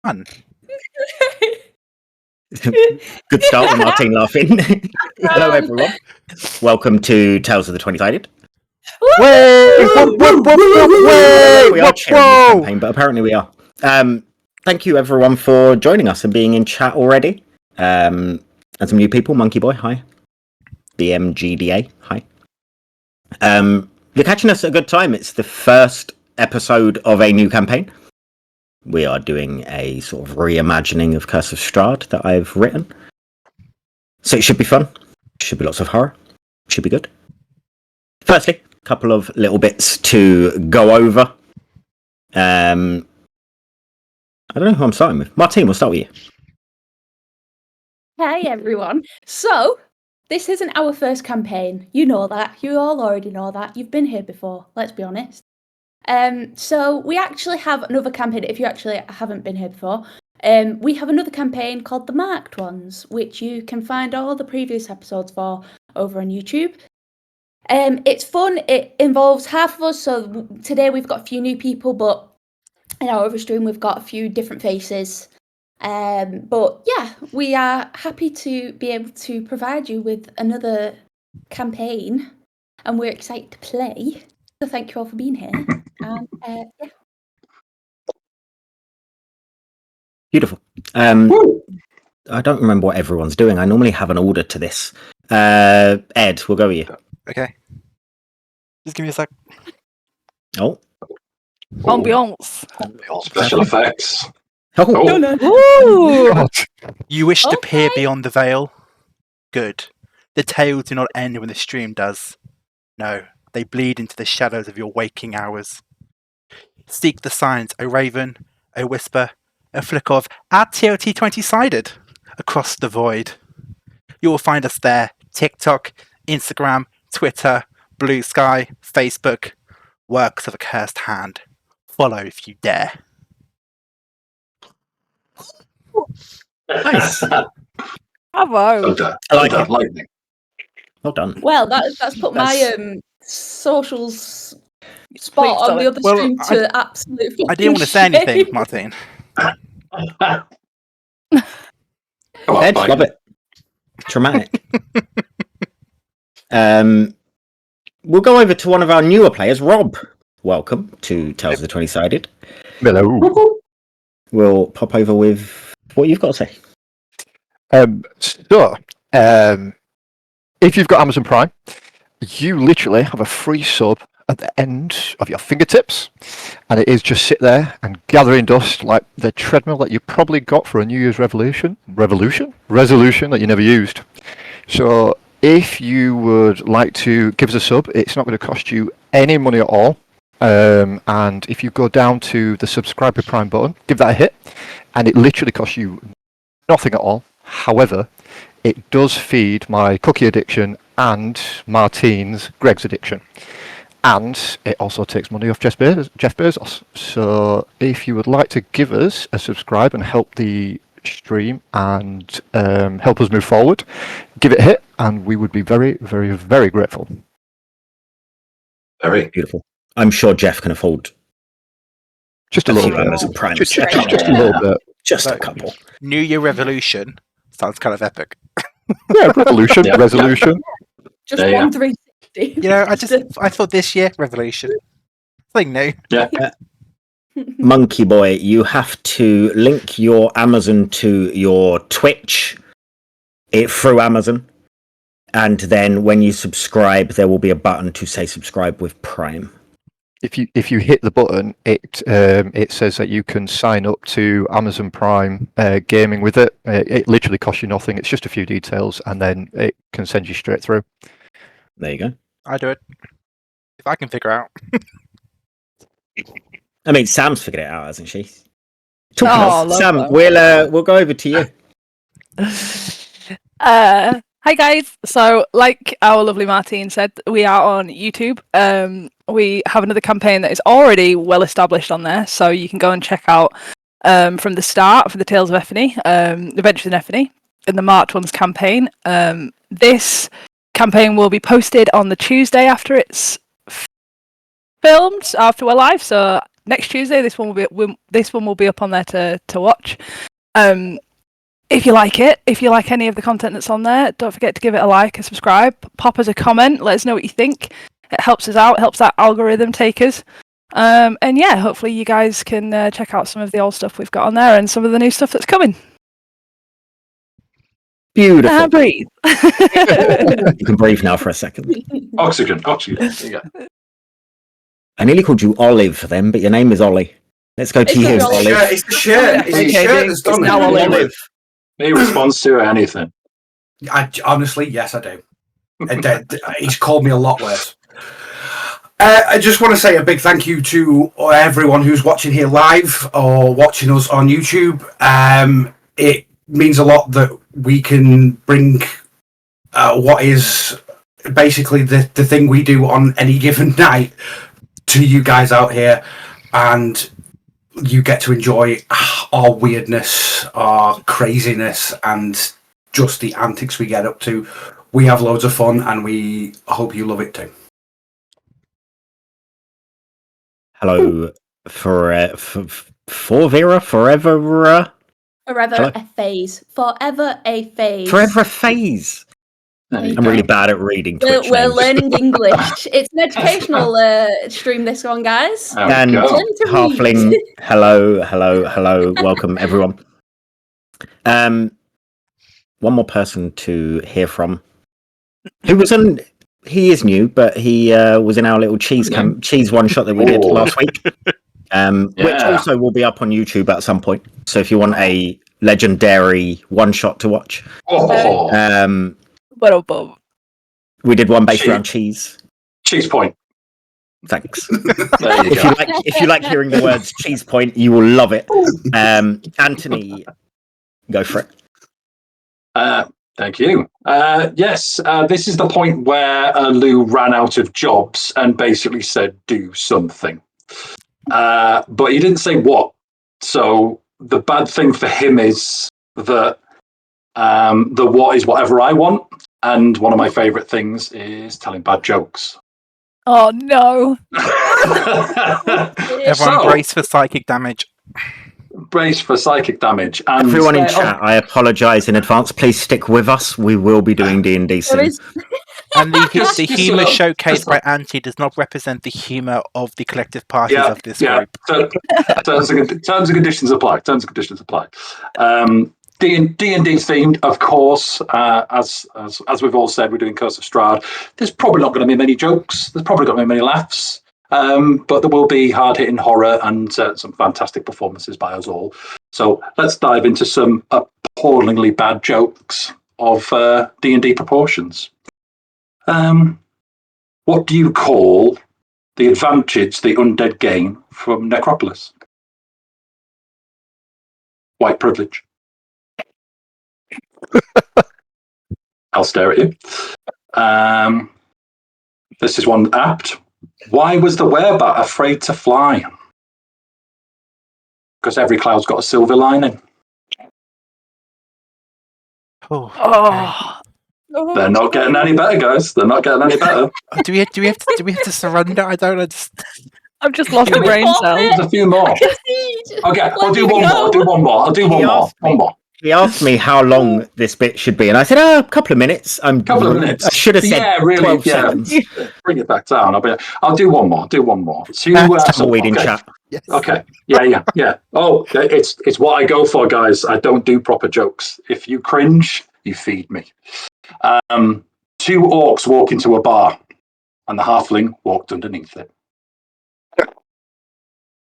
Fun. Good start with Martine laughing. Hello, everyone. Welcome to Tales of the 20-Sided. We are chairing this campaign, but apparently we are. Thank you, everyone, for joining us and being in chat already. And some new people. Monkey Boy, hi. BMGDA, hi. You're catching us at a good time. It's the first episode of a new campaign. We are doing a sort of reimagining of Curse of Strahd that I've written. So it should be fun. Should be lots of horror. Should be good. Firstly, a couple of little bits to go over. I don't know who I'm starting with. Martine, we'll start with you. Hey everyone. So, this isn't our first campaign. You know that. You all already know that. You've been here before, let's be honest. So we actually have another campaign, if you actually haven't been here before. We have another campaign called The Marked Ones, which you can find all the previous episodes for over on YouTube. It's fun. It involves half of us, so today we've got a few new people, but in our other stream we've got a few different faces. But yeah, we are happy to be able to provide you with another campaign, and we're excited to play. So thank you all for being here. And yeah. Beautiful. I don't remember what everyone's doing. I normally have an order to this. Ed, we'll go with you. Okay. Just give me a sec. Oh. Ambiance. Special effects. Oh. No. Ooh. You wish to peer Okay. beyond the veil? Good. The tales do not end when the stream does. No, they bleed into the shadows of your waking hours. Seek the signs, a raven, a whisper, a flicker of add TOT 20-sided across the void. You will find us there. TikTok, Instagram, Twitter, Blue Sky, Facebook. Works of a cursed hand. Follow if you dare. Nice. Bravo. Well done. I like Well it. done. Lightning. Well done. Well, that's put my socials spot Please on tell the it. other Well, stream to absolute I didn't want to say anything, shame. Martin. Come on, Ed, Lightning. love it. Dramatic. We'll go over to one of our newer players, Rob. Welcome to Tales of the 20-Sided. Hello. We'll pop over with what you've got to say. If you've got Amazon Prime, you literally have a free sub at the end of your fingertips, and it is just sit there and gathering dust like the treadmill that you probably got for a New Year's resolution that you never used. So if you would like to give us a sub, it's not going to cost you any money at all. And if you go down to the subscribe to Prime button, give that a hit, and it literally costs you nothing at all. However, it does feed my cookie addiction and Martine's Greg's addiction. And it also takes money off Jeff Bezos. So if you would like to give us a subscribe and help the stream and help us move forward, give it a hit, and we would be very, very, very grateful. Very. Beautiful. I'm sure Jeff can afford Just a a little few bit. Amazon Prime. Just a little bit. Just a Like- couple. New Year Revolution sounds kind of epic. Yeah, resolution. Just There you one go. 360. You know, I thought this year Revolution. Something new. Monkey Boy, you have to link your Amazon to your Twitch through Amazon. And then when you subscribe, there will be a button to say subscribe with Prime. If you hit the button, it says that you can sign up to Amazon Prime gaming with it. It literally costs you nothing. It's just a few details, and then it can send you straight through. There you go. I do it. If I can figure out. I mean, Sam's figured it out, hasn't she? Oh, Talking of, love Sam, that. we'll go over to you. Hi guys. So, like our lovely Martine said, we are on YouTube. We have another campaign that is already well established on there, so you can go and check out from the start for the Tales of Effany, Adventures in Effany, in the March Ones campaign. This campaign will be posted on the Tuesday after it's filmed, after we're live. So next Tuesday. This one will be up on there to watch. If you like it, if you like any of the content that's on there, don't forget to give it a like and subscribe. Pop us a comment. Let us know what you think. It helps us out. Helps that algorithm take us. And yeah, hopefully you guys can check out some of the old stuff we've got on there and some of the new stuff that's coming. Beautiful. Breathe. You can breathe now for a second. Oxygen. There you go. I nearly called you Olive then, but your name is Ollie. Let's go to It's you, not Olive. It's the shirt. It's the Okay, shirt that's done now it. Olive. He responds to anything. Honestly, yes, I do. He's called me a lot worse. I just want to say a big thank you to everyone who's watching here live or watching us on YouTube. It means a lot that we can bring what is basically the thing we do on any given night to you guys out here, and you get to enjoy our weirdness, our craziness, and just the antics we get up to. We have loads of fun, and we hope you love it too. Hello, for Vera, forever. Forever Hello? a phase. Forever a phase. Forever phase. There you I'm really go. bad at reading Twitch We're names. learning English. It's an educational stream, this one, guys. There we And go. Learn to Halfling, read. hello, welcome everyone. One more person to hear from. Who was on? He is new, but he was in our little cheese one shot that we did Ooh. last week, which Yeah. also will be up on YouTube at some point. So if you want a legendary one shot to watch, Oh, But above. we did one based around cheese. cheese point. Thanks. There you If go. you like hearing the words cheese point, you will love it. Anthony, go for it. Thank you. Yes, this is the point where Lou ran out of jobs and basically said, do something. But he didn't say what. So the bad thing for him is that the what is whatever I want. And one of my favourite things is telling bad jokes. Oh no. Everyone brace for psychic damage. Brace for psychic damage. And Everyone in chat, I apologise in advance. Please stick with us. We will be doing D&D There soon. is And the Just humour so- showcased by Anti does not represent the humour of the collective parties of this group. So, terms and conditions apply. Terms and conditions apply. D&D themed, of course. As we've all said, we're doing Curse of Strahd. There's probably not going to be many jokes. There's probably not going to be many laughs. But there will be hard-hitting horror and some fantastic performances by us all. So let's dive into some appallingly bad jokes of D&D proportions. What do you call the advantage the undead gain from Necropolis? White privilege. I'll stare at you. This is one apt. Why was the werebat afraid to fly? Because every cloud's got a silver lining. Oh, Oh. They're not getting any better, guys. They're not getting any better. okay. Do we have to surrender? I don't understand. I've just lost a Can we brain pause cell. it? There's a few more. Concede. Okay, I'll Let do me one more. I'll go. do one more. I'll do one He more. asked me. One more. He asked me how long this bit should be, and I said, a couple of minutes. Couple of minutes. I should have said Yeah, really. 12 Yeah. seconds. Bring it back down. I'll do one more. Do one more. That's tumbleweed in okay. chat. Yes. Okay. Yeah. Oh, it's what I go for, guys. I don't do proper jokes. If you cringe, you feed me. Two orcs walk into a bar, and the halfling walked underneath it.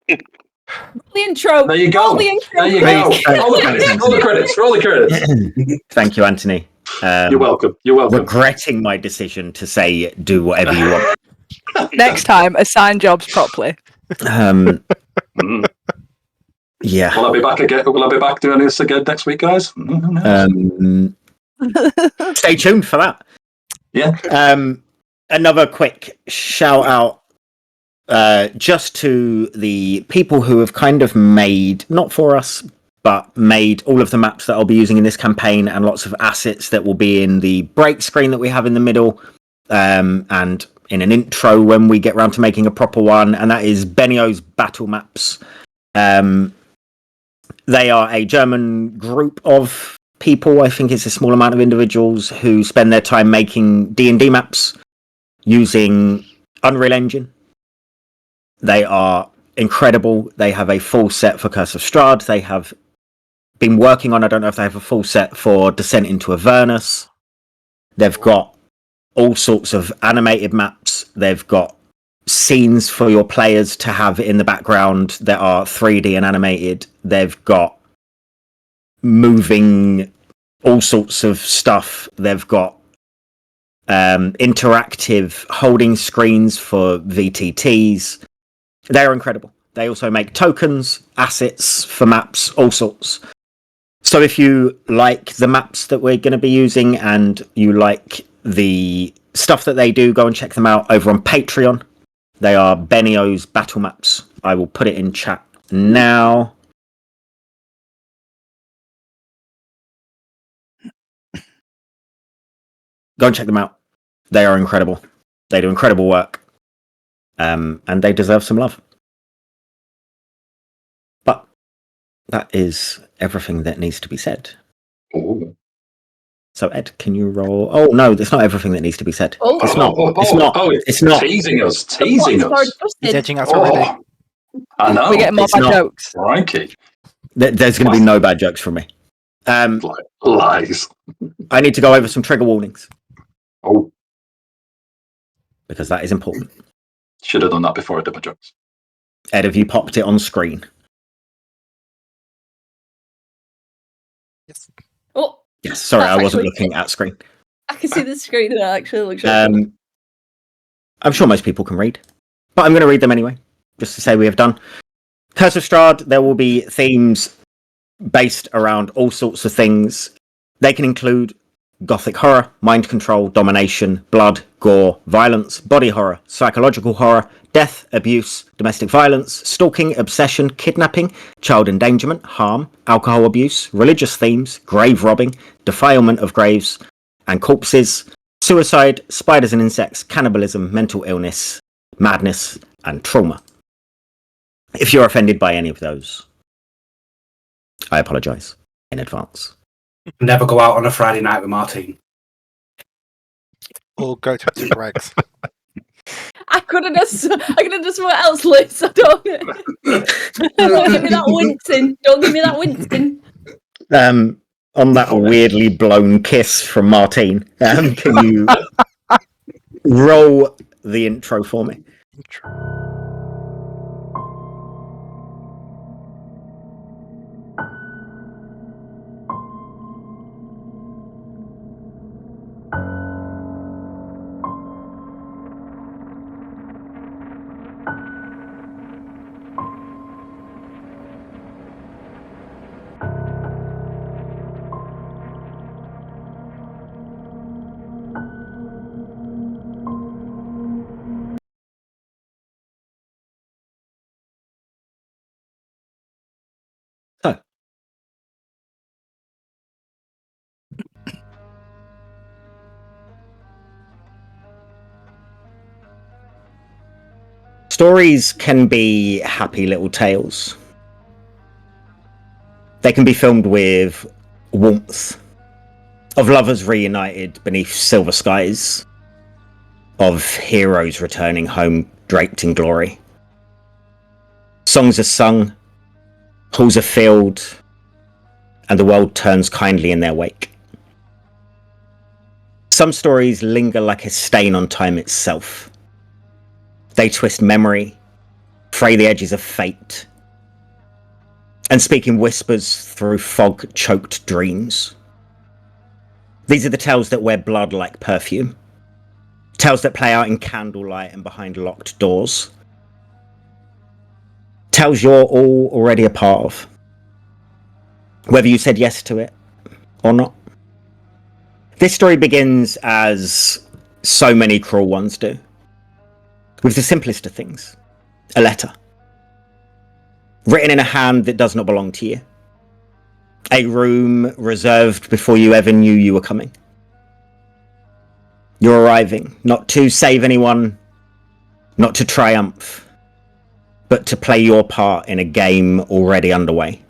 The intro. There you go. Roll the intro. There you go. Thanks. Roll the credits. Roll the credits. Roll the credits. Thank you, Anthony. You're welcome. You're welcome. Regretting my decision to say do whatever you want. Next time, assign jobs properly. Mm. Yeah. Will I be back again? Will I be back doing this again next week, guys? Who knows? Stay tuned for that. Yeah. Another quick shout out just to the people who have kind of made, not for us, but made all of the maps that I'll be using in this campaign and lots of assets that will be in the break screen that we have in the middle, and in an intro when we get round to making a proper one, and that is Benio's Battle Maps. They are a German group of people, I think it's a small amount of individuals, who spend their time making D&D maps using Unreal Engine. They are incredible. They have a full set for Curse of Strahd. They have been working on, I don't know if they have a full set for Descent into Avernus. They've got all sorts of animated maps. They've got scenes for your players to have in the background that are 3D and animated. They've got moving all sorts of stuff. They've got interactive holding screens for VTTs. They're incredible. They also make tokens, assets for maps, all sorts. So if you like the maps that we're going to be using and you like the stuff that they do, go and check them out over on Patreon. They are Benio's Battle Maps. I will put it in chat now. Go and check them out. They are incredible. They do incredible work. And they deserve some love. But that is everything that needs to be said. Ooh. So Ed, can you roll? Oh no, that's not everything that needs to be said. Oh. It's not. It's not. It's not. Teasing us. It's Teasing already us. He's busted. edging us already. Oh, I know. We get more it's bad not. jokes. Crikey. There's going to be no bad jokes from me. Like lies. I need to go over some trigger warnings Oh, because that is important. should have done that before I did my jokes. Ed, have you popped it on screen? Yes. Oh, Yes. Sorry, That's I wasn't actually- looking at screen. I can see the screen and it actually looks really good. I'm sure most people can read, but I'm going to read them anyway, just to say we have done. Curse of Strahd, there will be themes based around all sorts of things. They can include gothic horror, mind control, domination, blood, gore, violence, body horror, psychological horror, death, abuse, domestic violence, stalking, obsession, kidnapping, child endangerment, harm, alcohol abuse, religious themes, grave robbing, defilement of graves and corpses, suicide, spiders and insects, cannibalism, mental illness, madness, and trauma. If you're offended by any of those, I apologise in advance. Never go out on a Friday night with Martine. Or go to Greg's. I couldn't have what else, Liz. I don't. Don't give me that wincing. Don't give me that wincing. On that weirdly blown kiss from Martine, can you roll the intro for me? So, stories can be happy little tales. They can be filmed with warmth, of lovers reunited beneath silver skies, of heroes returning home draped in glory. Songs are sung, halls are filled, and the world turns kindly in their wake. Some stories linger like a stain on time itself. They twist memory, fray the edges of fate, and speak in whispers through fog-choked dreams. These are the tales that wear blood like perfume. Tales that play out in candlelight and behind locked doors. Tales you're all already a part of. Whether you said yes to it or not. This story begins as so many cruel ones do. With the simplest of things. A letter. Written in a hand that does not belong to you. A room reserved before you ever knew you were coming. You're arriving, not to save anyone, not to triumph, but to play your part in a game already underway.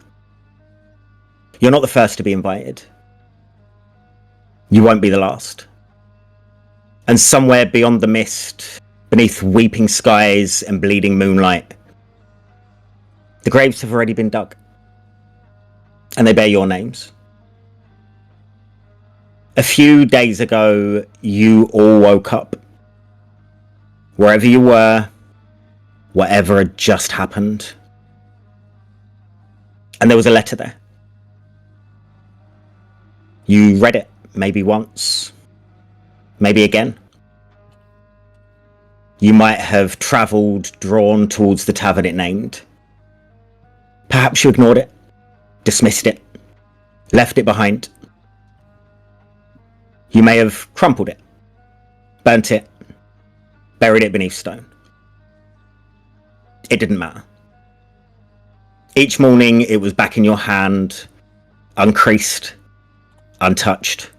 You're not the first to be invited. You won't be the last. And somewhere beyond the mist, beneath weeping skies and bleeding moonlight, the graves have already been dug. And they bear your names. A few days ago, you all woke up. Wherever you were, whatever had just happened. And there was a letter there. You read it, maybe once, maybe again. You might have travelled, drawn towards the tavern it named. Perhaps you ignored it, dismissed it, left it behind. You may have crumpled it, burnt it, buried it beneath stone. It didn't matter. Each morning it was back in your hand, uncreased, untouched,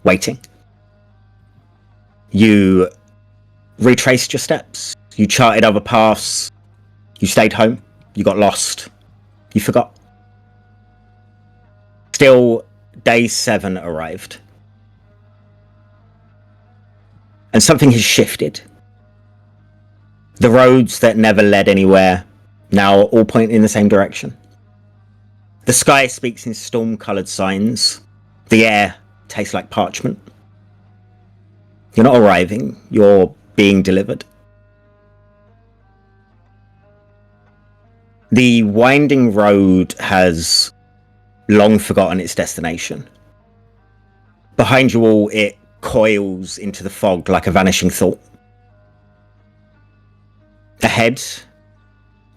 waiting. You retraced your steps. You charted other paths. You stayed home. You got lost. You forgot. Still, day 7 arrived. And something has shifted. The roads that never led anywhere now all point in the same direction. The sky speaks in storm-coloured signs. The air tastes like parchment. You're not arriving, you're being delivered. The winding road has long forgotten its destination. Behind you all, it coils into the fog like a vanishing thought. Ahead,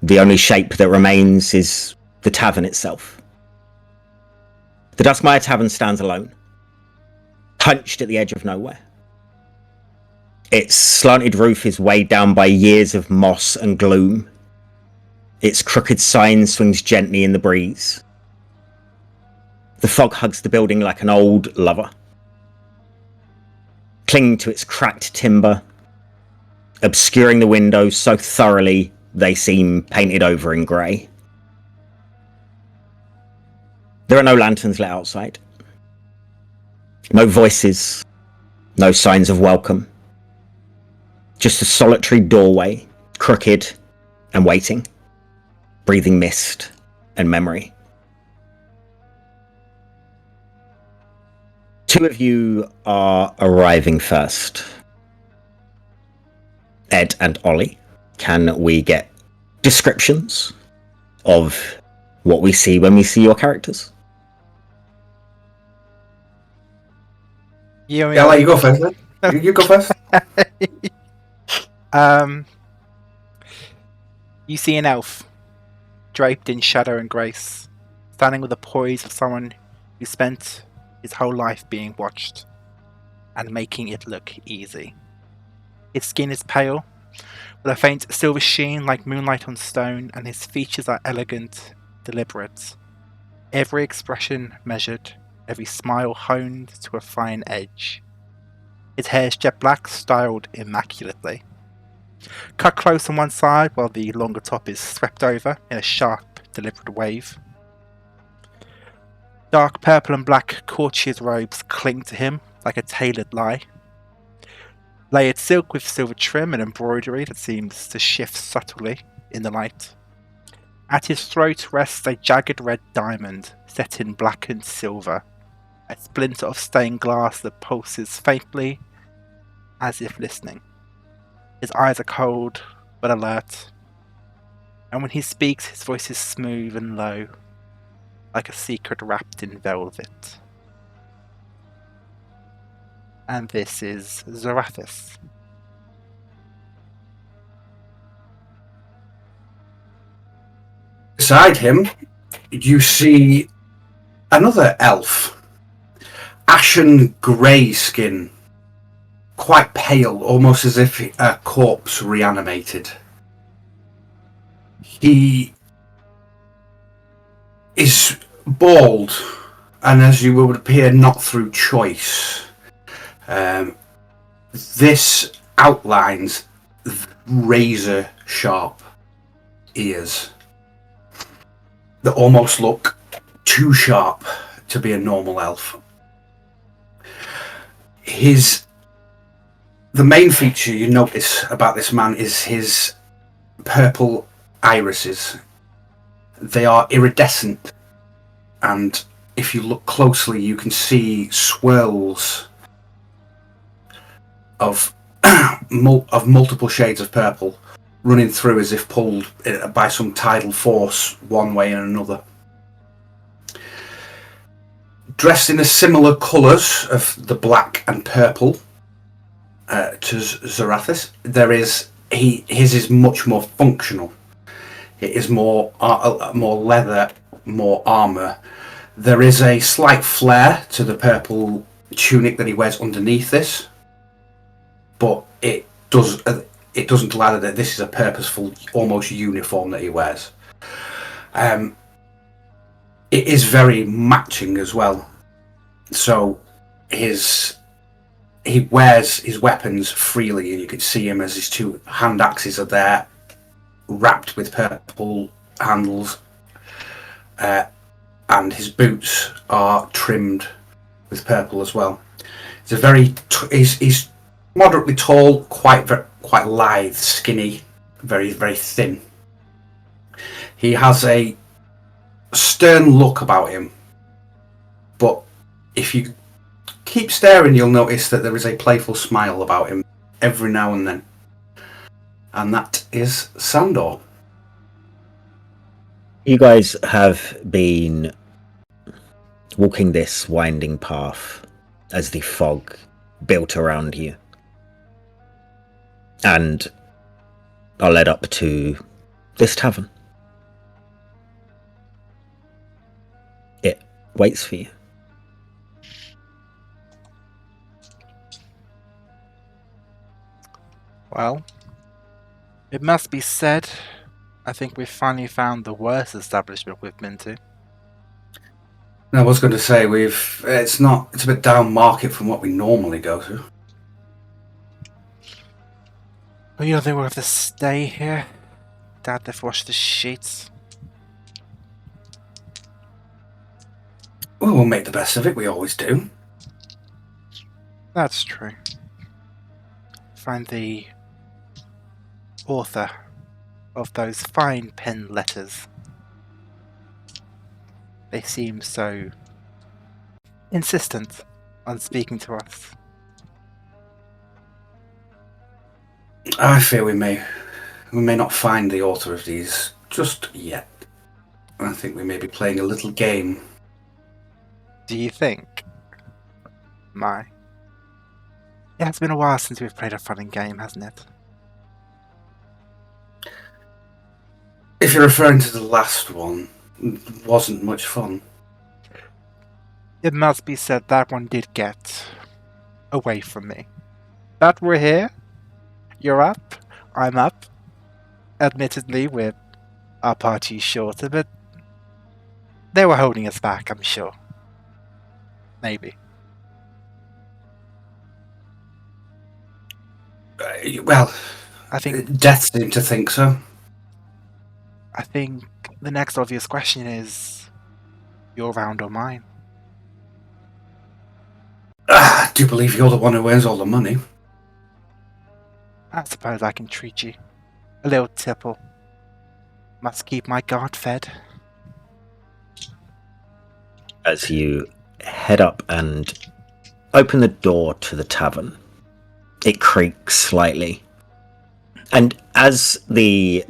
the only shape that remains is the tavern itself. The Duskmire Tavern stands alone, hunched at the edge of nowhere. Its slanted roof is weighed down by years of moss and gloom. Its crooked sign swings gently in the breeze. The fog hugs the building like an old lover, clinging to its cracked timber, obscuring the windows so thoroughly they seem painted over in grey. There are no lanterns lit outside. No voices, no signs of welcome. Just a solitary doorway, crooked and waiting, breathing mist and memory. Two of you are arriving first. Ed and Ollie. Can we get descriptions of what we see when we see your characters? Yeah, Yeah, I'll let you go first. Then. You go first. You see an elf, draped in shadow and grace, standing with the poise of someone who spent his whole life being watched, and making it look easy. His skin is pale, with a faint silver sheen like moonlight on stone, and his features are elegant, deliberate. Every expression measured, every smile honed to a fine edge. His hair is jet black, styled immaculately. Cut close on one side while the longer top is swept over in a sharp, deliberate wave. Dark purple and black courtier's robes cling to him like a tailored lie. Layered silk with silver trim and embroidery that seems to shift subtly in the light. At his throat rests a jagged red diamond set in blackened silver, a splinter of stained glass that pulses faintly as if listening. His eyes are cold but alert, and when he speaks his voice is smooth and low, like a secret wrapped in velvet. And this is Zarathus. Beside him, you see another elf. Ashen grey skin. Quite pale, almost as if a corpse reanimated. He is bald, and as you would appear, not through choice. this outlines razor sharp ears that almost look too sharp to be a normal elf. The main feature you notice about this man is his purple irises. They are iridescent, and if you look closely, you can see swirls of multiple shades of purple running through as if pulled by some tidal force one way and another. Dressed in a similar colours of the black and purple to Zarathus, his is much more functional. It is more leather, more armour. There is a slight flare to the purple tunic that he wears underneath this, but it doesn't lather that this is a purposeful, almost uniform that he wears. It is very matching as well. So he wears his weapons freely, and you can see him as his two hand axes are there, wrapped with purple handles, and his boots are trimmed with purple as well. He's moderately tall, quite lithe, skinny, very, very thin. He has a stern look about him, but if you keep staring, you'll notice that there is a playful smile about him every now and then. And that is Sandor. You guys have been walking this winding path as the fog built around you, and are led up to this tavern. It waits for you. Well, it must be said, I think we've finally found the worst establishment we've been to. I was going to say it's a bit down market from what we normally go to. Well, you don't think we'll have to stay here? Dad, they've washed the sheets. Well, we'll make the best of it. We always do. That's true. Find the author of those fine pen letters. They seem so insistent on speaking to us. I fear we may not find the author of these just yet. I think we may be playing a little game. Do you think? My. It has been a while since we've played a fun game, hasn't it? If you're referring to the last one, it wasn't much fun. It must be said that one did get away from me. But we're here. You're up. I'm up. Admittedly, our party's shorter, but they were holding us back, I'm sure. Maybe. Well, I think Death seemed to think so. I think the next obvious question is your round or mine? I do believe you're the one who earns all the money. I suppose I can treat you. A little tipple. Must keep my guard fed. As you head up and open the door to the tavern, it creaks slightly. And as the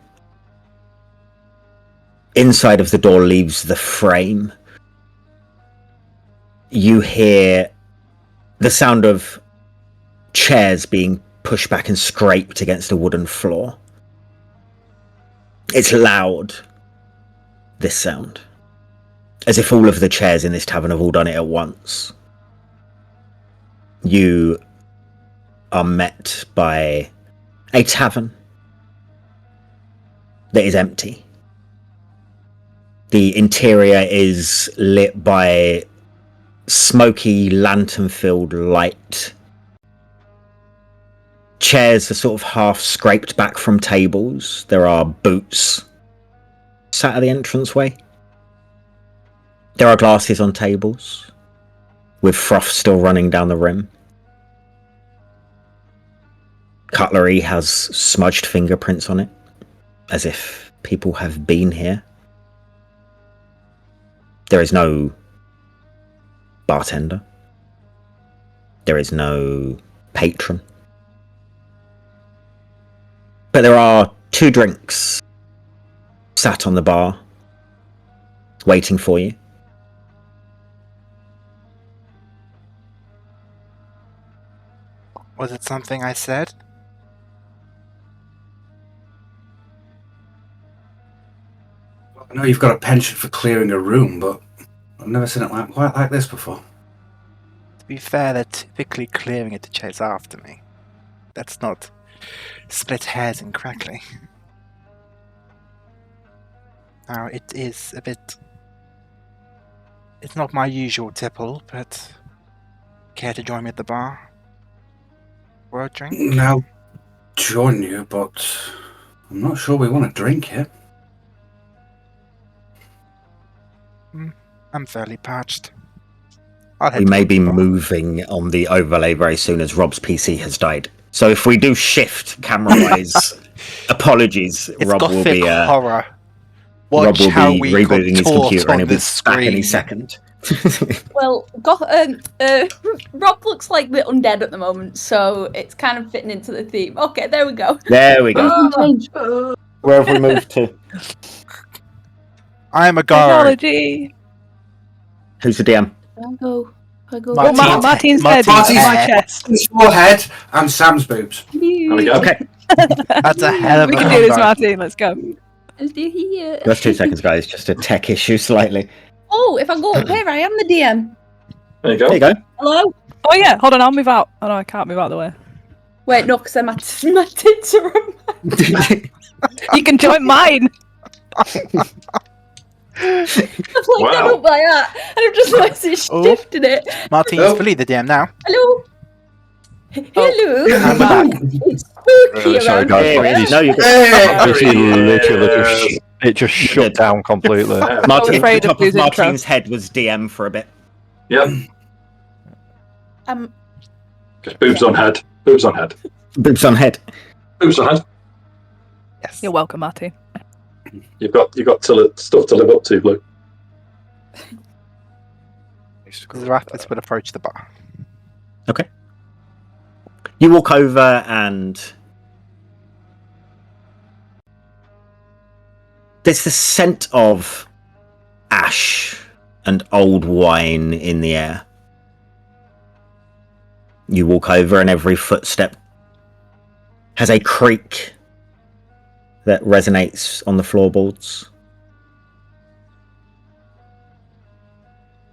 inside of the door leaves the frame, you hear the sound of chairs being pushed back and scraped against a wooden floor. It's loud, this sound, as if all of the chairs in this tavern have all done it at once. You are met by a tavern that is empty. The interior is lit by smoky, lantern-filled light Chairs are sort of half scraped back from tables. There are boots sat at the entranceway. There are glasses on tables, with froth still running down the rim. Cutlery has smudged fingerprints on it, as if people have been here. There is no bartender. There is no patron. But there are 2 drinks sat on the bar, waiting for you. Was it something I said? I know you've got a penchant for clearing a room, but I've never seen it quite like this before. To be fair, they're typically clearing it to chase after me. That's not split hairs and crackly. Now, it is a bit... It's not my usual tipple, but... Care to join me at the bar? For a drink? I'll join you, but I'm not sure we want to drink here. I'm fairly parched. I'll head We to may the be bar. moving on the overlay very soon as Rob's PC has died. So if we do shift camera-wise, apologies. It's Rob will gothic be horror. Rob Watch will how be we rebooting his contort computer and on he'll be this back any screen. second. Well, Rob looks like the undead at the moment, so it's kind of fitting into the theme. Okay, there we go. There we go. Change. Where have we moved to? I am a Garo. Technology. Who's the DM? I go. Oh, Martin's- Martin's head Martin's is my head. chest. It's your head and Sam's boobs. There we go. Okay, That's a hell of a We can do this, combo. Martin. Let's go. Let's do here. that's 2 seconds, guys. Just a tech issue slightly. Oh, if I go up here, I am the DM. There you go. There you go. Hello? Oh yeah, hold on, I'll move out. Oh no, I can't move out of the way. Wait, no, because my tits are on my... You can join mine. I've like Wow. gone up like that, and I've just messaged Oh. shifted it. Martin's Oh. fully the DM now. Hello? Hello? I'm back. It's spooky Sorry, around guys, here. but he's- No, you Hey! It just shut down completely. Martin, afraid the of top of losing Martin's head was DM for a bit. Yep. Just boobs on head. Boobs on head. Boobs on head. Boobs on head. Yes. You're welcome, Martin. You've got stuff to live up to, Blue. Zarathis will approach the bar. Okay. You walk over and there's the scent of ash and old wine in the air. You walk over and every footstep has a creak that resonates on the floorboards.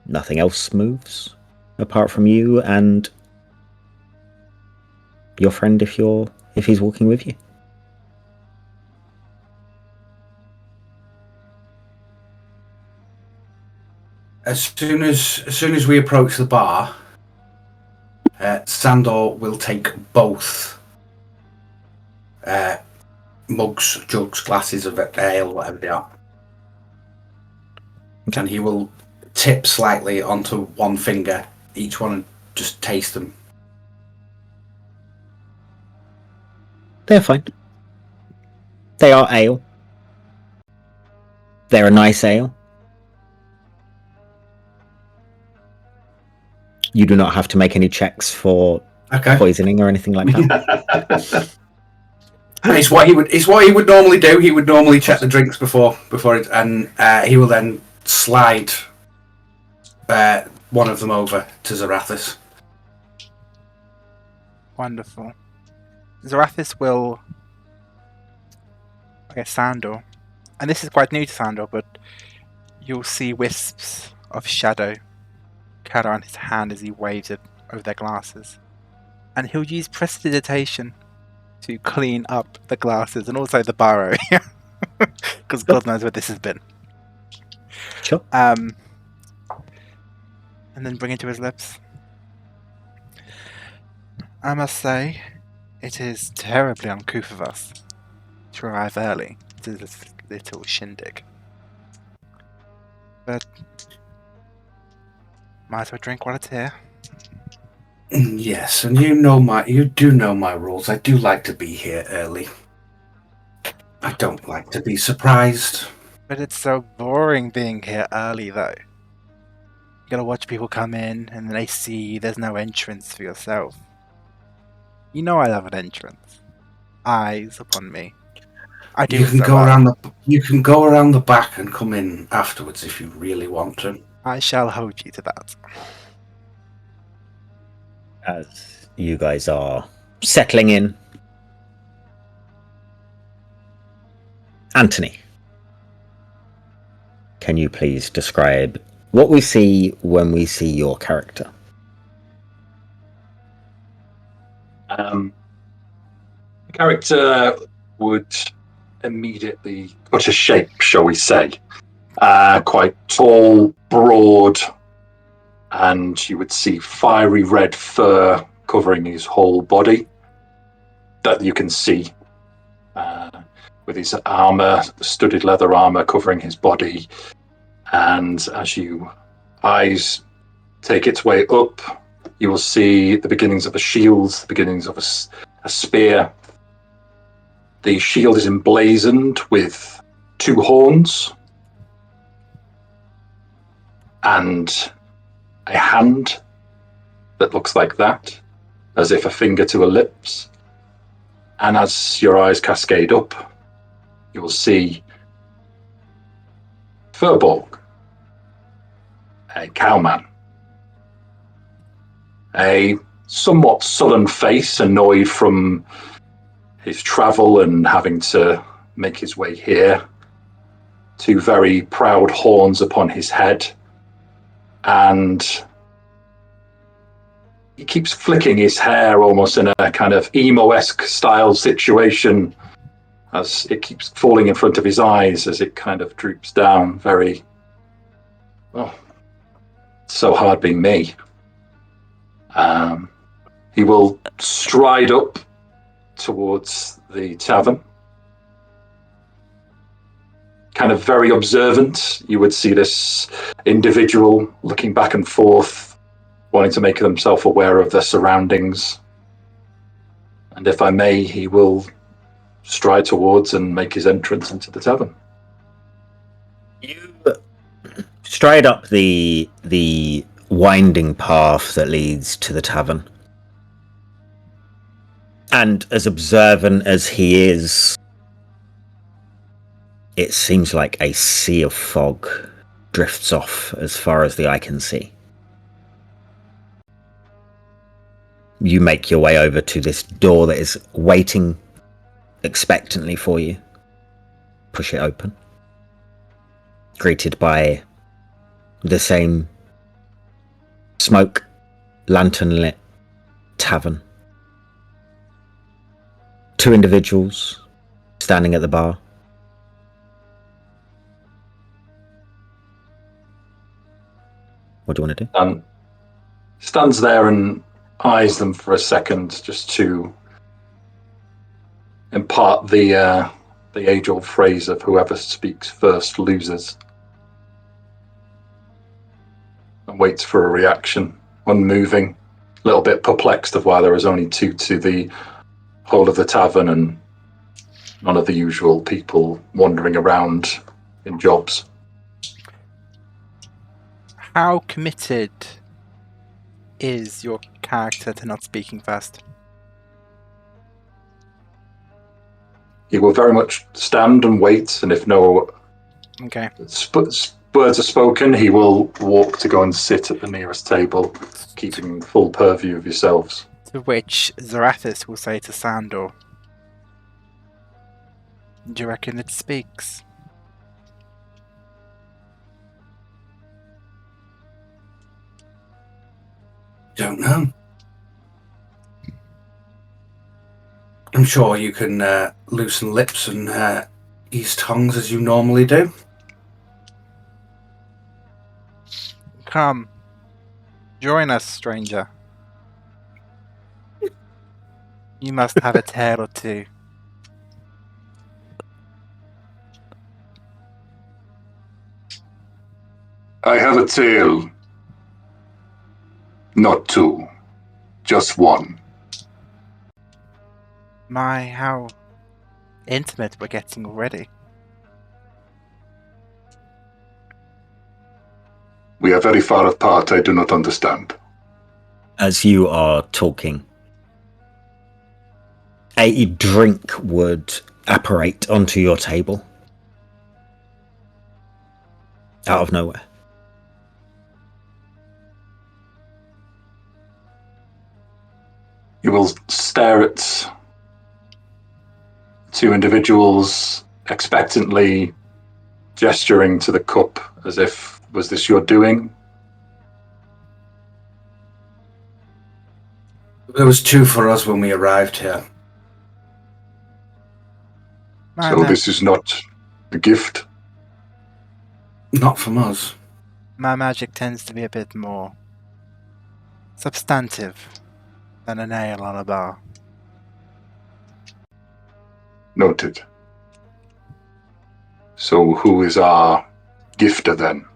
Nothing else moves apart from you and your friend if he's walking with you. As soon as we approach the bar, Sandor will take both mugs, jugs, glasses of ale, whatever they are, and he will tip slightly onto one finger each one and just taste them. They're fine. They are ale. They're a nice ale. You do not have to make any checks for Okay. poisoning or anything like that. It's what he would normally do. He would normally check the drinks before it, and he will then slide one of them over to Zarathis. Wonderful. Zarathis will... Okay, Sandor. And this is quite new to Sandor, but you'll see wisps of shadow cut on his hand as he waves it over their glasses. And he'll use prestidigitation to clean up the glasses and also the bar area. Because God knows where this has been. Sure. And then bring it to his lips. I must say, It is terribly uncouth of us to arrive early to this little shindig. But might as well drink while it's here. Yes, and you do know my rules. I do like to be here early. I don't like to be surprised. But it's so boring being here early, though. You gotta watch people come in, and then they see there's no entrance for yourself. You know I love an entrance. Eyes upon me. I do You it can so go well. around the back and come in afterwards if you really want to. I shall hold you to that. As you guys are settling in, Anthony, can you please describe what we see when we see your character? The character would immediately put a shape, shall we say. Quite tall, broad, and you would see fiery red fur covering his whole body that you can see, with his armor, studded leather armor covering his body. And as you eyes take its way up, you will see the beginnings of a shield, the beginnings of a spear. The shield is emblazoned with 2 horns and a hand that looks like that, as if a finger to a lips. And as your eyes cascade up, you will see Furbolg, a cowman, a somewhat sullen face, annoyed from his travel and having to make his way here. 2 very proud horns upon his head, and he keeps flicking his hair almost in a kind of emo-esque style situation as it keeps falling in front of his eyes as it kind of droops down. Very, oh, it's so hard being me. He will stride up towards the tavern, kind of very observant. You would see this individual looking back and forth, wanting to make himself aware of their surroundings. And if I may, he will stride towards and make his entrance into the tavern. You stride up the winding path that leads to the tavern. And as observant as he is, it seems like a sea of fog drifts off as far as the eye can see. You make your way over to this door that is waiting expectantly for you. Push it open. Greeted by the same smoke, lantern-lit tavern. 2 individuals standing at the bar. What do you want to do? Stands there and eyes them for a second, just to impart the age-old phrase of whoever speaks first loses, and waits for a reaction, unmoving, a little bit perplexed of why there is only 2 to the whole of the tavern and none of the usual people wandering around in jobs. How committed is your character to not speaking first? He will very much stand and wait, and if no Okay. words are spoken, he will walk to go and sit at the nearest table, keeping full purview of yourselves. To which Zarathis will say to Sandor, "Do you reckon it speaks?" Don't know. I'm sure you can loosen lips and ease tongues as you normally do. Come, join us, stranger. You must have a tale or two. I have a tale. Not two. Just one. My, how intimate we're getting already. We are very far apart. I do not understand. As you are talking, a drink would apparate onto your table. Out of nowhere. You will stare at two individuals expectantly gesturing to the cup as if, was this your doing? There was two for us when we arrived here. So this is not a gift? Not from us. My magic tends to be a bit more substantive than a nail on a bar. Noted. So who is our gifter then?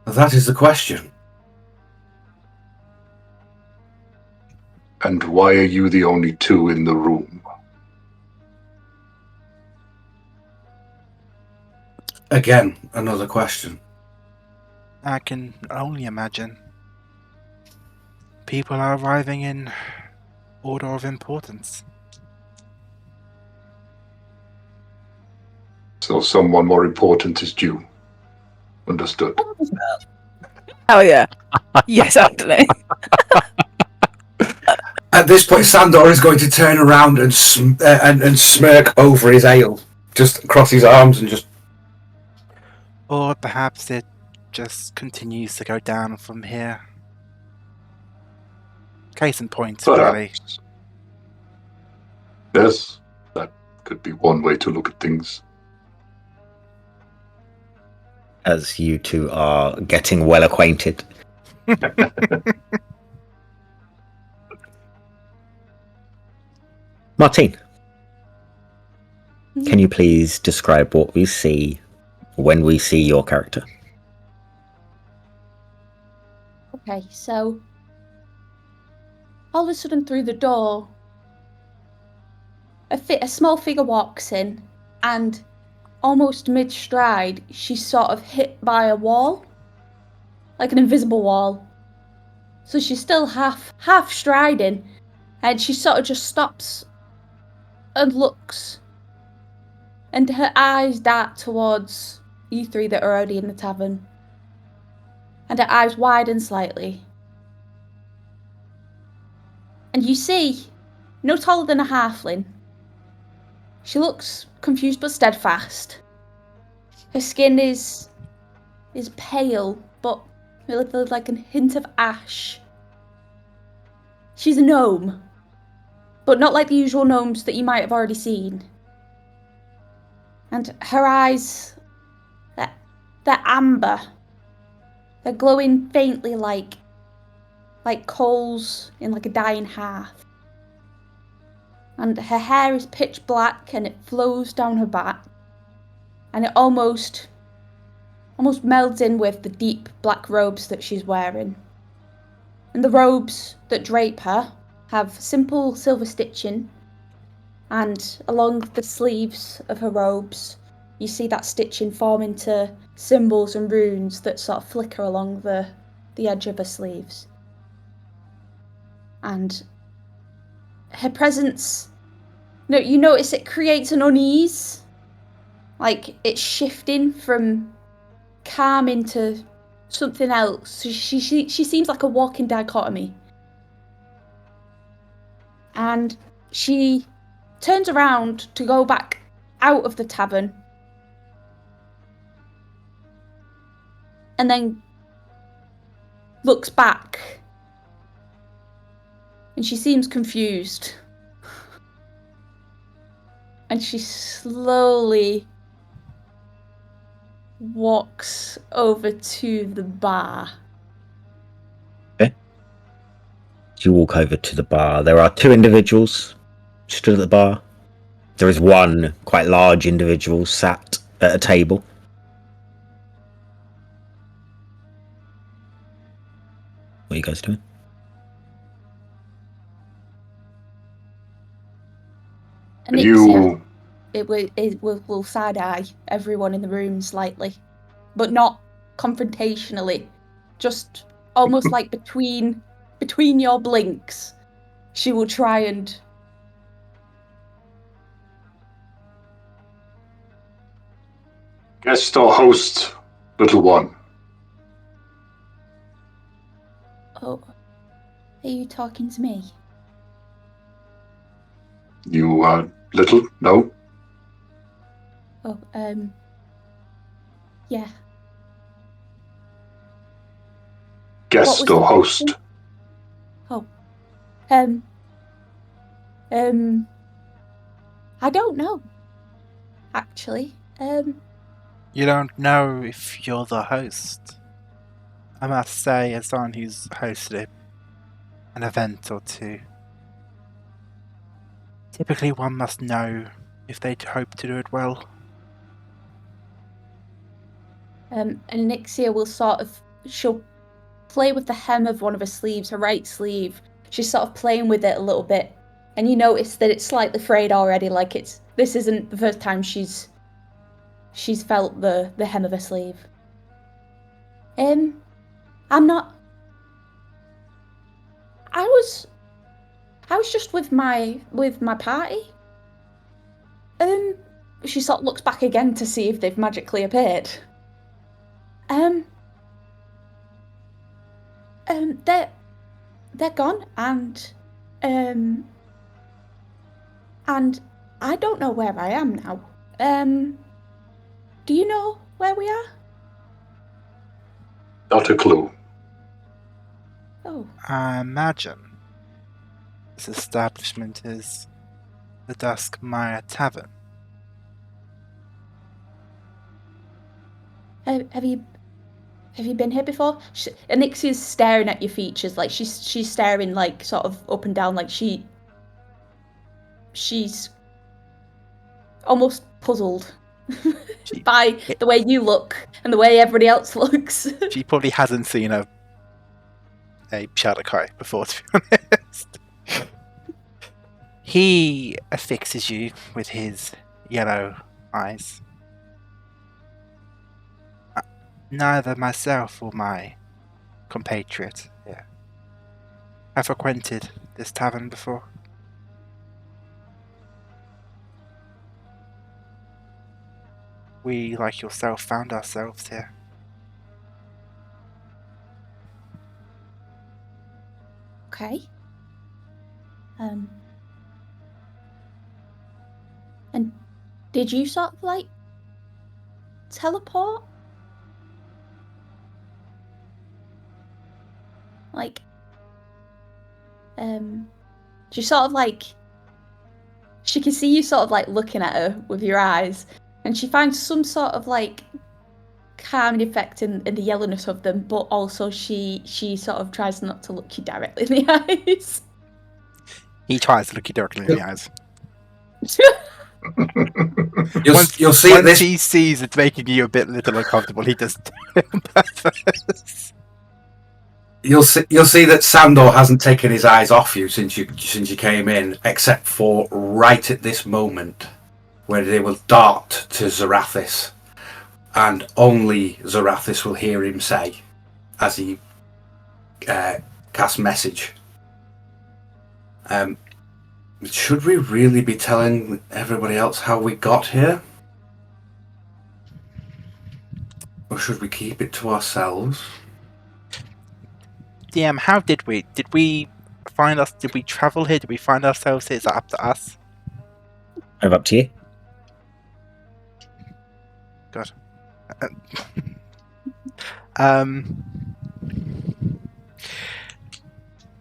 That is the question. And why are you the only two in the room? Again, another question. I can only imagine. People are arriving in order of importance. So someone more important is due. Understood. Hell yeah. Yes, actually. At this point, Sandor is going to turn around and smirk over his ale, just cross his arms and just. Or perhaps it just continues to go down from here. Case in point, really. Perhaps. Yes, that could be one way to look at things. As you two are getting well acquainted. Martine, can you please describe what we see when we see your character? Okay, so all of a sudden through the door, a small figure walks in, and almost mid-stride, she's sort of hit by a wall, like an invisible wall. So she's still half striding, and she sort of just stops and looks, and her eyes dart towards you three that are already in the tavern, and her eyes widen slightly. And you see, no taller than a halfling. She looks confused but steadfast. Her skin is pale, but with like a hint of ash. She's a gnome, but not like the usual gnomes that you might have already seen. And her eyes, they're amber. They're glowing faintly like coals in like a dying hearth. And her hair is pitch black and it flows down her back. And it almost melds in with the deep black robes that she's wearing. And the robes that drape her have simple silver stitching, and along the sleeves of her robes you see that stitching form into symbols and runes that sort of flicker along the edge of her sleeves. And her presence, you notice it creates an unease, like it's shifting from calm into something else. She seems like a walking dichotomy. And she turns around to go back out of the tavern, and then looks back, and she seems confused. And she slowly walks over to the bar. You walk over to the bar. There are 2 individuals stood at the bar. There is one quite large individual sat at a table. What are you guys doing? Anixia, will side eye everyone in the room slightly, but not confrontationally. Just almost like between your blinks, she will try and. Guest or host, little one? Oh, are you talking to me? You are little? No? Oh, yeah. Guest or host? Oh, I don't know. Actually, You don't know if you're the host. I must say, as someone who's hosted an event or two, typically one must know if they hope to do it well. and Anixia will she'll play with the hem of one of her sleeves, her right sleeve. She's sort of playing with it a little bit, and you notice that it's slightly frayed already. Like this isn't the first time she's felt the hem of her sleeve. I'm not. I was just with my party. She sort of looks back again to see if they've magically appeared. They're gone, and I don't know where I am now. Do you know where we are? Not a clue. Oh, I imagine this establishment is the Duskmire Tavern. have you been here before? Anixia's staring at your features, like she's staring like sort of up and down, like she's almost puzzled by the way you look and the way everybody else looks. She probably hasn't seen a Shadowkai before, to be honest. He affixes you with his yellow eyes. Neither myself or my compatriot here have frequented this tavern before. We, like yourself, found ourselves here. Okay. And did you sort of like teleport? Like, she sort of like, she can see you sort of like looking at her with your eyes, and she finds some sort of like calming effect in the yellowness of them, but also she sort of tries not to look you directly in the eyes. He tries to look you directly in the eyes. You'll see once this. he sees it's making you a little uncomfortable, he does it on purpose. You'll see that Sandor hasn't taken his eyes off you since you came in, except for right at this moment, where they will dart to Zarathis, and only Zarathis will hear him say, as he casts message. Should we really be telling everybody else how we got here? Or should we keep it to ourselves? DM, how did we? Did we travel here? Did we find ourselves here? Is that up to us? Over up to you. God.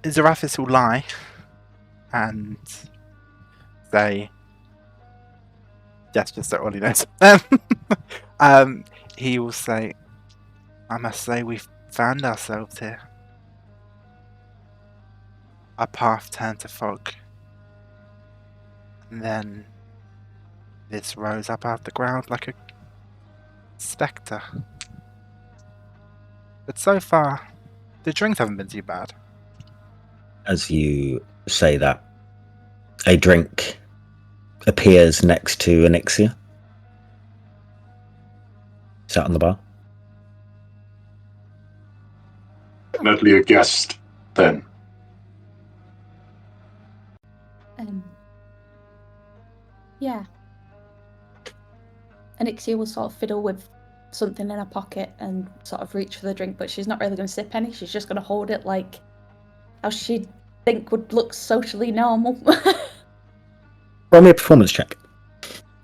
Zarathis will lie and say, just so all he knows. He will say, I must say we've found ourselves here. our path turned to fog. And then this rose up out of the ground like a spectre. But so far, the drinks haven't been too bad. As you say that, a drink appears next to Anixia. Sat on the bar. Definitely a guest, then. Yeah. Anixia will sort of fiddle with something in her pocket and sort of reach for the drink, but she's not really going to sip any. She's just going to hold it like how she'd think would look socially normal. Roll me a performance check.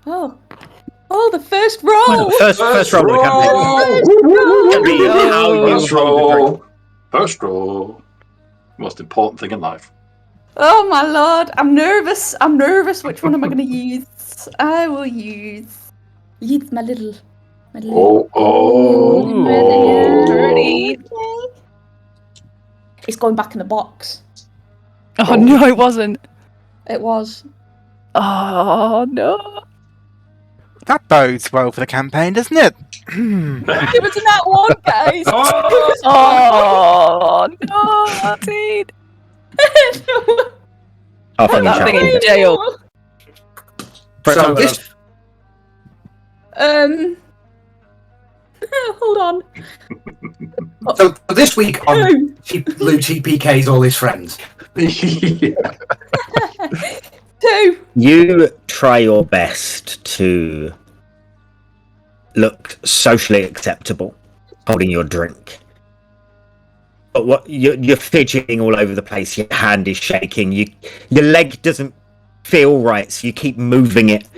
Oh, the first roll! First roll of the campaign. Can be how you First hold the drink. roll. First roll. Most important thing in life. Oh my lord, I'm nervous. Which one am I going to use? I will use my little. Dirty. Okay. It's going back in the box. Oh no, it wasn't. It was. Oh no. That bodes well for the campaign, doesn't it? Give us that one, guys. Oh no, Martin. Half on That thing each in other. jail. So this, Hold on. so this week on Lou TPK's All His Friends. Two. You try your best to look socially acceptable, holding your drink. But what you're fidgeting all over the place. Your hand is shaking. Your leg doesn't feel right, so you keep moving it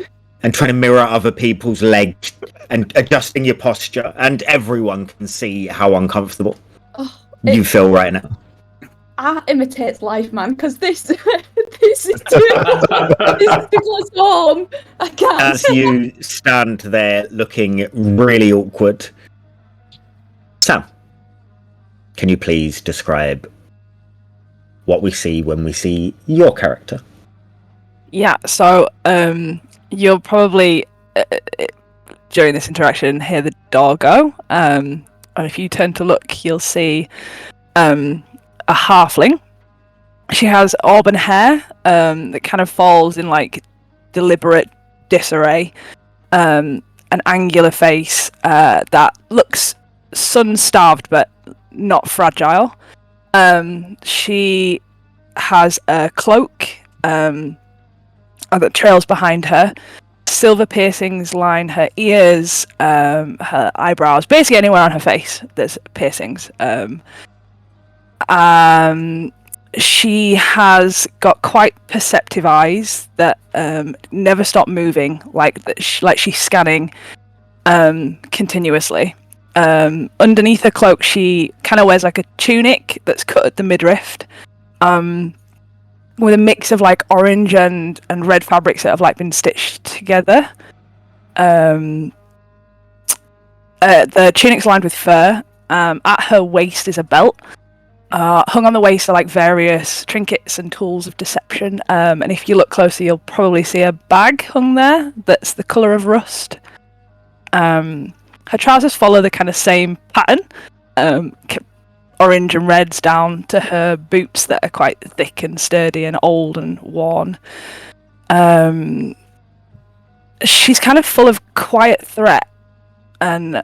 and trying to mirror other people's legs and adjusting your posture. And everyone can see how uncomfortable you feel right now. Art imitates life, man, because this is too close to home. I can't. As you stand there looking really awkward, Sam, can you please describe what we see when we see your character? Yeah, so you'll probably during this interaction hear the door go, and if you turn to look, you'll see a halfling. She has auburn hair that kind of falls in like deliberate disarray, an angular face that looks sun-starved but not fragile. She has a cloak that trails behind her. Silver piercings line her ears, her eyebrows, basically anywhere on her face there's piercings. She has got quite perceptive eyes that never stop moving, like she's scanning continuously. Underneath her cloak, she kind of wears like a tunic that's cut at the midriff, with a mix of like orange and red fabrics that have like been stitched together. The tunic's lined with fur. At her waist is a belt. Hung on the waist are like various trinkets and tools of deception. And if you look closer, you'll probably see a bag hung there that's the colour of rust. Her trousers follow the kind of same pattern, orange and reds down to her boots that are quite thick and sturdy and old and worn. She's kind of full of quiet threat, and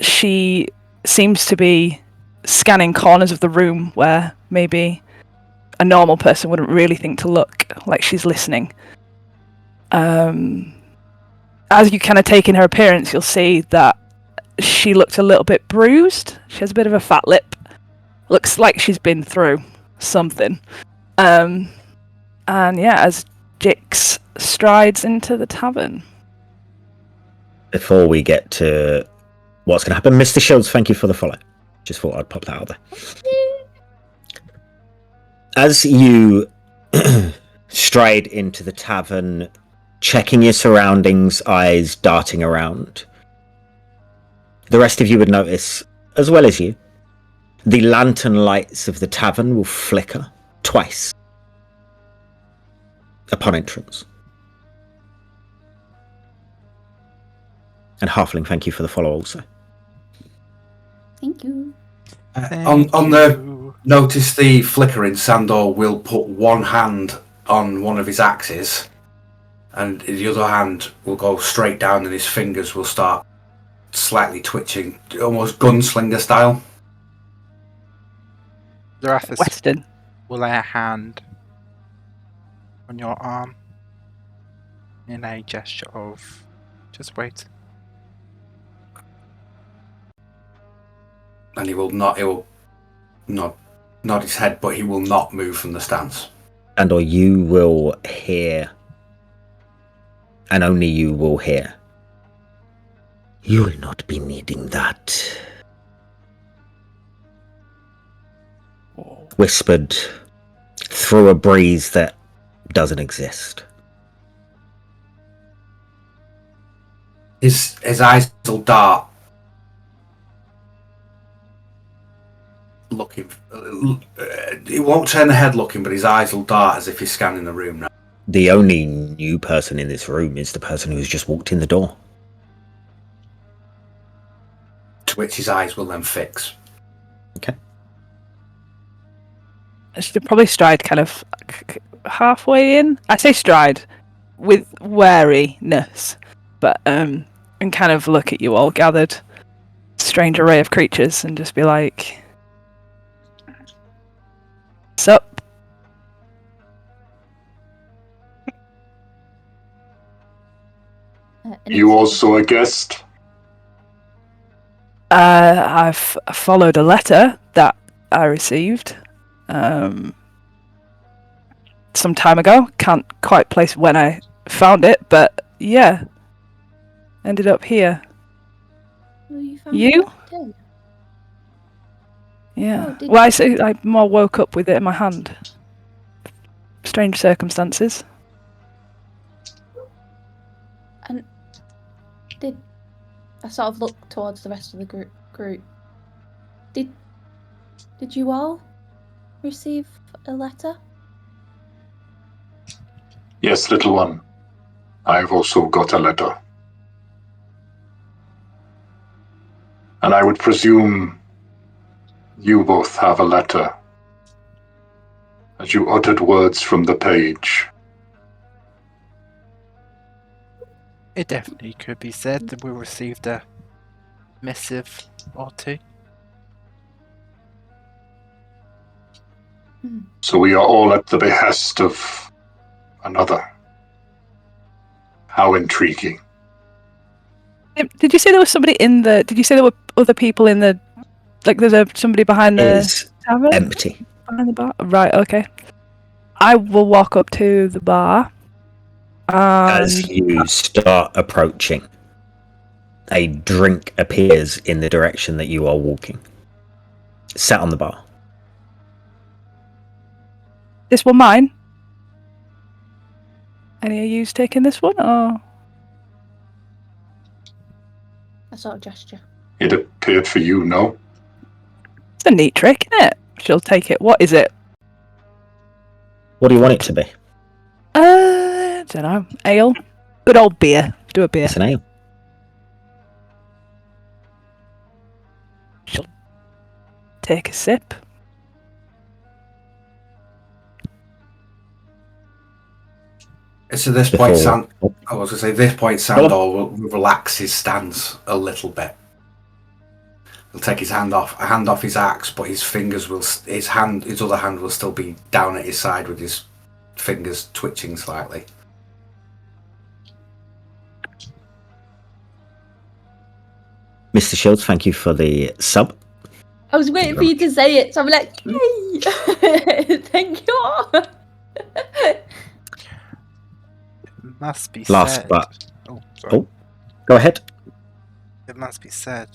she seems to be scanning corners of the room where maybe a normal person wouldn't really think to look, like she's listening. As you kind of take in her appearance, you'll see that she looks a little bit bruised. She has a bit of a fat lip. Looks like she's been through something. And yeah, as Jix strides into the tavern. Before we get to what's going to happen, Mr. Shields, thank you for the follow. Just thought I'd pop that out there. As you stride into the tavern, checking your surroundings, eyes darting around, the rest of you would notice, as well as you, the lantern lights of the tavern will flicker twice upon entrance. And Halfling, thank you for the follow also. Thank you. On the notice the flickering, Sandor will put one hand on one of his axes, and the other hand will go straight down, and his fingers will start slightly twitching, almost gunslinger style. Zarathus Western. will lay a hand on your arm in a gesture of just wait. And he will nod his head, but he will not move from the stance. And or you will hear, and only you will hear, you will not be needing that. Whispered through a breeze that doesn't exist. His eyes will dart, looking. He won't turn the head looking, but his eyes will dart as if he's scanning the room now. The only new person in this room is the person who's just walked in the door. To which his eyes will then fix. Okay. I should probably stride kind of halfway in. I say stride with wariness, but and kind of look at you all gathered, strange array of creatures, and just be like, "Sup?" You also a guest? I've followed a letter that I received some time ago. Can't quite place when I found it, but yeah, ended up here. Oh, you found You? it too? Yeah. Oh, did Well, I more woke up with it in my hand. Strange circumstances. And did I sort of look towards the rest of the group? Did you all receive a letter? Yes, little one. I've also got a letter. And I would presume you both have a letter, as you uttered words from the page. It definitely could be said that we received a missive or two. So we are all at the behest of another. How intriguing. Did you say there was somebody in the? Did you say there were other people in the? Like, there's somebody behind It the is tavern? empty. Behind the bar? Right, okay. I will walk up to the bar. As you start approaching, a drink appears in the direction that you are walking. Sat on the bar. This one mine? Any of yous taking this one, or? I sort of gesture. It appeared for you, no? It's a neat trick, isn't it? She'll take it. What is it? What do you want it to be? Don't know. Ale? Good old beer. Do a beer. It's an ale. She'll take a sip. It's at this point, Before- I was going to say, this point, Sandor will relax his stance a little bit. He'll take his hand off his axe, but his fingers will, his other hand will still be down at his side with his fingers twitching slightly. Mr. Shields, thank you for the sub. I was waiting for you to say it, so I'm like, yay! Thank you. It must be Last said. but- Oh, sorry. Oh, go ahead. It must be said.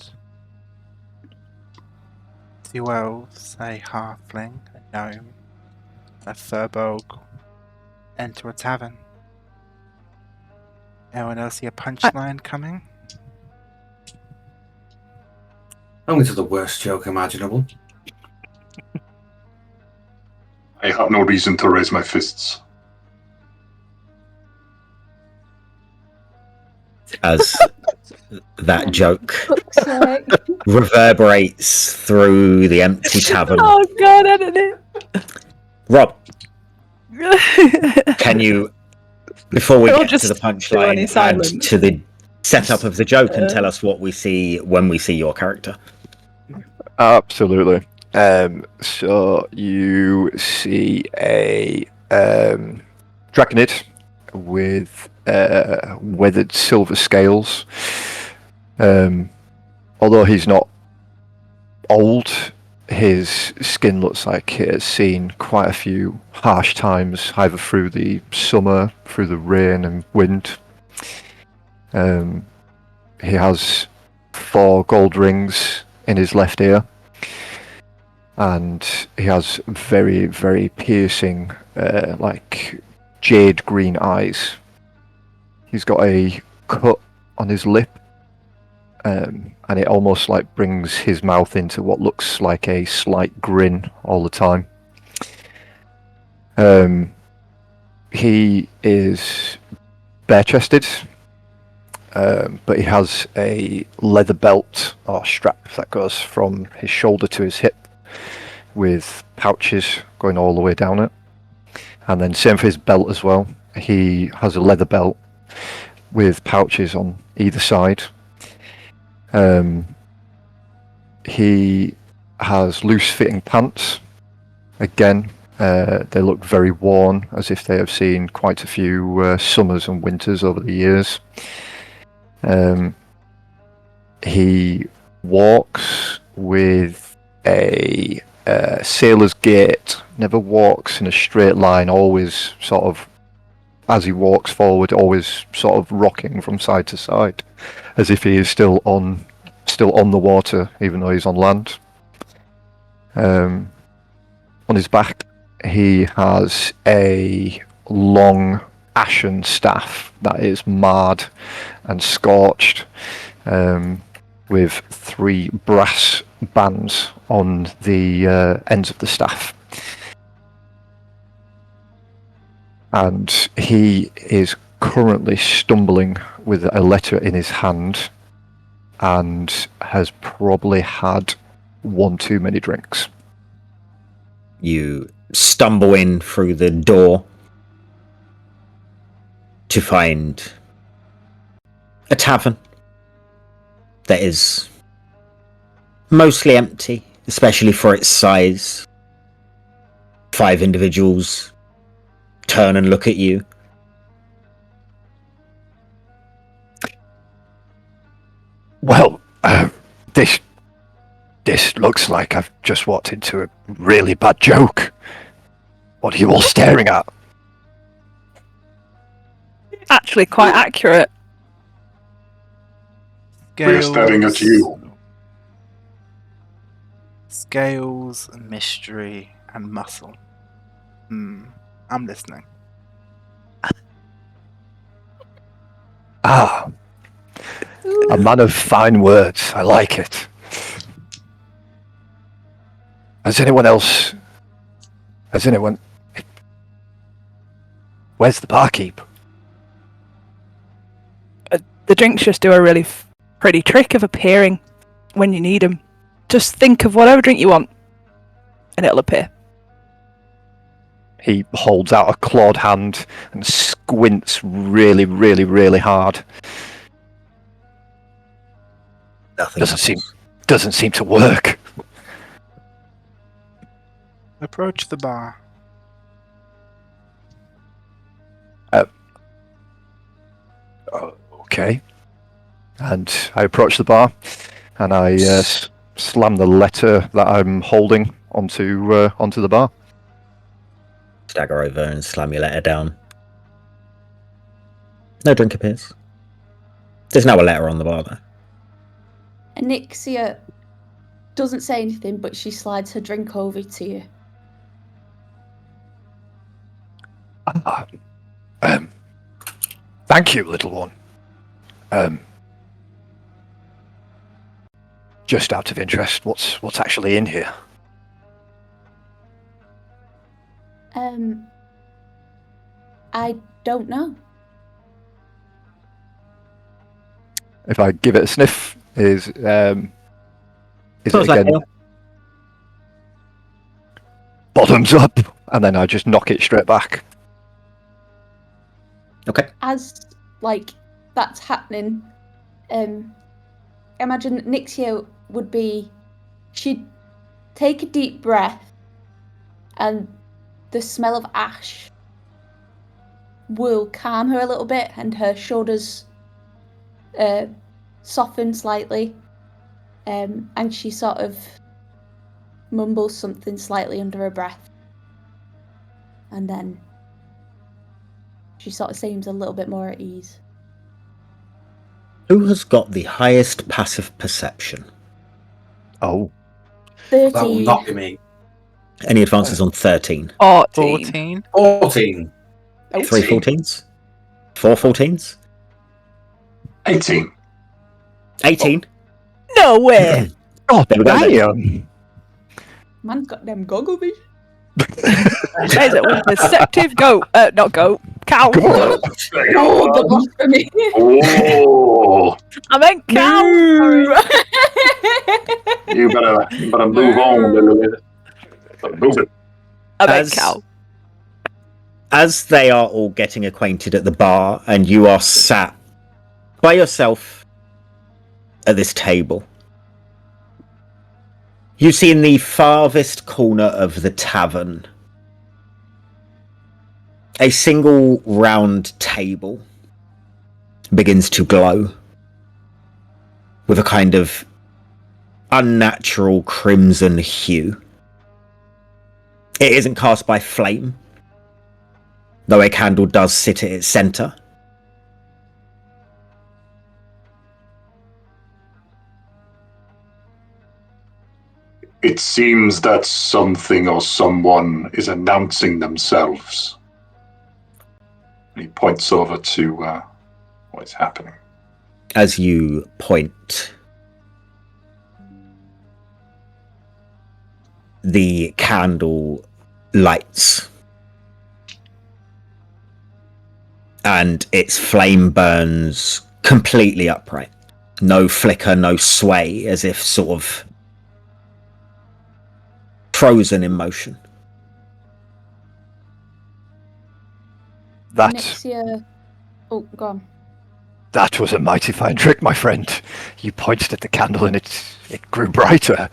Two elves, a halfling, a gnome, a furbolg enter a tavern. Anyone else see a punchline coming? Only to the worst joke imaginable. I have no reason to raise my fists. As that joke Fuck's sake. reverberates through the empty tavern. Oh god, edit Rob, it. can you, before we Or get to just the do any punchline, add silent. to the setup of the joke and tell us what we see when we see your character? Absolutely. So you see a draconid with weathered silver scales. Although he's not old, his skin looks like it has seen quite a few harsh times, either through the summer, through the rain and wind. He has 4 gold rings in his left ear, and he has very, very piercing, like jade green eyes. He's got a cut on his lip, and it almost like brings his mouth into what looks like a slight grin all the time. He is bare-chested, but he has a leather belt or strap that goes from his shoulder to his hip, with pouches going all the way down it. And then same for his belt as well. He has a leather belt with pouches on either side. He has loose fitting pants. Again, they look very worn, as if they have seen quite a few summers and winters over the years. He walks with a sailor's gait, never walks in a straight line, always sort of, as he walks forward, always sort of rocking from side to side, as if he is still on the water, even though he's on land. On his back, he has a long ashen staff that is marred and scorched, with 3 brass bands on the ends of the staff. And he is currently stumbling with a letter in his hand, and has probably had 1 too many drinks. You stumble in through the door to find a tavern that is mostly empty, especially for its size. 5 individuals turn and look at you. Well, this looks like I've just walked into a really bad joke. What are you all staring at? Actually, quite accurate. We're staring at you. Scales, mystery, and muscle. I'm listening. Ah, a man of fine words. I like it. Has anyone? Where's the barkeep? The drinks just do a really pretty trick of appearing when you need them. Just think of whatever drink you want, and it'll appear. He holds out a clawed hand and squints really, really, really hard. Nothing Doesn't seem to work. Approach the bar. Okay. And I approach the bar, and I slam the letter that I'm holding onto the bar. Stagger over and slam your letter down. No drink appears. There's now a letter on the bar there. Anixia doesn't say anything, but she slides her drink over to you. Thank you, little one. Just out of interest, what's actually in here? I don't know. If I give it a sniff, is it Smells like again ale. bottoms up, and then I just knock it straight back? Okay. As like that's happening, imagine Nixia would be. She'd take a deep breath, and the smell of ash will calm her a little bit, and her shoulders soften slightly, and she sort of mumbles something slightly under her breath, and then she sort of seems a little bit more at ease. Who has got the highest passive perception? Oh, 13. That will not be me. Any advances on 13? 14. 14. 3 14s? 4 14s? 18. 18? No way! oh, There we go then. damn! Man's got them goggle vision. That is it with perceptive goat. Not goat. Cow. God. Oh, the blasphemy. Oh, I meant cow. Sorry. you better move on, Lily. Better move it. I meant cow. As they are all getting acquainted at the bar, and you are sat by yourself at this table, you see in the farthest corner of the tavern a single round table begins to glow with a kind of unnatural crimson hue. It isn't cast by flame, though a candle does sit at its centre. It seems that something or someone is announcing themselves. He points over to what is happening. As you point, the candle lights, and its flame burns completely upright. No flicker, no sway, as if sort of frozen in motion. That Nixia. Oh, go on. that was a mighty fine trick, my friend. You pointed at the candle and it grew brighter.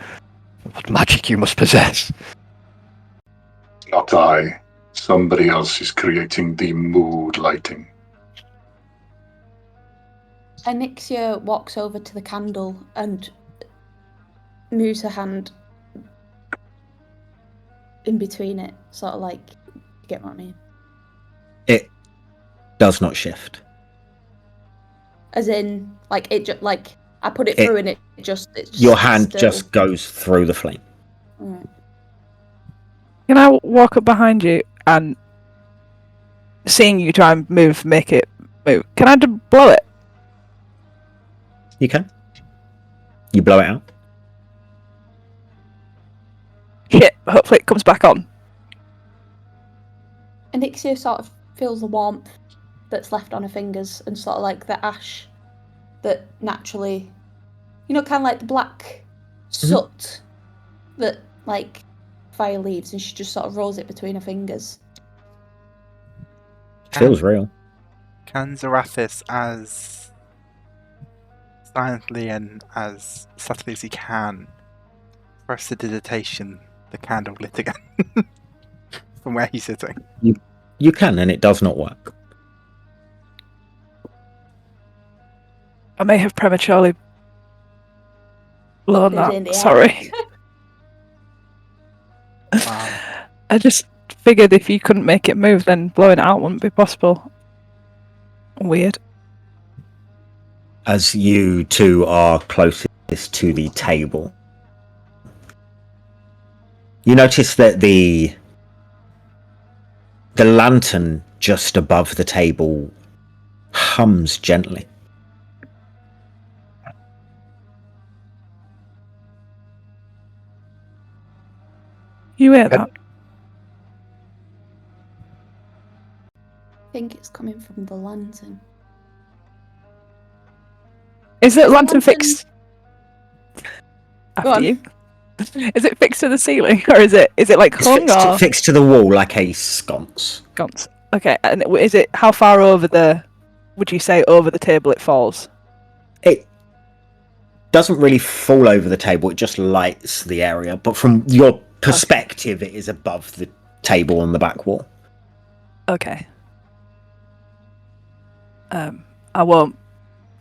What magic you must possess. Not I. Somebody else is creating the mood lighting. Anixia walks over to the candle and moves her hand in between it, sort of like, you get what I mean? It does not shift. As in, like, like, I put it through and it's just Your hand still. just goes through the flame. Right. Can I walk up behind you and seeing you try and make it move? Can I just blow it? You can. You blow it out. Shit, hopefully it comes back on. Anixia sort of feels the warmth that's left on her fingers and sort of like the ash that naturally, you know, kind of like the black soot that like fire leaves, and she just sort of rolls it between her fingers. Feels real. Can Zarathis, as silently and as subtly as he can, prestidigitation the candle lit again from where he's sitting? You can, and it does not work. I may have prematurely blown Goes in the that. air. Sorry. Wow. I just figured if you couldn't make it move, then blowing it out wouldn't be possible. Weird. As you two are closest to the table, you notice that the lantern just above the table hums gently. You hear that? think it's coming from the lantern. Is the lantern lantern- fixed? Go After on. you. Is it fixed to the ceiling, or is it like It's hung or fixed to the wall like a sconce. sconce? Okay, and is it how far over the? Would you say over the table it falls? It doesn't really fall over the table, it just lights the area. But from your perspective, it is above the table on the back wall. Okay. I won't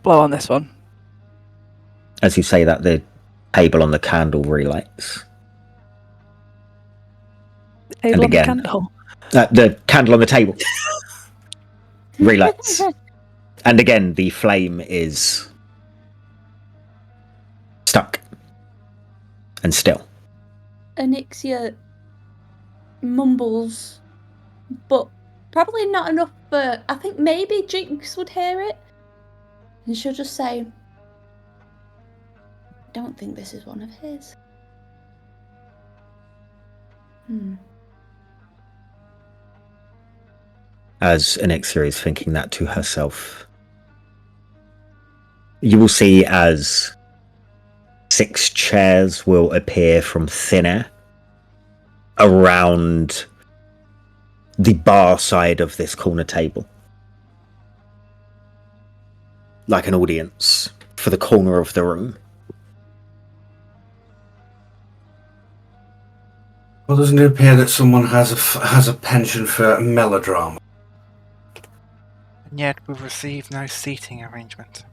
blow on this one. As you say that, the table on the candle relights. The table And on the again. candle. The candle on the table relights. And again, the flame is stuck and still. Anixia mumbles, but probably not enough for. I think maybe Jinx would hear it, and she'll just say, "I don't think this is one of his." As Anixia is thinking that to herself, you will see as 6 chairs will appear from thin air around the bar side of this corner table. Like an audience for the corner of the room. Well, doesn't it appear that someone has a penchant for melodrama? And yet we've received no seating arrangement.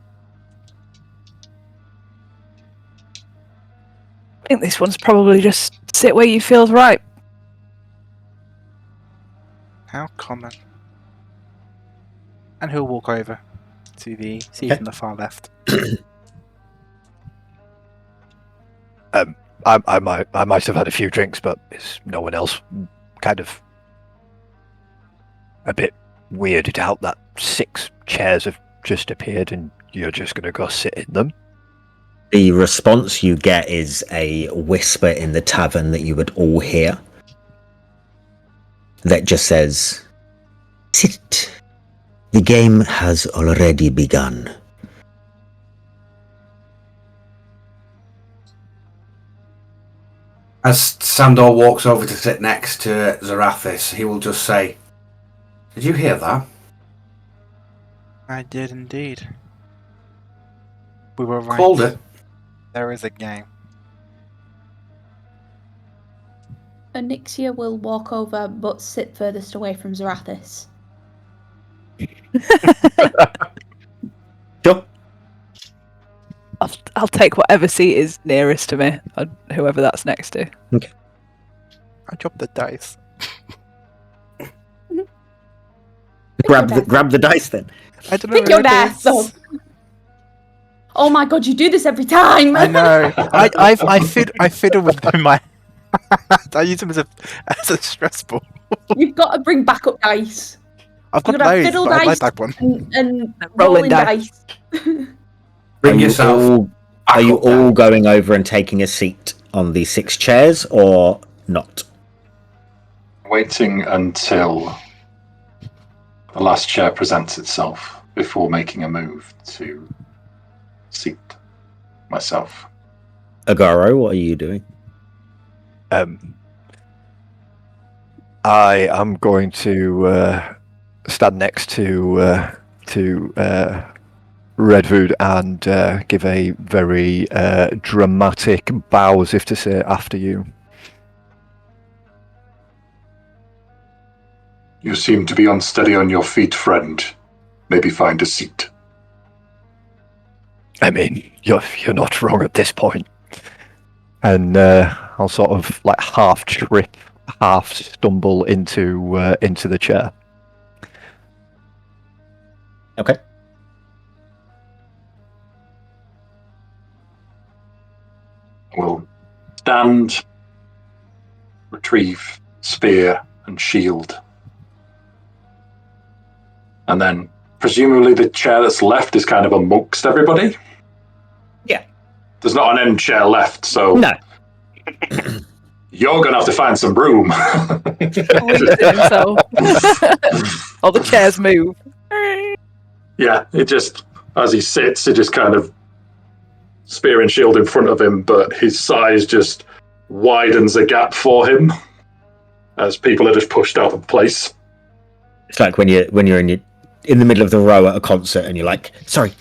I think this one's probably just sit where you feel's right. How common. And he'll walk over to the seat on the far left. I might have had a few drinks, but is no one else kind of a bit weirded out that 6 chairs have just appeared and you're just going to go sit in them? The response you get is a whisper in the tavern that you would all hear. That just says, "Sit. The game has already begun." As Sandor walks over to sit next to Zarathis, he will just say, "Did you hear that?" I did indeed. We were right. Called it. There is a game. Anixia will walk over, but sit furthest away from Zarathis. Sure. I'll take whatever seat is nearest to me, whoever that's next to. I dropped the dice. Grab the dice then. I don't know Pick where your it dice is. up. Oh my god, you do this every time! I know. I fiddle with them in my. I use them as a stress ball. You've got to bring backup dice. I've got You've got to have loads, fiddle but I like dice that one. and Rolling rolling dice. dice. Bring yourself. Are you all going over and taking a seat on the 6 chairs or not? Waiting until the last chair presents itself before making a move to seat myself. Agaro, what are you doing? I am going to stand next to Redwood and give a very dramatic bow as if to say, "After you." You seem to be unsteady on your feet, friend. Maybe find a seat. I mean, you're not wrong at this point. And I'll sort of like half trip, half stumble into the chair. Okay. Will stand, retrieve spear and shield. And then presumably the chair that's left is kind of amongst everybody? Yeah. There's not an end chair left, so No. You're going to have to find some room. Policing himself. All the chairs move. Yeah, it just, as he sits, it just kind of spear and shield in front of him, but his size just widens a gap for him as people are just pushed out of place. It's like when you're in the middle of the row at a concert and you're like, sorry.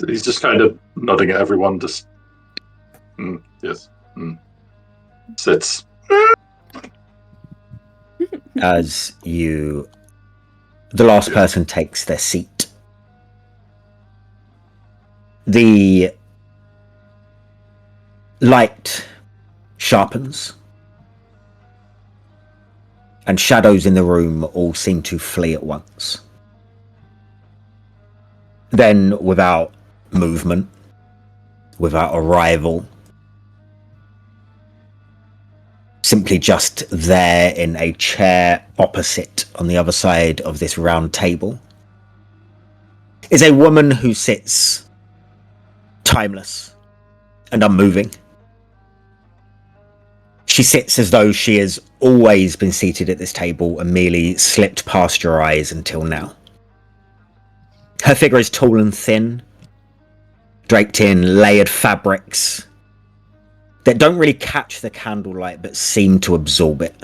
He's just kind of nodding at everyone, just yes. Sits. As the last person takes their seat, the light sharpens, and shadows in the room all seem to flee at once. Then, without movement, without arrival, simply just there in a chair opposite on the other side of this round table, is a woman who sits timeless and unmoving. She sits as though she has always been seated at this table and merely slipped past your eyes until now. Her figure is tall and thin, draped in layered fabrics that don't really catch the candlelight but seem to absorb it.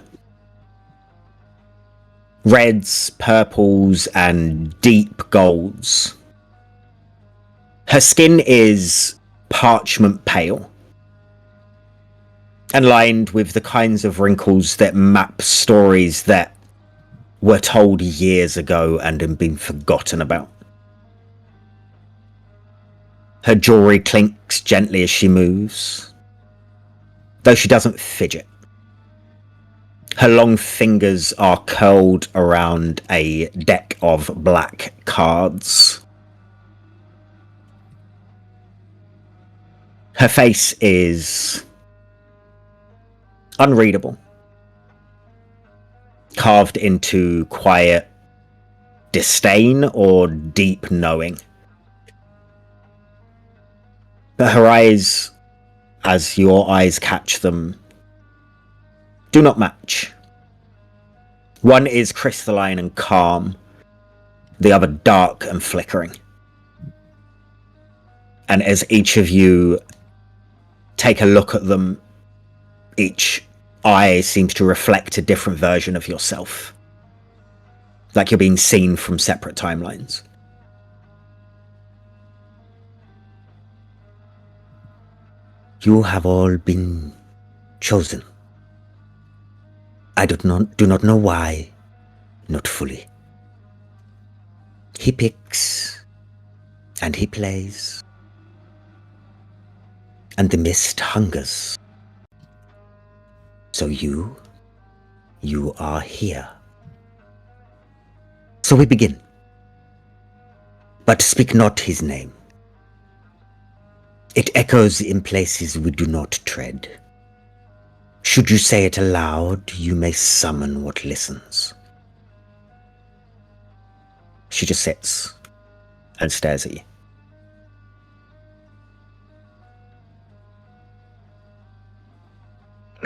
Reds, purples, and deep golds. Her skin is parchment pale and lined with the kinds of wrinkles that map stories that were told years ago and have been forgotten about. Her jewelry clinks gently as she moves, though she doesn't fidget. Her long fingers are curled around a deck of black cards. Her face is unreadable, carved into quiet disdain or deep knowing. But her eyes, as your eyes catch them, do not match. One is crystalline and calm, the other dark and flickering. And as each of you take a look at them, each eye seems to reflect a different version of yourself. Like you're being seen from separate timelines. You have all been chosen. I do not know why, not fully. He picks, and he plays, and the mist hungers. So you are here. So we begin. But speak not his name. It echoes in places we do not tread. Should you say it aloud, you may summon what listens. She just sits and stares at you.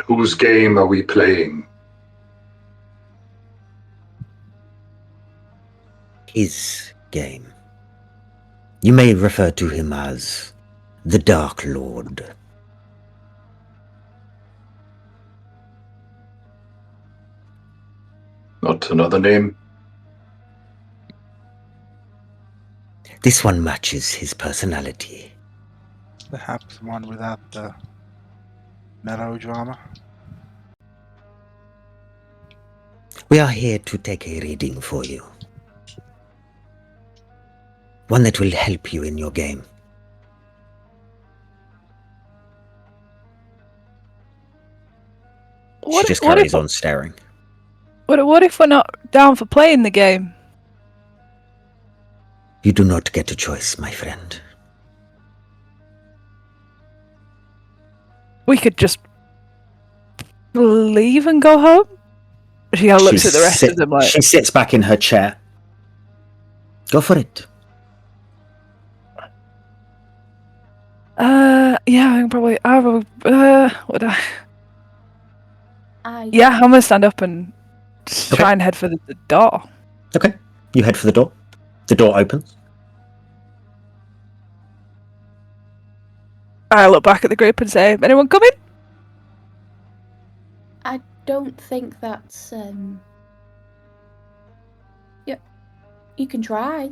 Whose game are we playing? His game. You may refer to him as the Dark Lord. Not another name? This one matches his personality. Perhaps one without the melodrama. We are here to take a reading for you. One that will help you in your game. She just carries on staring. What if we're not down for playing the game? You do not get a choice, my friend. We could just leave and go home? She looks at the rest of them like... She sits back in her chair. Go for it. Yeah, I probably would I? I Yeah, I'm gonna stand up and Okay. try and head for the door. Okay. You head for the door. The door opens. I look back at the group and say, "Anyone coming?" I don't think that's Yeah, you can try.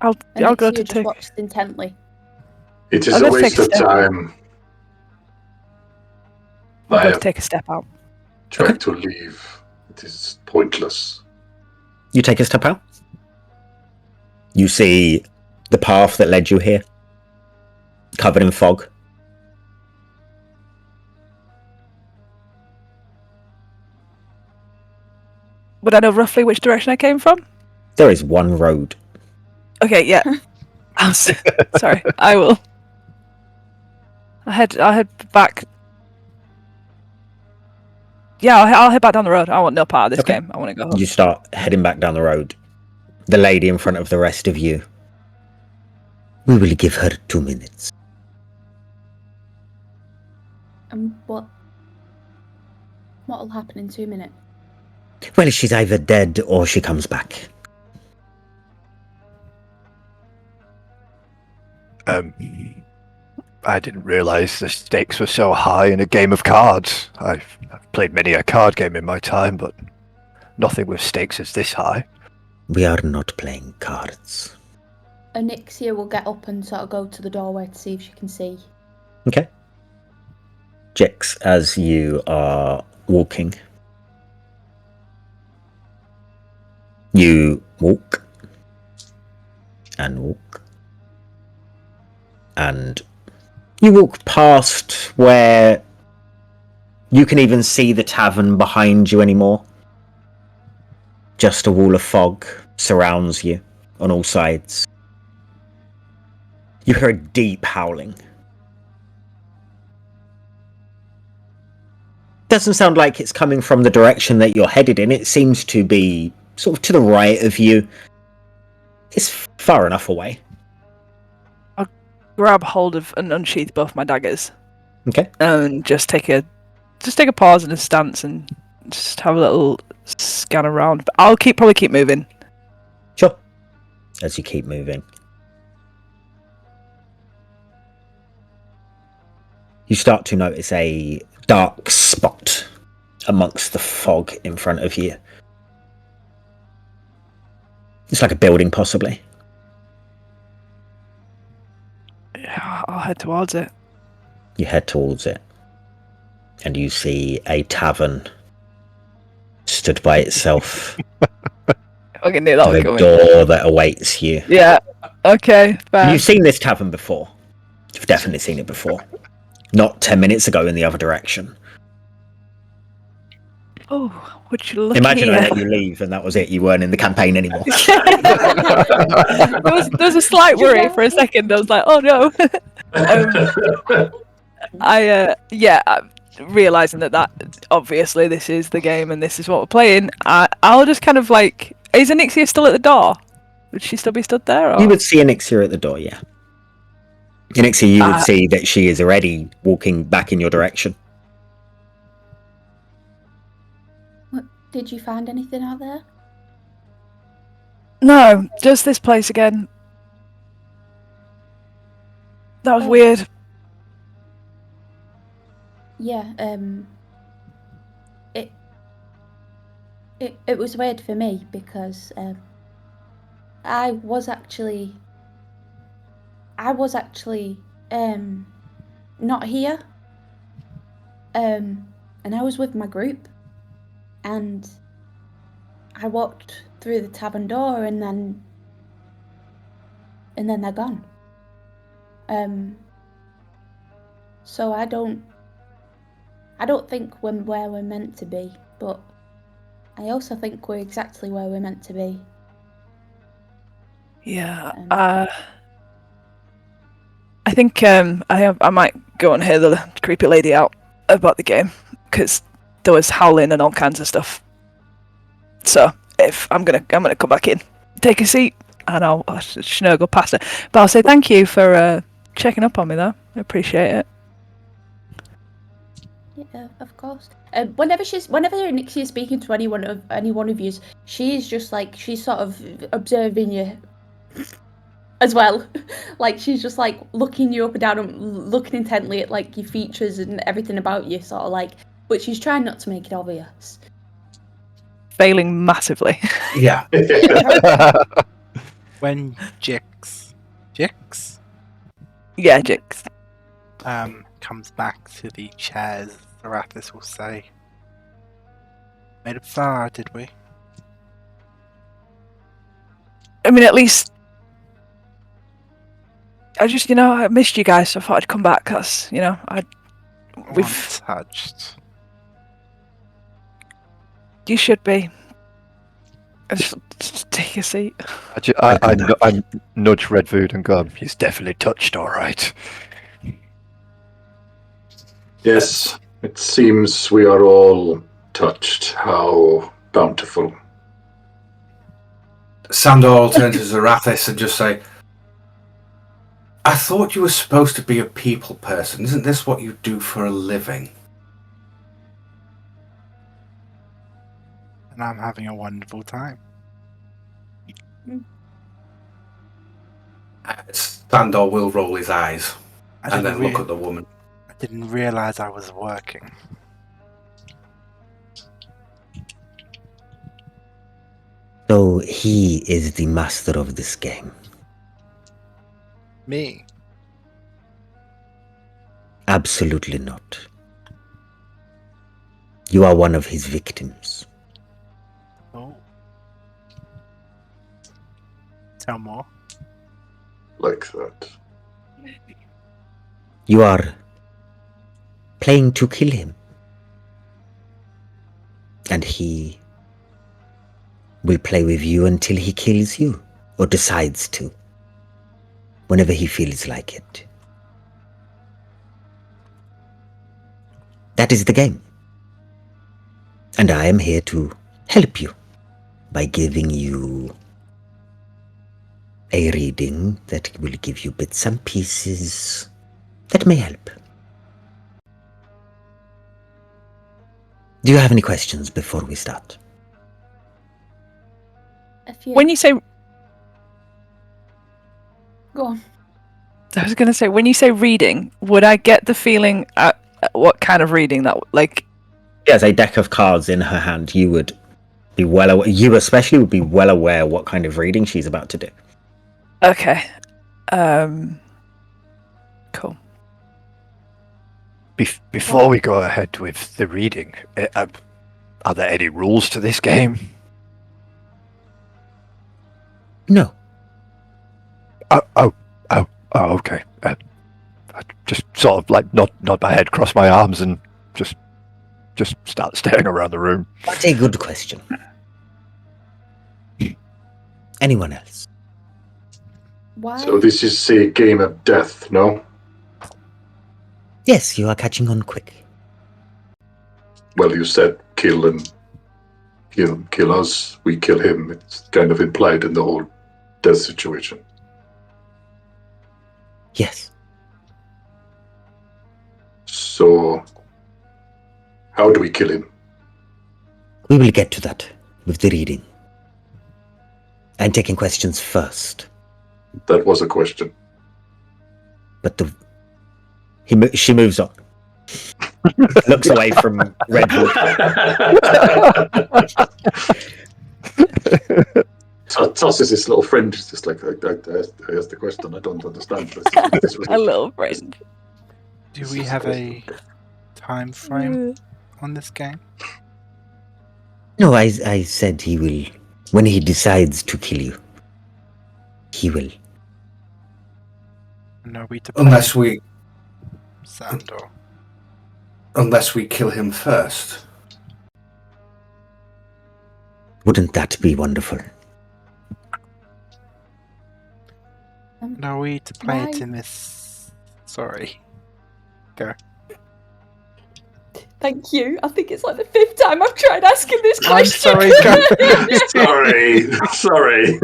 I'll And go to just take. watched intently. It is I'll a go waste take a of step. time. I'll I go to have take a step out. tried to leave. It is pointless. You take a step out. You see the path that led you here, covered in fog. Would I know roughly which direction I came from? There is one road. Okay, yeah. Sorry, I will. I'll head back. Yeah, I'll head back down the road. I want no part of this Okay. game. I want to go home. You start heading back down the road. The lady in front of the rest of you. We will give her 2 minutes. And what'll happen in 2 minutes? Well, she's either dead or she comes back. I didn't realise the stakes were so high in a game of cards. I've played many a card game in my time, but nothing with stakes as this high. We are not playing cards. Onyxia will get up and sort of go to the doorway to see if she can see. Okay. Jix, as you are walking, you walk and walk and you walk past where you can even see the tavern behind you anymore. Just a wall of fog surrounds you on all sides. You hear a deep howling. Doesn't sound like it's coming from the direction that you're headed in. It seems to be sort of to the right of you. It's far enough away. Grab hold of and unsheath both my daggers, Okay. and just take a pause and a stance, and just have a little scan around. But I'll probably keep moving. Sure. As you keep moving, you start to notice a dark spot amongst the fog in front of you. It's like a building, possibly. Yeah, I'll head towards it. You head towards it, and you see a tavern stood by itself. I can knew that was The coming. door that awaits you. Yeah. Okay. Fair. You've seen this tavern before. You've definitely seen it before. Not 10 minutes ago in the other direction. Oh, would you look Imagine I here? let you leave and that was it. You weren't in the campaign anymore. there was a slight worry for a second. I was like, oh no. Realizing that obviously this is the game and this is what we're playing. I'll just kind of like, is Onyxia still at the door? Would she still be stood there? Or? You would see Onyxia at the door, yeah. Onyxia, you would see that she is already walking back in your direction. What, did you find anything out there? No, just this place again. That was weird. Yeah, it was weird for me because I was actually not here, and I was with my group, and I walked through the tavern door, and then they're gone. So I don't think we're where we're meant to be, but I also think we're exactly where we're meant to be. Yeah. I think I might go and hear the creepy lady out about the game because there was howling and all kinds of stuff. So if I'm gonna come back in, take a seat, and I'll snuggle past her. But I'll say thank you for checking up on me, though. I appreciate it. Yeah, of course. Whenever Nixie is speaking to any one of you, she's just like she's sort of observing you as well. Like she's just like looking you up and down and looking intently at like your features and everything about you, sort of like. But she's trying not to make it obvious. Failing massively. Yeah. When Jix, Yeah, Jix. comes back to the chairs, Arathis will say, "Made it far, did we?" I mean, at least I just, I missed you guys, so I thought I'd come back. That's, we've. Untouched. You should be. Just take a seat. I nudge Redwood and go, he's definitely touched, all right. Yes, it seems we are all touched. How bountiful. Sandor will turn to Zarathis and just say, I thought you were supposed to be a people person. Isn't this what you do for a living? And I'm having a wonderful time. Sandor will roll his eyes I and didn't then look at the woman. I didn't realise I was working. So he is the master of this game. Me? Absolutely not. You are one of his victims. Oh. Tell more. Like that. You are playing to kill him. And he will play with you until he kills you, or decides to, whenever he feels like it. That is the game. And I am here to help you by giving you a reading that will give you bits and pieces that may help. Do you have any questions before we start? When you say, Go on. I was going to say, when you say reading, would I get the feeling what kind of reading that, like? She has a deck of cards in her hand. You would be you especially would be well aware what kind of reading she's about to do. Okay. Cool. Before we go ahead with the reading, are there any rules to this game? No. Oh, okay. I just sort of like nod my head, cross my arms, and just start staring around the room. What a good question. Anyone else? Why? So this is a game of death, no? Yes, you are catching on quick. Well, you said kill and kill us, we kill him. It's kind of implied in the whole death situation. Yes. So, how do we kill him? We will get to that with the reading. I'm taking questions first. That was a question. But She moves on. Looks away from Redwood. Tosses his little friend. He's just like, I asked the question. I don't understand. This was A little friend. Do we have a time frame on this game? no, I said he will. When he decides to kill you, he will. And are we to play Sandor? Unless we kill him first. Wouldn't that be wonderful? And are we to play it Why? in this? Sorry. Go. Thank you. I think it's like the 5th time I've tried asking this I'm question. sorry, Sorry.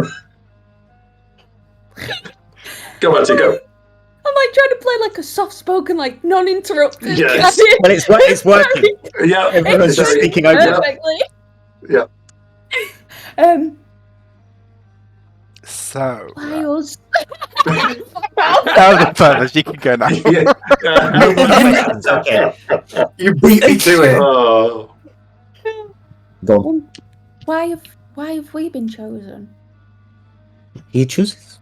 Go, Matty, go. I'm like trying to play like a soft-spoken, like non-interrupted. Yes. Well, it's working. Yeah. Everyone's just speaking over it. perfectly. Yeah. So, Why us? that was the purpose. You can go now. Okay. You beat me to it. Oh. Go on. Why have we been chosen? He chooses.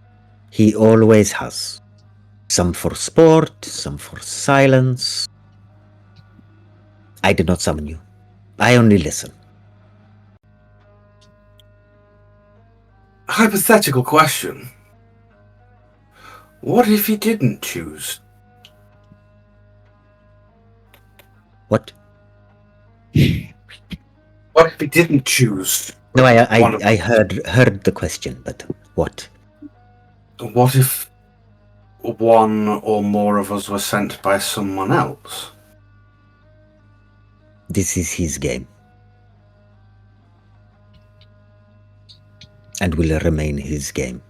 He always has. Some for sport, some for silence. I did not summon you. I only listen. Hypothetical question. What if he didn't choose? What? What if he didn't choose? No, One of I heard the question, but what? What if one or more of us were sent by someone else? This is his game. And will remain his game.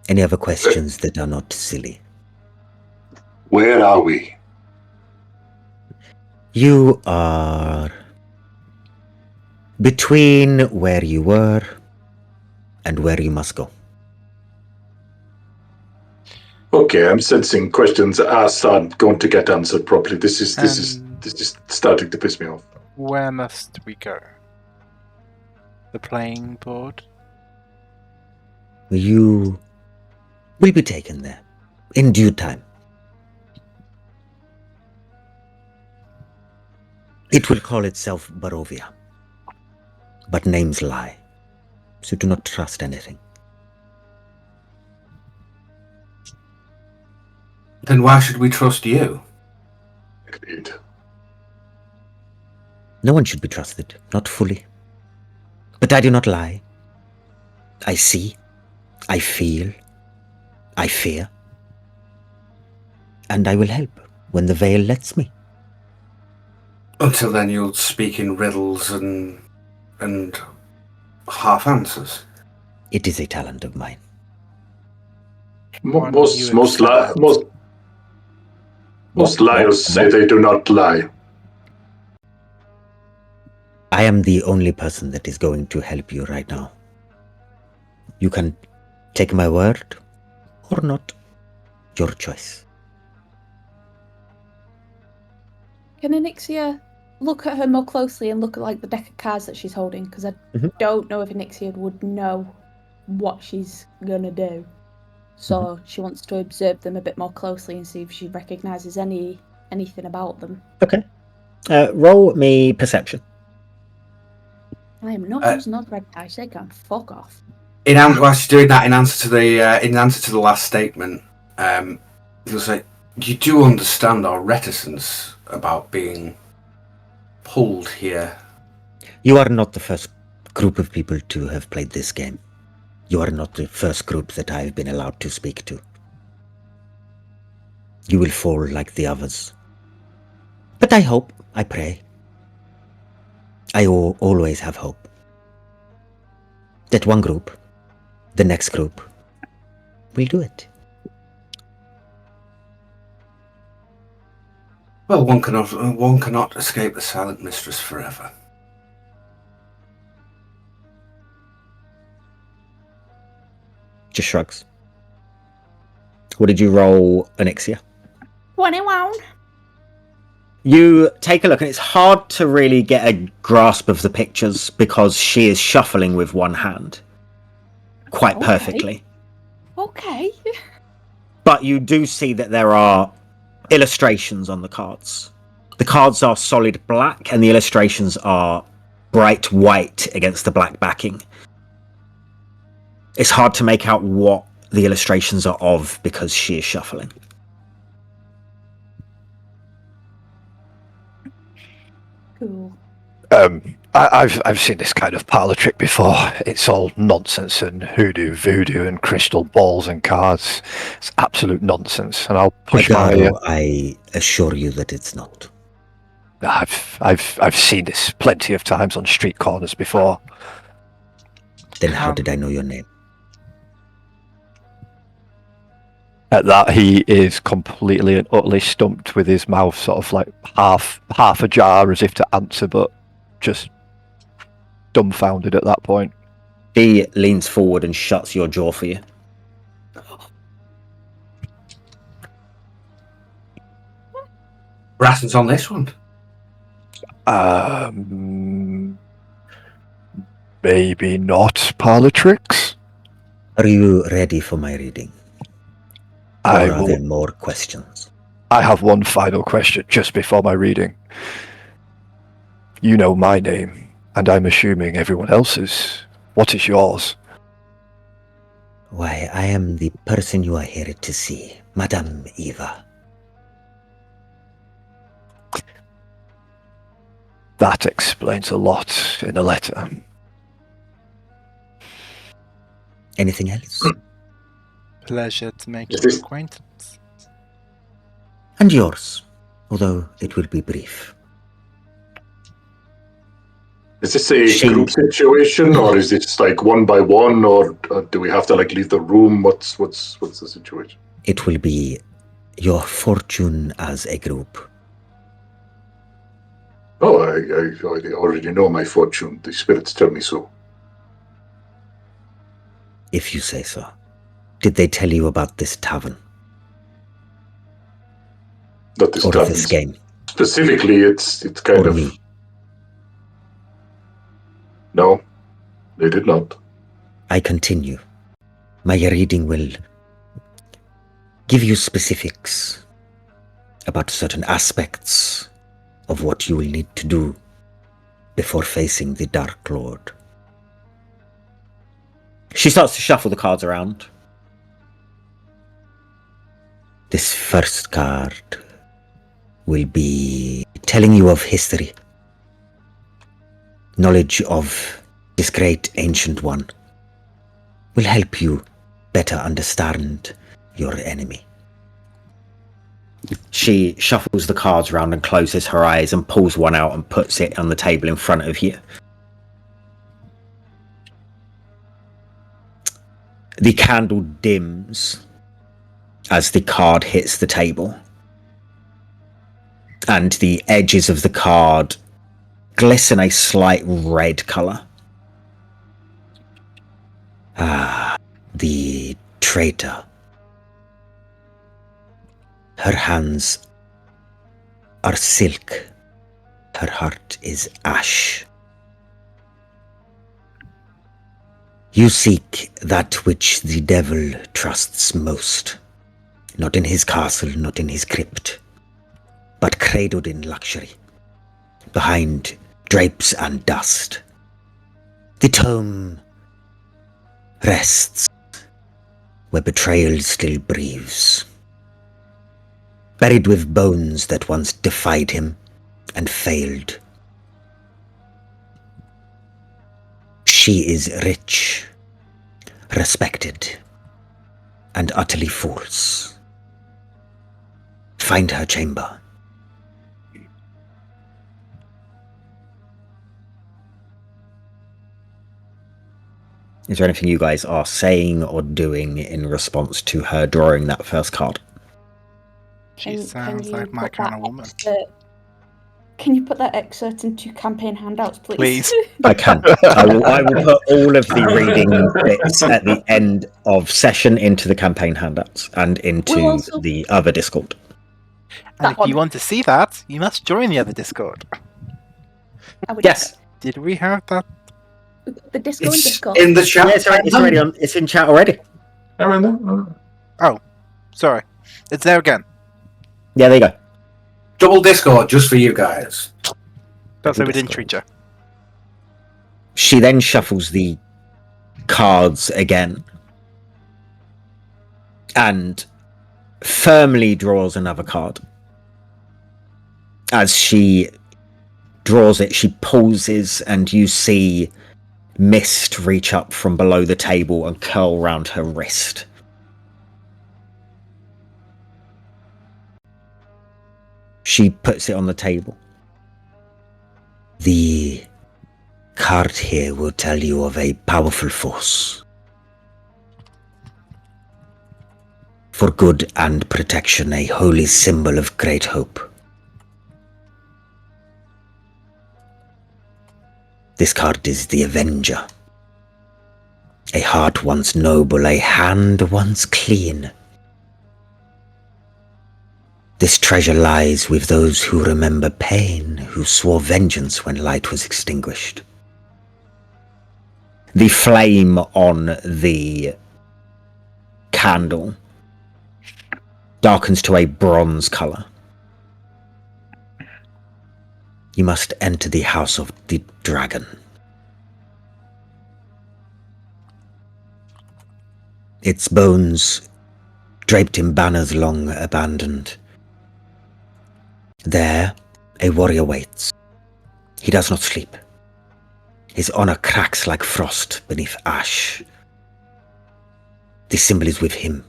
Any other questions that are not silly? Where are we? You are between where you were and where you must go. Okay, I'm sensing questions aren't going to get answered properly. This is starting to piss me off. Where must we go? The playing board? You will be taken there in due time. It will call itself Barovia, but names lie, so do not trust anything. Then why should we trust you? Agreed. No one should be trusted, not fully. But I do not lie. I see, I feel, I fear, and I will help when the veil lets me. Until then, you'll speak in riddles and half answers. It is a talent of mine. Most liars say they do not lie. I am the only person that is going to help you right now. You can take my word or not. Your choice. Can Anixia look at her more closely and look at like the deck of cards that she's holding? Because I don't know if Anixia would know what she's gonna do. So she wants to observe them a bit more closely and see if she recognises anything about them. Okay. Roll me perception. I am not using those red dice. They can fuck off. While she's doing that, in answer to the last statement, you'll say, "You do understand our reticence about being pulled here." You are not the first group of people to have played this game. You are not the first group that I have been allowed to speak to. You will fall like the others. But I hope, I pray. I always have hope. That one group, the next group, will do it. Well, one cannot escape the Silent Mistress forever. Just shrugs. What did you roll, Anixia? 21. You take a look, and it's hard to really get a grasp of the pictures because she is shuffling with one hand quite perfectly. Okay. But you do see that there are illustrations on the cards. The cards are solid black, and the illustrations are bright white against the black backing. It's hard to make out what the illustrations are of because she is shuffling. Cool. I've seen this kind of parlour trick before. It's all nonsense and hoodoo, voodoo, and crystal balls and cards. It's absolute nonsense, and I'll push my. I assure you that it's not. I've seen this plenty of times on street corners before. Then how did I know your name? At that, he is completely and utterly stumped with his mouth sort of like half ajar as if to answer, but just dumbfounded at that point. He leans forward and shuts your jaw for you. Brasson's on this one. Maybe not parlor tricks. Are you ready for my reading? Or I are there more questions? I have one final question just before my reading. You know my name, and I'm assuming everyone else's. What is yours? Why, I am the person you are here to see, Madame Eva. That explains a lot in a letter. Anything else? Pleasure to make Is your this- acquaintance. And yours, although it will be brief. Is this a group situation, or is this like one by one, or do we have to like leave the room? What's the situation? It will be your fortune as a group. Oh, I already know my fortune. The spirits tell me so. If you say so. Did they tell you about this tavern? Not this Or tavern. this game? Specifically, it's kind Or of me? no, they did not. I continue. My reading will give you specifics about certain aspects of what you will need to do before facing the Dark Lord. She starts to shuffle the cards around. This first card will be telling you of history, knowledge of this great ancient one will help you better understand your enemy. She shuffles the cards around and closes her eyes and pulls one out and puts it on the table in front of you. The candle dims as the card hits the table, and the edges of the card glisten a slight red colour. Ah, the traitor. Her hands are silk. Her heart is ash. You seek that which the devil trusts most. Not in his castle, not in his crypt, but cradled in luxury, behind drapes and dust. The tome rests where betrayal still breathes, buried with bones that once defied him and failed. She is rich, respected, and utterly false. Find her chamber. Is there anything you guys are saying or doing in response to her drawing that first card? She sounds you like my put kind that of woman. Can you put that excerpt into campaign handouts, please? Please. I can. I will put all of the reading bits at the end of session into the campaign handouts and into We'll also- the other Discord. And That if one. you want to see that, you must join the other Discord. I would- Yes. Did we have that? The Disco and It's Discord. in the chat. Yeah, it's already on. It's in chat already. Oh, sorry. It's there again. Yeah, there you go. Double Discord just for you guys. That's how we didn't Discord. treat you. She then shuffles the cards again and firmly draws another card. As she draws it, she pauses and you see mist reach up from below the table and curl round her wrist. She puts it on the table. The card here will tell you of a powerful force. For good and protection, a holy symbol of great hope. This card is the Avenger. A heart once noble, a hand once clean. This treasure lies with those who remember pain, who swore vengeance when light was extinguished. The flame on the candle darkens to a bronze color. You must enter the house of the dragon. Its bones draped in banners long abandoned. There, a warrior waits. He does not sleep. His honor cracks like frost beneath ash. The symbol is with him.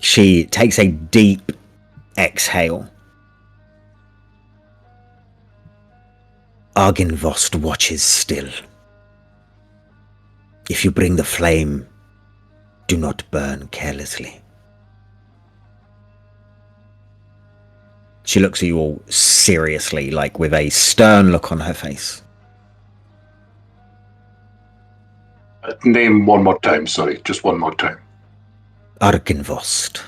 She takes a deep exhale. Argynvost watches still. If you bring the flame, do not burn carelessly. She looks at you all seriously, like with a stern look on her face. Name one more time, sorry, just one more time. Argynvost.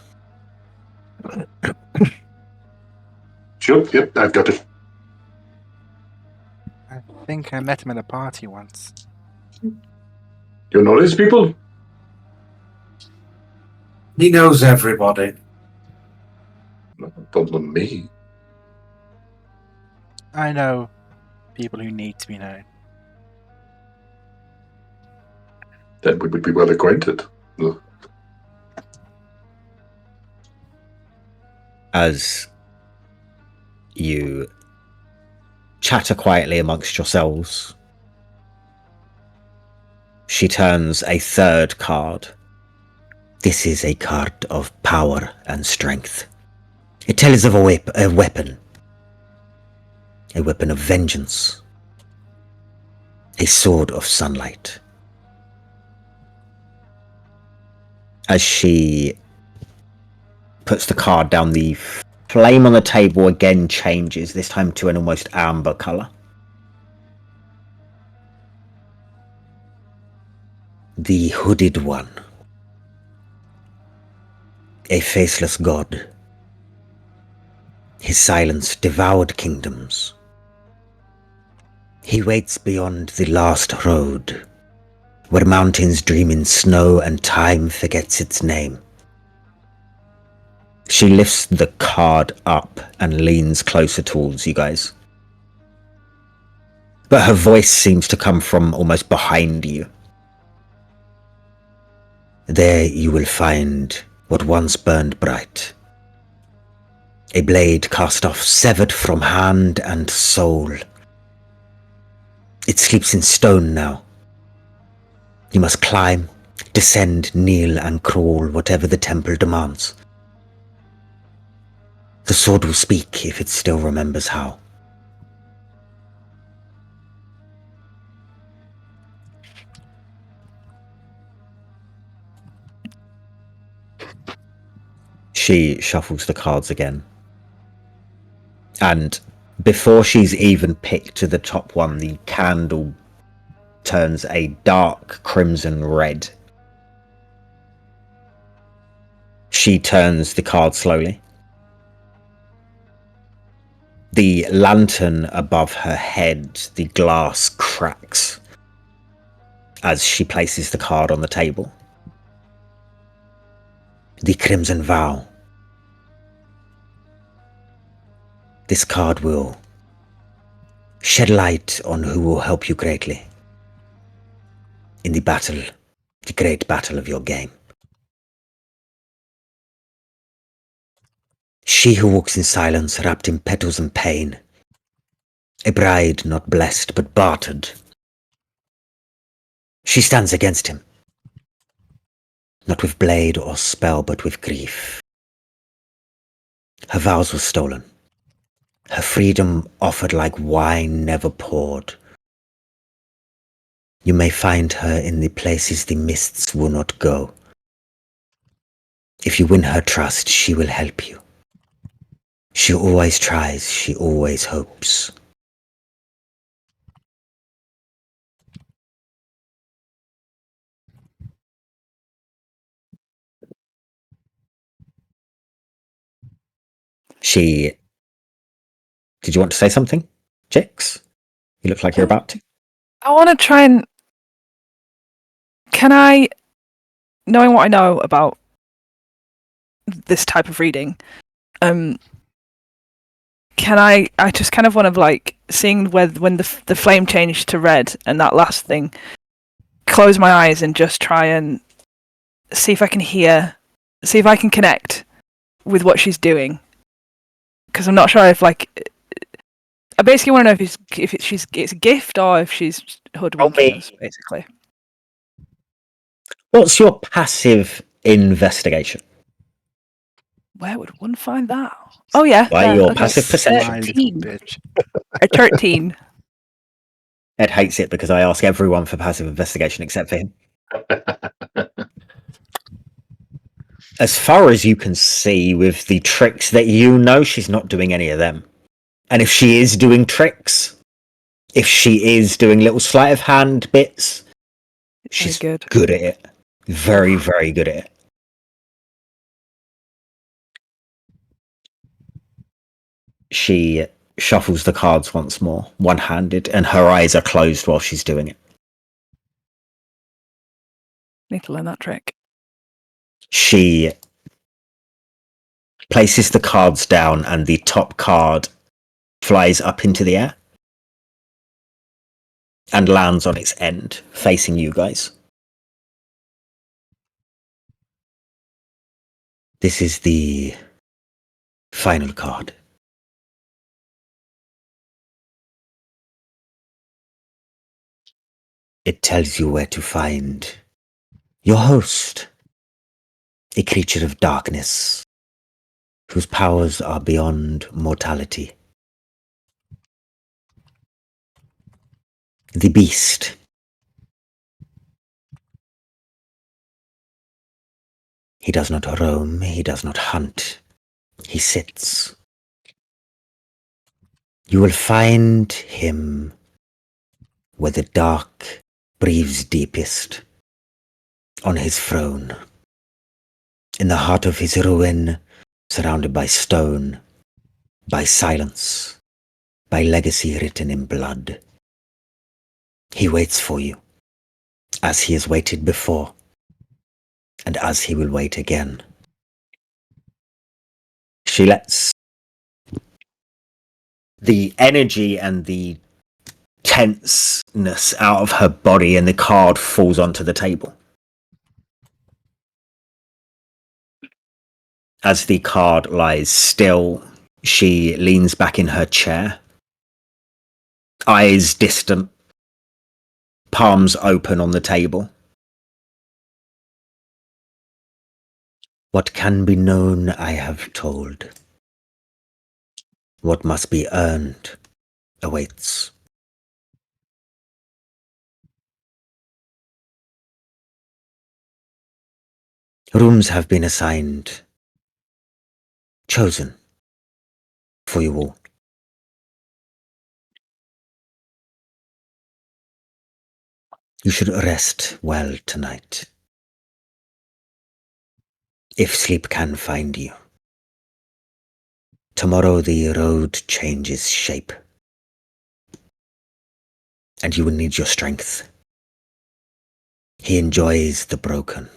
Sure, yep, I've got it. I think I met him at a party once. You know these people? He knows everybody. Don't know me. I know people who need to be known. Then we would be well acquainted. As you chatter quietly amongst yourselves, she turns a third card. This is a card of power and strength. It tells of a weapon of vengeance, a sword of sunlight. As she puts the card down, the flame on the table again changes, this time to an almost amber color. The Hooded One. A faceless god. His silence devoured kingdoms. He waits beyond the last road, where mountains dream in snow and time forgets its name. She lifts the card up and leans closer towards you guys. But her voice seems to come from almost behind you. There you will find what once burned bright. A blade cast off, severed from hand and soul. It sleeps in stone now. You must climb, descend, kneel and crawl, whatever the temple demands. The sword will speak if it still remembers how. She shuffles the cards again. And before she's even picked to the top one, the candle turns a dark crimson red. She turns the card slowly. The lantern above her head, the glass cracks as she places the card on the table. The Crimson Vow. This card will shed light on who will help you greatly in the battle, the great battle of your game. She who walks in silence, wrapped in petals and pain. A bride not blessed, but bartered. She stands against him. Not with blade or spell, but with grief. Her vows were stolen. Her freedom offered like wine never poured. You may find her in the places the mists will not go. If you win her trust, she will help you. She always tries, she always hopes. She... Did you want to say something, Jix? You look like you're about to. I want to try and. Can I, knowing what I know about this type of reading, can I just kind of want to like seeing when the flame changed to red and that last thing, close my eyes and just try and see if I can connect with what she's doing, because I'm not sure if like I basically want to know if it's a gift or if she's hoodwinking us, basically. What's your passive investigation? Where would one find that? Oh yeah, Why there, your okay. passive perception? My little 13. bitch. A 13. Ed hates it because I ask everyone for passive investigation except for him. As far as you can see with the tricks that you know, she's not doing any of them. And if she is doing tricks, if she is doing little sleight of hand bits, she's good. good at it. Very, very good at it. She shuffles the cards once more, one-handed, and her eyes are closed while she's doing it. Need to learn that trick. She places the cards down and the top card flies up into the air and lands on its end, facing you guys. This is the final card. It tells you where to find your host, a creature of darkness, whose powers are beyond mortality. The beast. He does not roam, he does not hunt, he sits. You will find him where the dark breathes deepest, on his throne, in the heart of his ruin, surrounded by stone, by silence, by legacy written in blood. He waits for you, as he has waited before, and as he will wait again. She lets the energy and the tenseness out of her body, and the card falls onto the table. As the card lies still, she leans back in her chair, eyes distant, palms open on the table. What can be known, I have told. What must be earned awaits. Rooms have been assigned, chosen for you all. You should rest well tonight, if sleep can find you. Tomorrow the road changes shape, and you will need your strength. He enjoys the broken.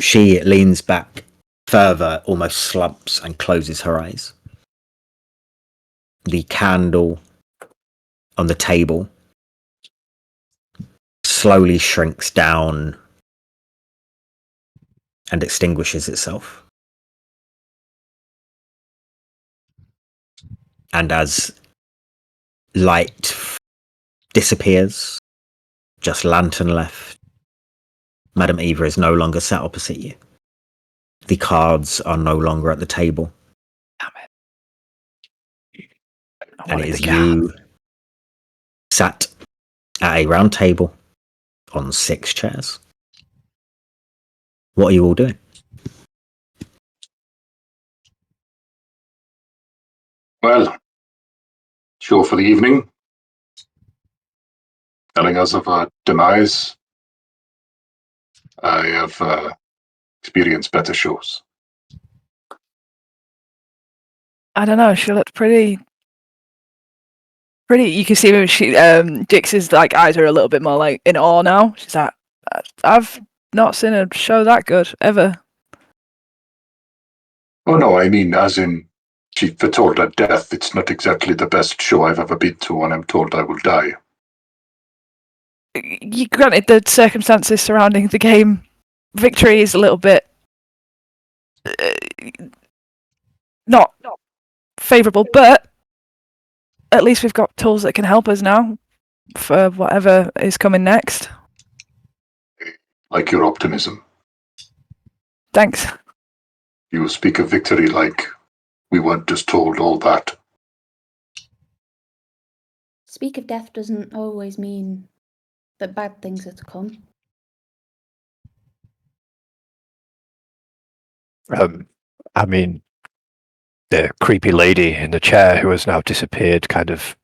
She leans back further, almost slumps, and closes her eyes. The candle on the table slowly shrinks down and extinguishes itself. And as light disappears, just lantern left, Madame Eva is no longer sat opposite you. The cards are no longer at the table. I And it wanted is the cat. you sat at a round table on 6 chairs. What are you all doing? Well, show for the evening. Telling us of our demise. I have experienced better shows. I don't know. She looked pretty. You can see when she Dix's like eyes are a little bit more like in awe now. She's like, I've not seen a show that good ever. Oh no, I mean, as in, she foretold her death. It's not exactly the best show I've ever been to, and I'm told I will die. You granted the circumstances surrounding the game, victory is a little bit not favourable, but at least we've got tools that can help us now for whatever is coming next. Like your optimism. Thanks. You speak of victory like we weren't just told all that. Speak of death doesn't always mean that bad things are to come. I mean, the creepy lady in the chair who has now disappeared kind of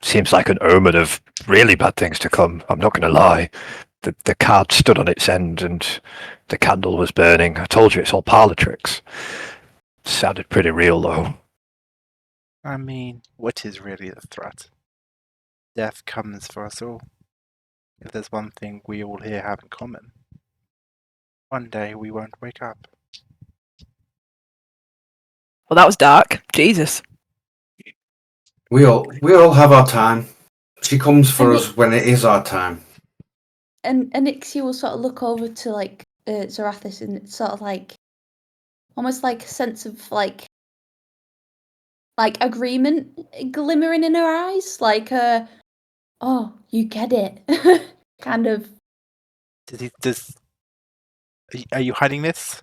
seems like an omen of really bad things to come. I'm not going to lie. The card stood on its end and the candle was burning. I told you it's all parlor tricks. Sounded pretty real, though. I mean, what is really the threat? Death comes for us all. If there's one thing we all here have in common, one day we won't wake up. Well, that was dark. Jesus. We all have our time. She comes for And us when it is our time. And Ixia will sort of look over to like Zarathis and it's sort of like almost like a sense of like agreement glimmering in her eyes, like oh, you get it, kind of. Are you hiding this?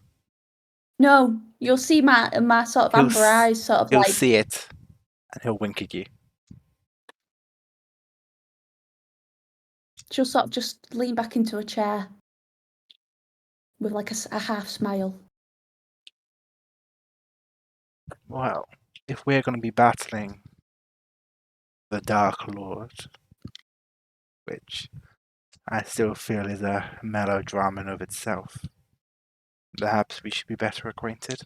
No, you'll see my sort of He'll amber eyes, sort of He'll like. see it, and he'll wink at you. She'll sort of just lean back into a chair with like a half smile. Well, if we're going to be battling the Dark Lord, which I still feel is a melodrama in of itself, perhaps we should be better acquainted.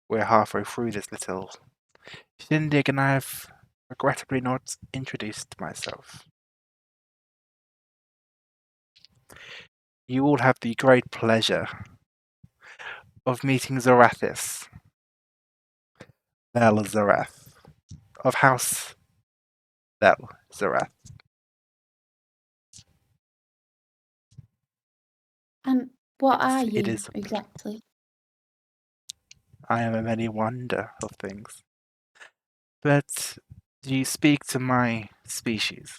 We're halfway through this little shindig, and I've regrettably not introduced myself. You all have the great pleasure of meeting Zarathis, Bel Zarath, of House Bel Zarath. And what are you It is exactly? I am a many wonder of things. But do you speak to my species?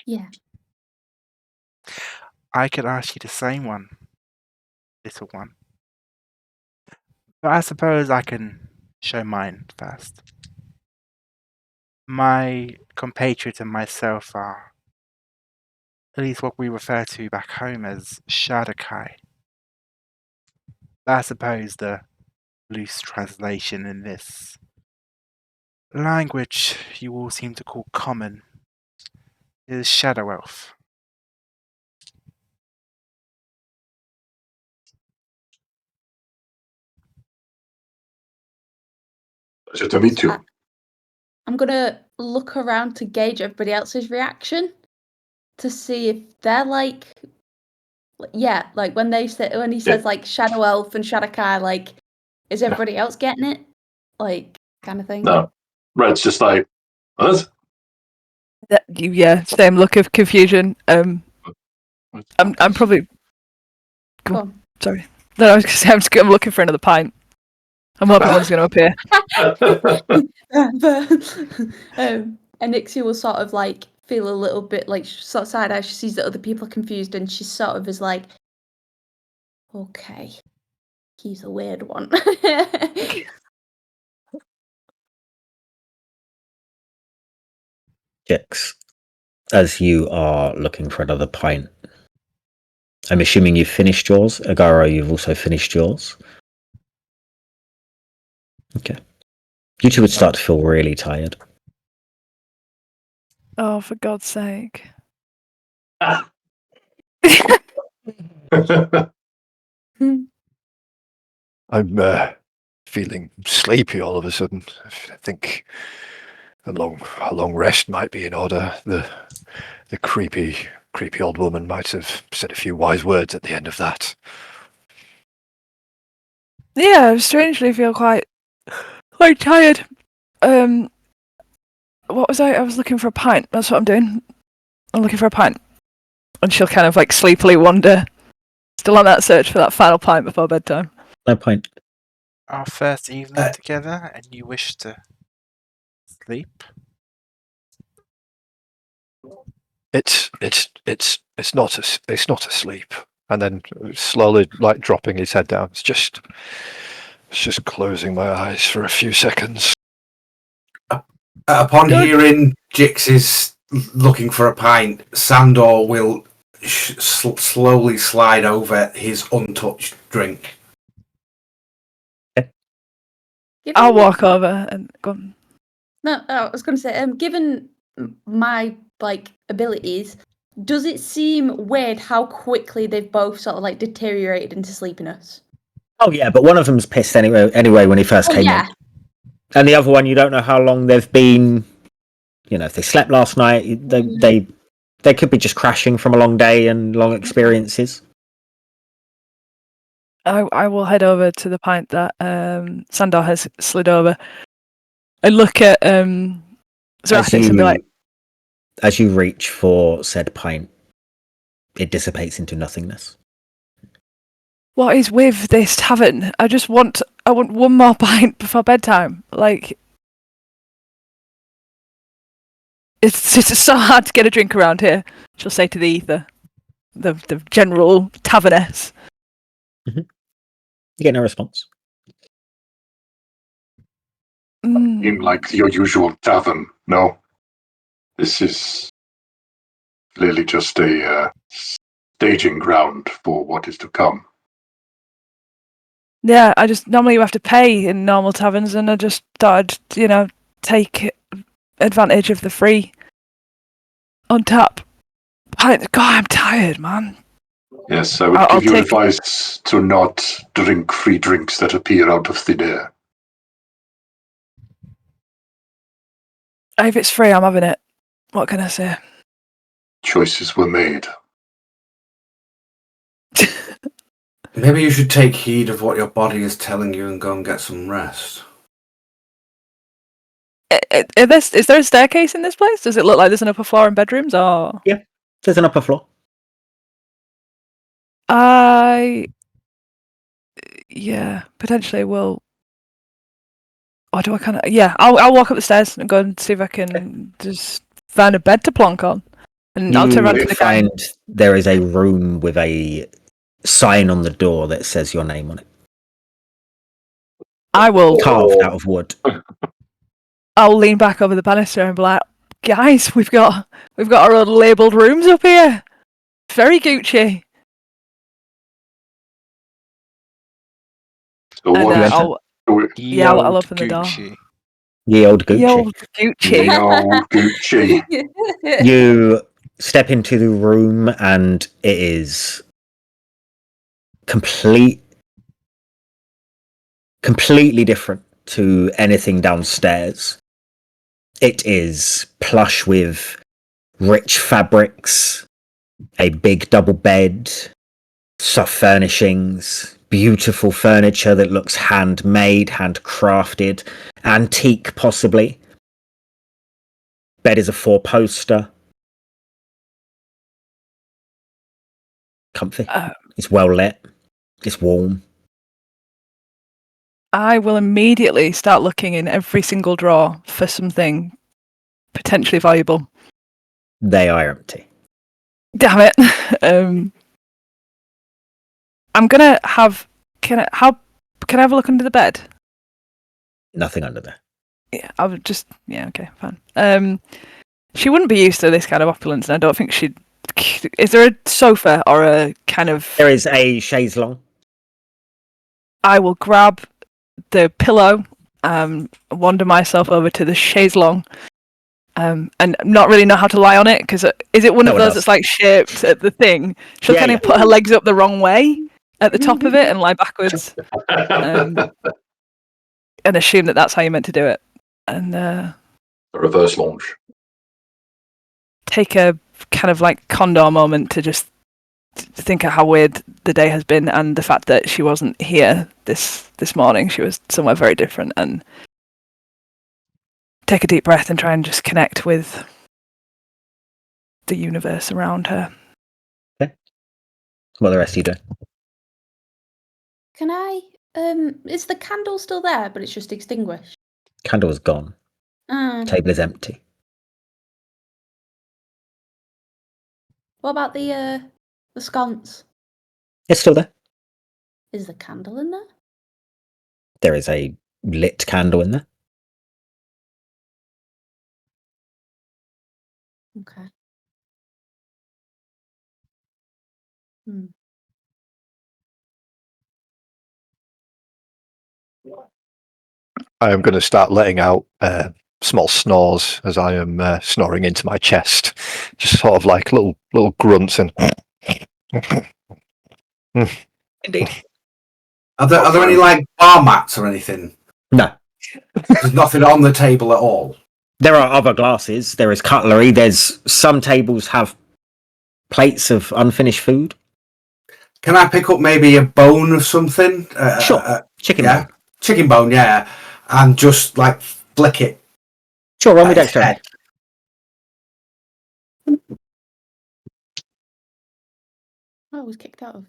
Yeah. I could ask you the same one, little one. But I suppose I can show mine first. My compatriot and myself are at least what we refer to back home as Shadakai. I suppose the loose translation in this language you all seem to call common is Shadow Elf. Pleasure to meet you. I'm gonna look around to gauge everybody else's reaction to see if they're like, yeah, like when he says like Shadow Elf and Shadakai, like, is everybody else getting it? Like, kind of thing. No. Red's just like, us? Yeah, same look of confusion. I'm probably. Go on. Sorry. No, I was gonna say I'm looking for another pint. I'm hoping one's going to appear. And Nixie will sort of like feel a little bit like sort of side eye. She sees that other people are confused, and she sort of is like, "Okay, he's a weird one." Jix, as you are looking for another pint, I'm assuming you've finished yours. Agaro, you've also finished yours. Okay. You two would start to feel really tired. Oh, for God's sake. I'm feeling sleepy all of a sudden. I think a long rest might be in order. The creepy old woman might have said a few wise words at the end of that. Yeah, I strangely feel quite tired. What was I? I was looking for a pint. That's what I'm doing. I'm looking for a pint. And she'll kind of like sleepily wander, still on that search for that final pint before bedtime. No pint. Our first evening together, and you wish to sleep? It's not asleep. And then slowly, like dropping his head down. It's just closing my eyes for a few seconds. Upon hearing Jix is looking for a pint, Sandor will slowly slide over his untouched drink. I'll walk over and go. No, I was going to say, given my abilities, does it seem weird how quickly they've both sort of like deteriorated into sleepiness? Oh yeah, but one of them's pissed anyway when he first came in. And the other one, you don't know how long they've been. You know, if they slept last night, they could be just crashing from a long day and long experiences. I will head over to the pint that Sandor has slid over and look at Zeratis and be like, as you reach for said pint, it dissipates into nothingness. what is with this tavern? I want one more pint before bedtime. Like, it's so hard to get a drink around here. She'll say to the ether, the general taverness. Mm-hmm. You get no response. Seem like your usual tavern, no? This is clearly just a staging ground for what is to come. Yeah, normally you have to pay in normal taverns, and I just thought I'd, take advantage of the free on tap pint. God, I'm tired, man. Yes, I would give you advice to not drink free drinks that appear out of thin air. If it's free, I'm having it. What can I say? Choices were made. Maybe you should take heed of what your body is telling you and go and get some rest. Is there a staircase in this place? Does it look like there's an upper floor and bedrooms? Or yeah, there's an upper floor. Potentially will. Or do I kind of? Yeah, I'll walk up the stairs and go and see if I can just find a bed to plonk on. And I'll turn around to the guy. There is a room with a sign on the door that says your name on it. I will carved out of wood. I'll lean back over the banister and be like, "Guys, we've got our own labelled rooms up here. Very Gucci." So what is I'll open the door. Ye old Gucci. Ye old Gucci. Ye old Gucci. You step into the room and it is completely different to anything downstairs. It is plush with rich fabrics, a big double bed, soft furnishings, beautiful furniture that looks handmade, handcrafted, antique possibly. Bed is a 4-poster. Comfy. It's well lit. It's warm. I will immediately start looking in every single drawer for something potentially valuable. They are empty. Damn it. I'm gonna have. Can I have a look under the bed? Nothing under there. Yeah, I would just. Yeah, okay, fine. She wouldn't be used to this kind of opulence, and I don't think she'd. Is there a sofa or a kind of? There is a chaise longue. I will grab the pillow, wander myself over to the chaise longue, and not really know how to lie on it because is it one No of one those does. that's like shaped at the thing? She'll Yeah, kind yeah. of put her legs up the wrong way at the top of it and lie backwards, and assume that that's how you're meant to do it, and A reverse launch. take a kind of like condor moment to just think of how weird the day has been and the fact that she wasn't here this morning. She was somewhere very different, and take a deep breath and try and just connect with the universe around her. What the rest of you do? Can I? Is the candle still there, but it's just extinguished? Candle is gone. Uh, Table is empty. what about the sconce? It's still there. Is the candle in there? There is a lit candle in there. Okay. Hmm. I am going to start letting out small snores as I am snoring into my chest, just sort of like little grunts and. Indeed. Are there any like bar mats or anything? No. There's nothing on the table at all. There are other glasses. There is cutlery. There's some tables have plates of unfinished food. Can I pick up maybe a bone of something? Sure. Chicken yeah, bone. chicken bone, yeah, and just like flick it. Sure, roll me Like, dexterity. I was kicked out of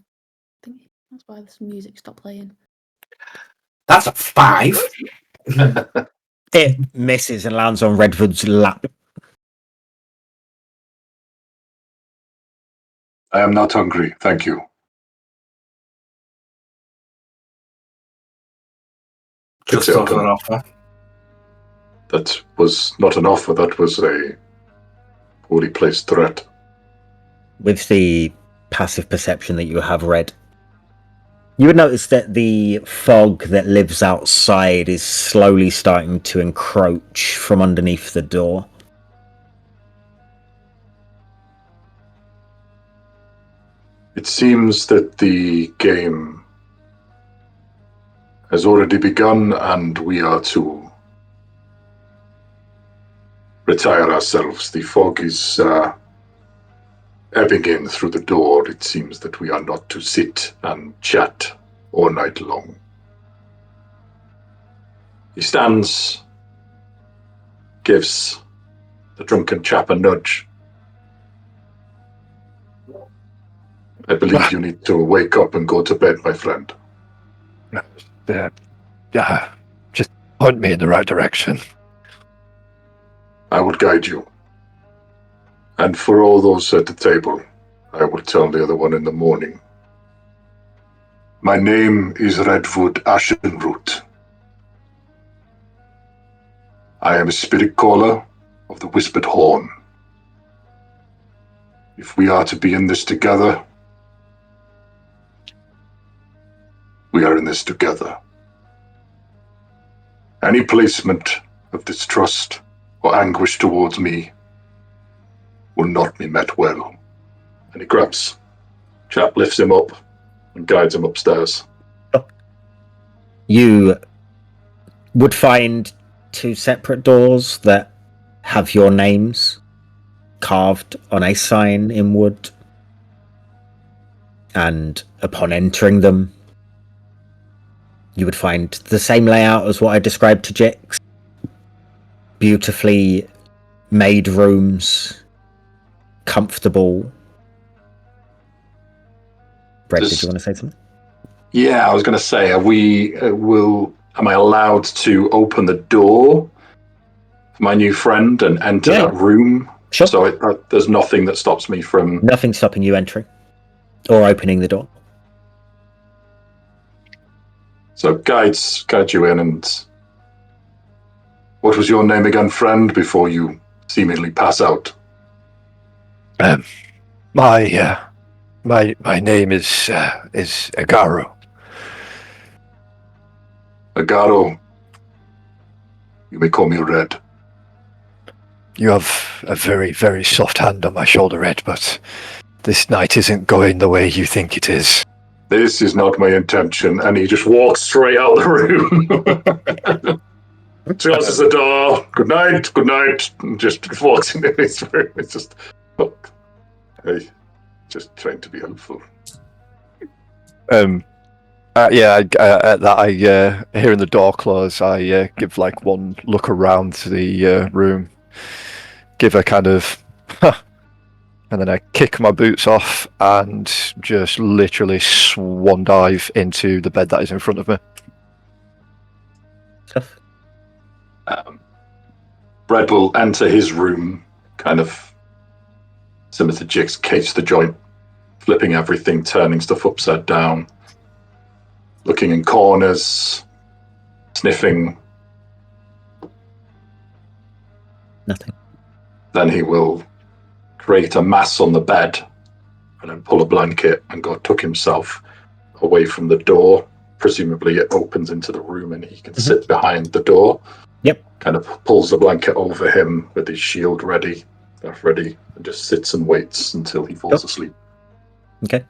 thingy. That's why this music stopped playing. That's a 5. It misses and lands on Redwood's lap. I am not hungry, thank you. Just It's off open. an offer. That was not an offer, that was a poorly placed threat. With the passive perception that you have read, you would notice that the fog that lives outside is slowly starting to encroach from underneath the door. It seems that the game has already begun and we are to retire ourselves. The fog is ebbing in through the door. It seems that we are not to sit and chat all night long. He stands, gives the drunken chap a nudge. I believe you need to wake up and go to bed, my friend. Just point me in the right direction. I will guide you. And for all those at the table, I will tell the other one in the morning. My name is Redwood Ashenroot. I am a spirit caller of the Whispered Horn. If we are to be in this together, we are in this together. Any placement of distrust or anguish towards me will not be met well. And he grabs chap, lifts him up, and guides him upstairs. You would find 2 separate doors that have your names carved on a sign in wood. And upon entering them, you would find the same layout as what I described to Jix. Beautifully made rooms, comfortable. Brett, did you want to say something? Yeah, I was going to say, am I allowed to open the door for my new friend and enter that room? Sure. So there's nothing that stops me from... Nothing stopping you entering or opening the door. So guide you in, and what was your name again, friend, before you seemingly pass out. My name is Agaro. Agaro, you may call me Red. You have a very, very soft hand on my shoulder, Red, but this night isn't going the way you think it is. This is not my intention. And he just walks straight out of the room. Closes the door. Good night. And just walks into his room. It's just, look, hey, just trying to be helpful. At that, hearing the door close, I give like one look around the room, give a kind of, and then I kick my boots off and just literally swan dive into the bed that is in front of me. Brett will enter his room, kind of similar to Jix, case the joint, flipping everything, turning stuff upside down, looking in corners, sniffing. Nothing. Then he will create a mass on the bed and then pull a blanket and go tuck himself away from the door. Presumably it opens into the room and he can sit behind the door. Yep. Kind of pulls the blanket over him with his shield ready, and just sits and waits until he falls asleep. Okay.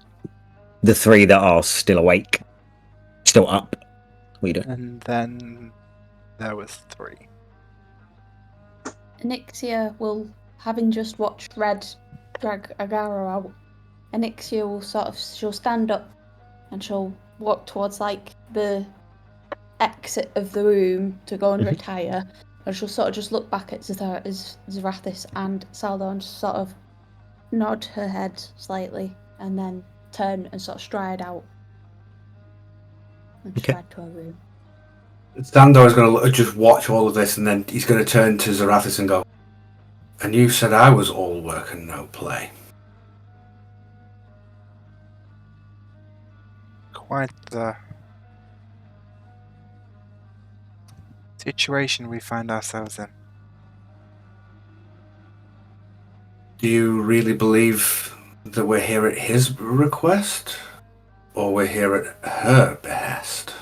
The three that are still awake, still up. What are you doing? And then there was 3. Anixia will, having just watched Red drag Agaro out, Anixia will she'll stand up and she'll walk towards like the exit of the room to go and retire, and she'll sort of just look back at Zarathis and Saldor and just sort of nod her head slightly and then turn and sort of stride out and stride to her room. Sandor is going to just watch all of this, and then he's going to turn to Zarathis and go, "And you said I was all work and no play." Quite the situation we find ourselves in. Do you really believe that we're here at his request? Or we're here at her behest?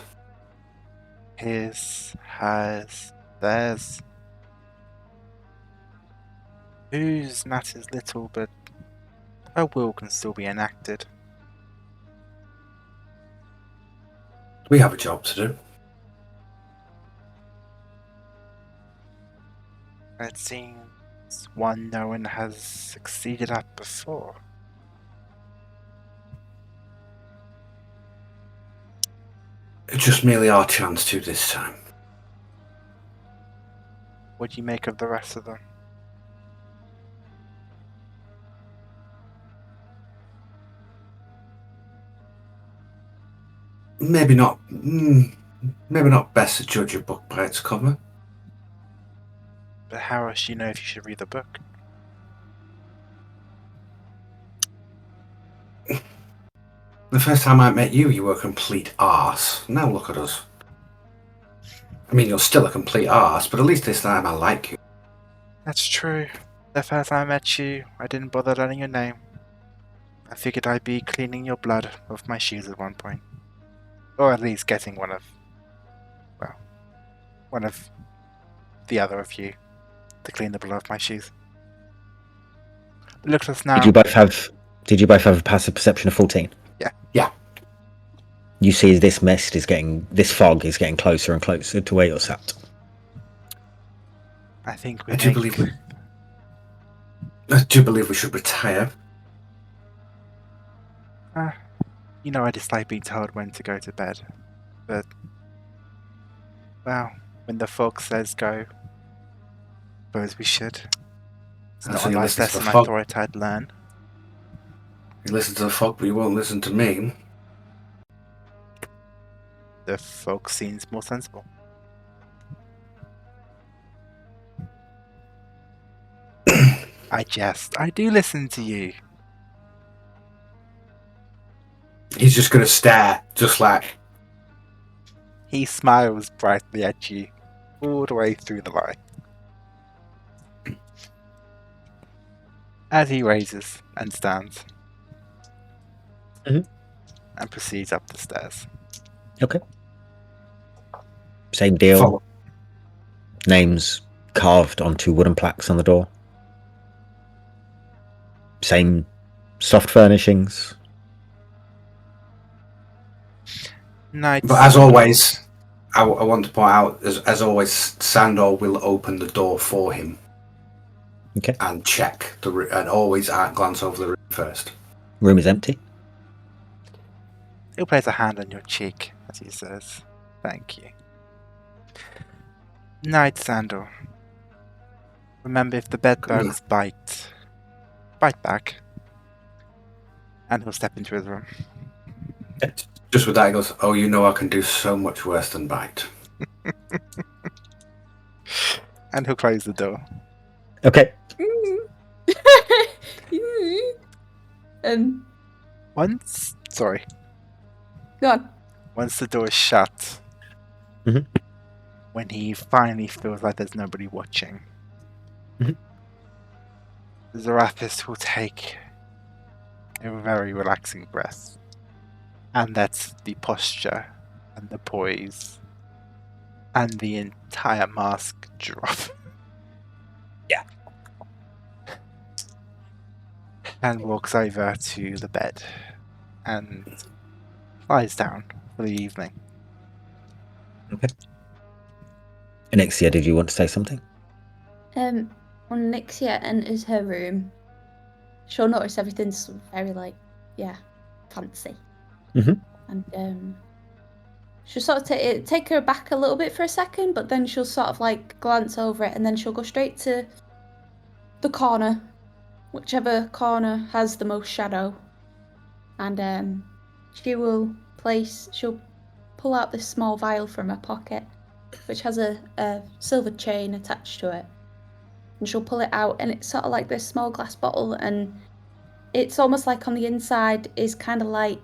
His, hers, theirs. Whose matters little, but her will can still be enacted. We have a job to do. It seems one no one has succeeded at before. It's just merely our chance to this time. What do you make of the rest of them? Maybe not best to judge a book by its cover. But how else do you know if you should read the book? The first time I met you, you were a complete arse. Now look at us. I mean, you're still a complete arse, but at least this time I like you. That's true. The first time I met you, I didn't bother learning your name. I figured I'd be cleaning your blood off my shoes at one point. Or at least getting one of the other of you to clean the blood off my shoes. But look at us now. Did you both have a passive perception of 14? Yeah. You see this fog is getting closer and closer to where you're sat. I think I do believe we should retire. You know I dislike being told when to go to bed. But, well, when the fog says go, suppose we should. It's not a life lesson I thought I'd learn. You listen to the fog, but you won't listen to me. The fog seems more sensible. I do listen to you. He's just going to stare, just like... He smiles brightly at you, all the way through the line. As he raises and stands. Mhm. And proceeds up the stairs. Okay. Same deal. Follow. Names carved onto wooden plaques on the door. Same soft furnishings. Night. But as always, I want to point out, as always, Sandor will open the door for him. Okay. And check and always glance over the room first. Room is empty. He'll place a hand on your cheek as he says, "Thank you." Night, Sandor. Remember, if the bedbugs bite back. And he'll step into his room. Just with that, he goes, "Oh, you know I can do so much worse than bite." And he'll close the door. Okay. Sorry. Go on. Once the door is shut, Mhm. when he finally feels like there's nobody watching, Mhm. Zarathis will take a very relaxing breath. And that's the posture and the poise and the entire mask drop. Yeah. And walks over to the bed and lies down for the evening. Okay. Anixia, did you want to say something? When Nixia enters her room, she'll notice everything's very fancy. Mhm. And she'll sort of take her back a little bit for a second, but then she'll sort of glance over it, and then she'll go straight to the corner, whichever corner has the most shadow, and she'll pull out this small vial from her pocket, which has a silver chain attached to it. And she'll pull it out, and it's sort of like this small glass bottle, and it's almost like on the inside is kind of like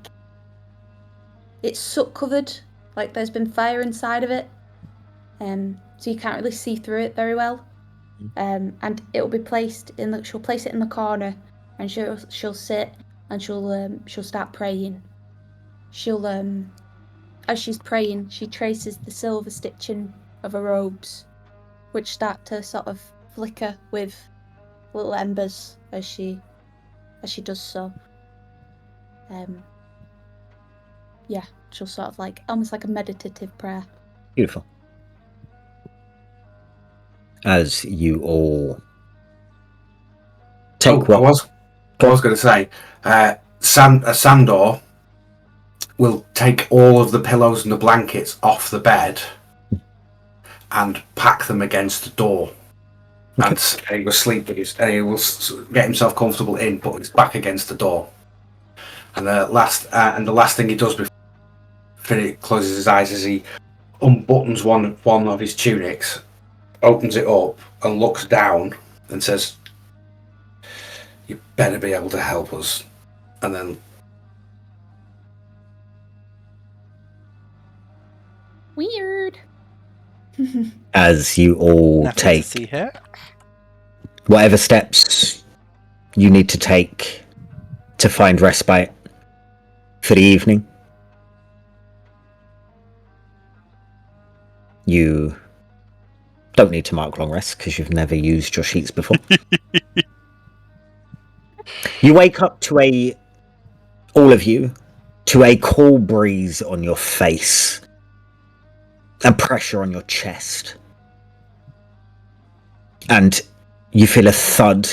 it's soot covered, like there's been fire inside of it, so you can't really see through it very well. And it'll be placed in she'll place it in the corner, and she'll sit and she'll start praying. As she's praying, she traces the silver stitching of her robes, which start to sort of flicker with little embers as she does so. She'll sort of almost like a meditative prayer. Beautiful. As you all take I was going to say, Sandor will take all of the pillows and the blankets off the bed and pack them against the door. Okay. And he will sleep and he will get himself comfortable put his back against the door. And the last thing he does before he closes his eyes is he unbuttons one of his tunics, opens it up, and looks down and says, "You better be able to help us." And then Weird. as you all Nothing take to see here. whatever steps you need to take to find respite for the evening. You don't need to mark long rest because you've never used your sheets before. You wake up to all of you, to a cool breeze on your face and pressure on your chest. And you feel a thud,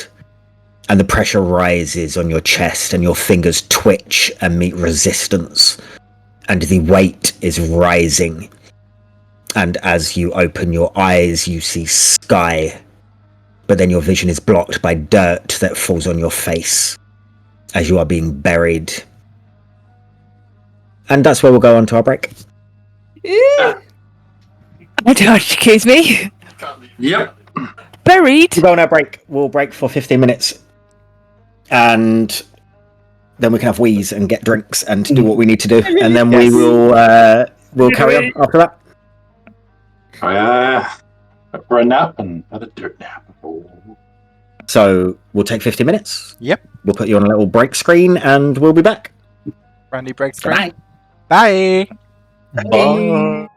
and the pressure rises on your chest, and your fingers twitch and meet resistance, and the weight is rising. And as you open your eyes, you see sky, but then your vision is blocked by dirt that falls on your face as you are being buried. And that's where we'll go on to our break. I don't excuse me. Yep. Buried. We'll go on our break. We'll break for 15 minutes. And then we can have wheeze and get drinks and do what we need to do. And then we will we'll carry on after that. For a nap and have a dirt nap. Oh. So we'll take 50 minutes. Yep. We'll put you on a little break screen, and we'll be back. Randy breaks screen. Bye. Bye. Bye.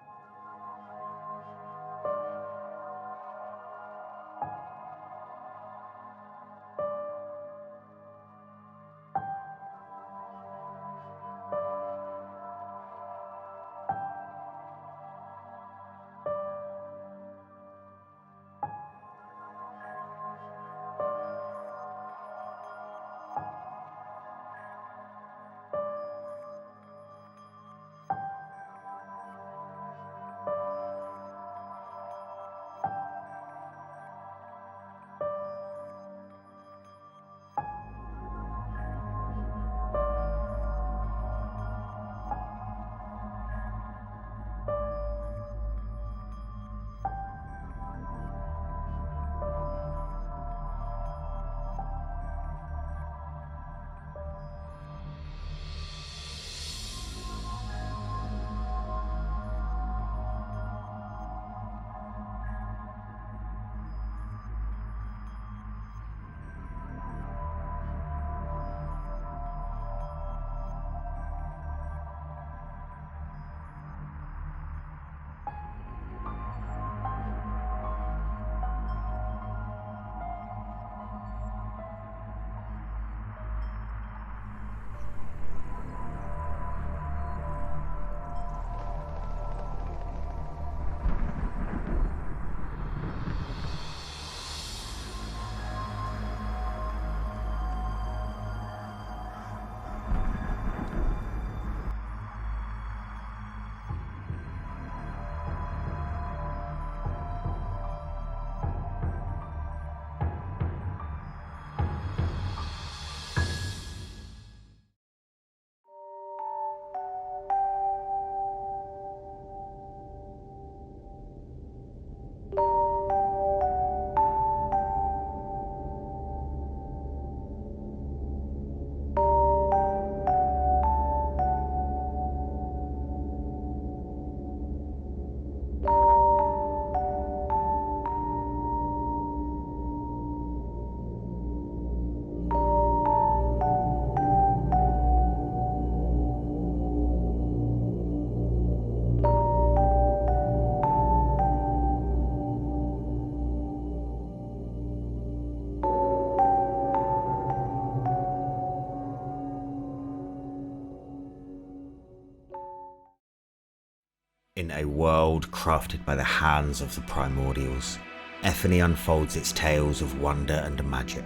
In a world crafted by the hands of the primordials, Effany unfolds its tales of wonder and magic.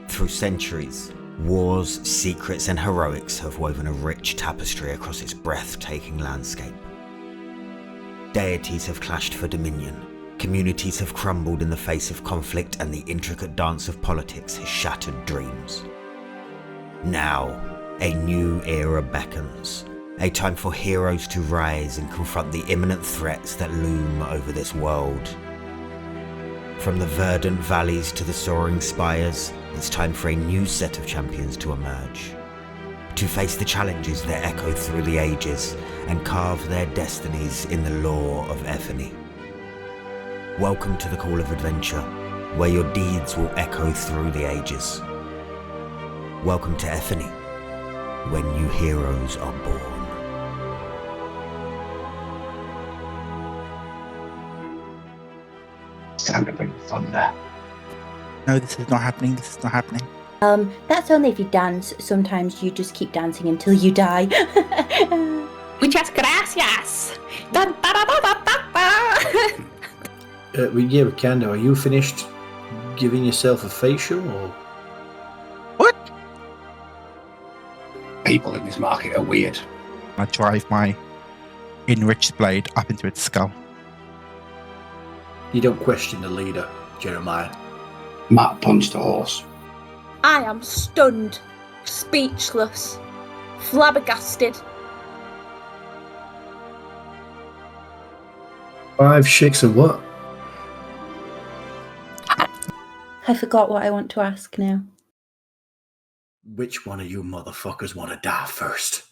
Through centuries, wars, secrets, and heroics have woven a rich tapestry across its breathtaking landscape. Deities have clashed for dominion, communities have crumbled in the face of conflict, and the intricate dance of politics has shattered dreams. Now, a new era beckons. A time for heroes to rise and confront the imminent threats that loom over this world. From the verdant valleys to the soaring spires, it's time for a new set of champions to emerge. To face the challenges that echo through the ages and carve their destinies in the lore of Effany. Welcome to the Call of Adventure, where your deeds will echo through the ages. Welcome to Effany, where new heroes are born. Time to bring thunder. No, this is not happening. This is not happening. That's only if you dance. Sometimes you just keep dancing until you die. Muchas gracias. Dun, da, da, da, da, da. Yeah, we can do. Are you finished giving yourself a facial, or What? People in this market are weird. I drive my enriched blade up into its skull. you don't question the leader, Jeremiah? Matt punched a horse. I am stunned, speechless, flabbergasted. 5 shakes of what? I forgot what I want to ask now. Which one of you motherfuckers want to die first?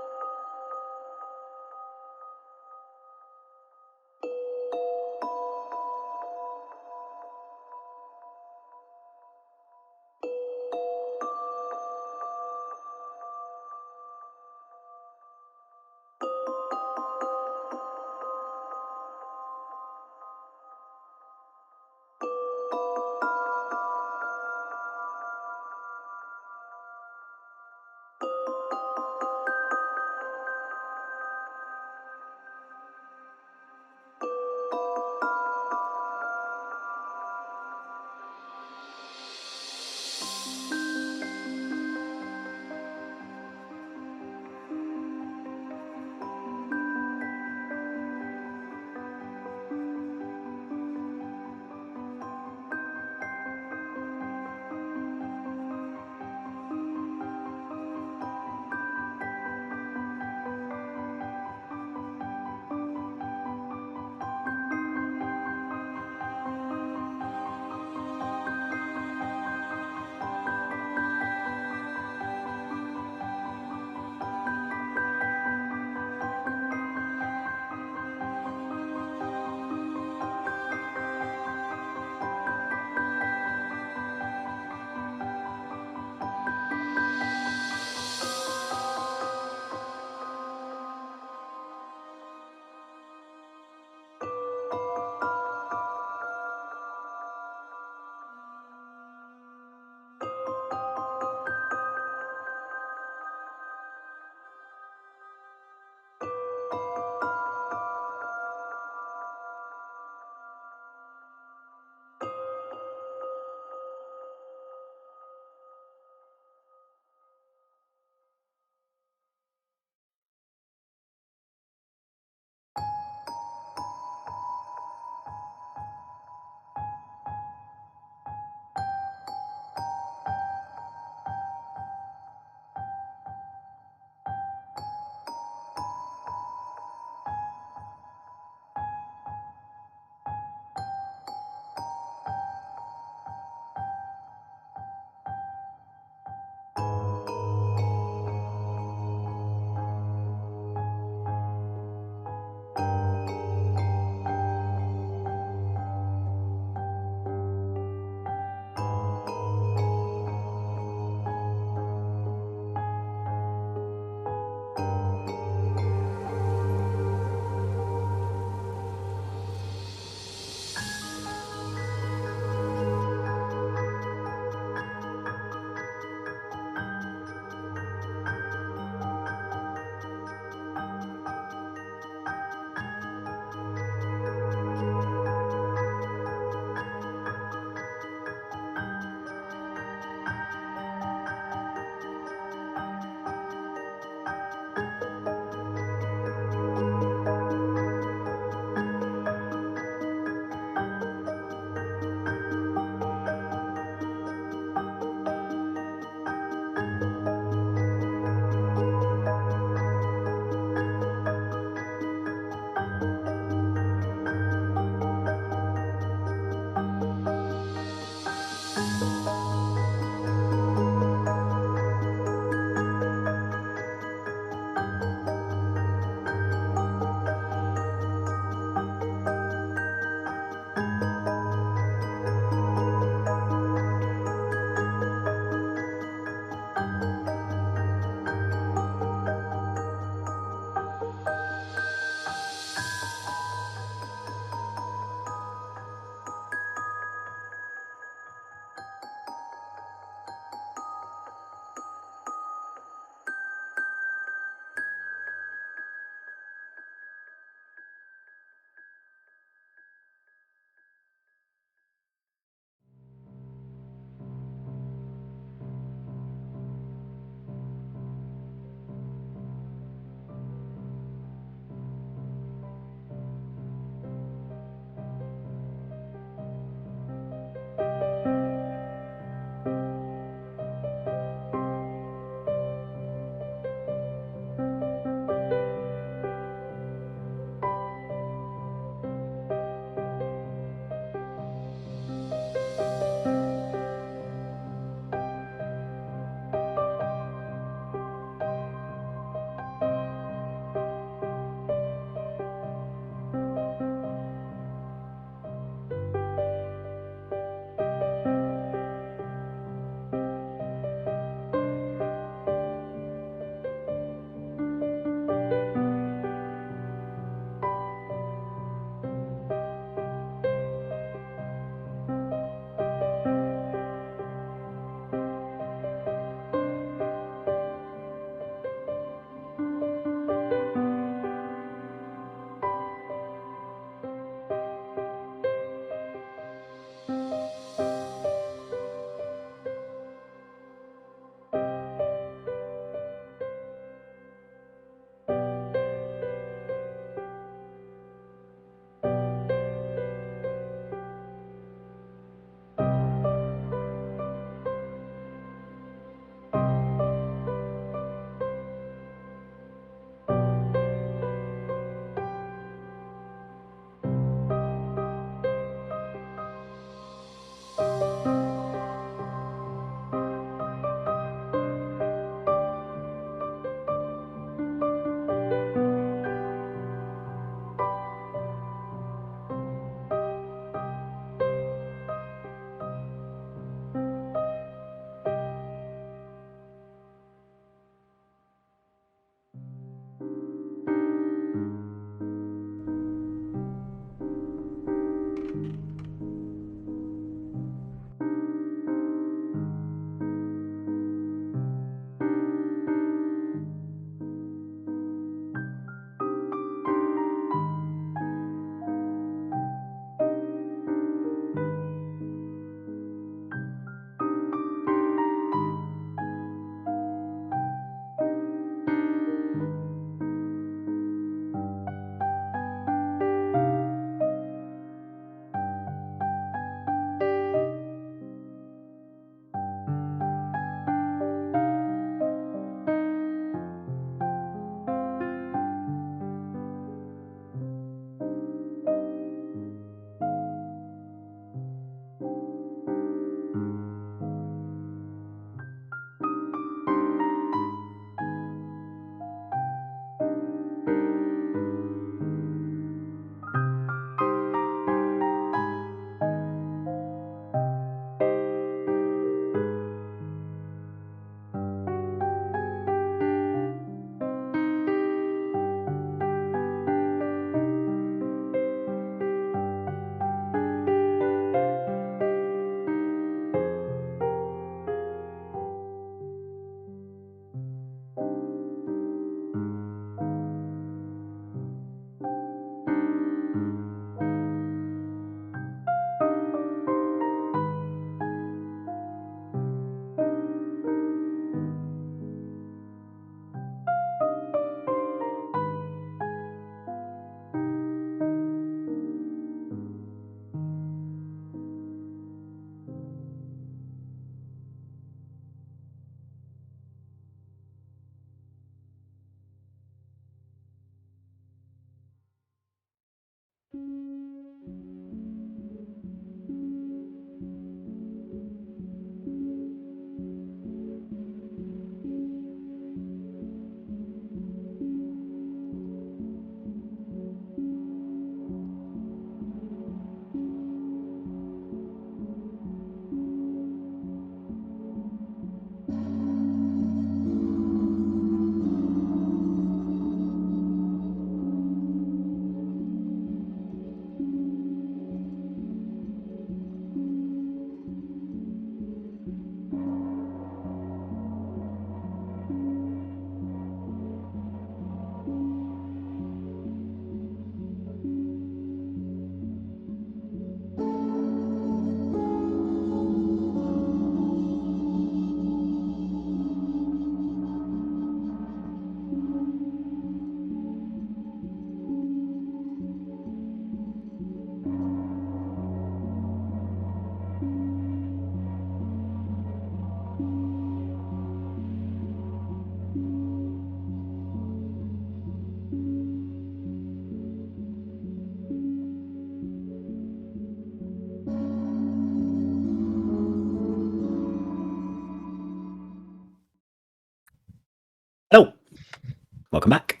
welcome back.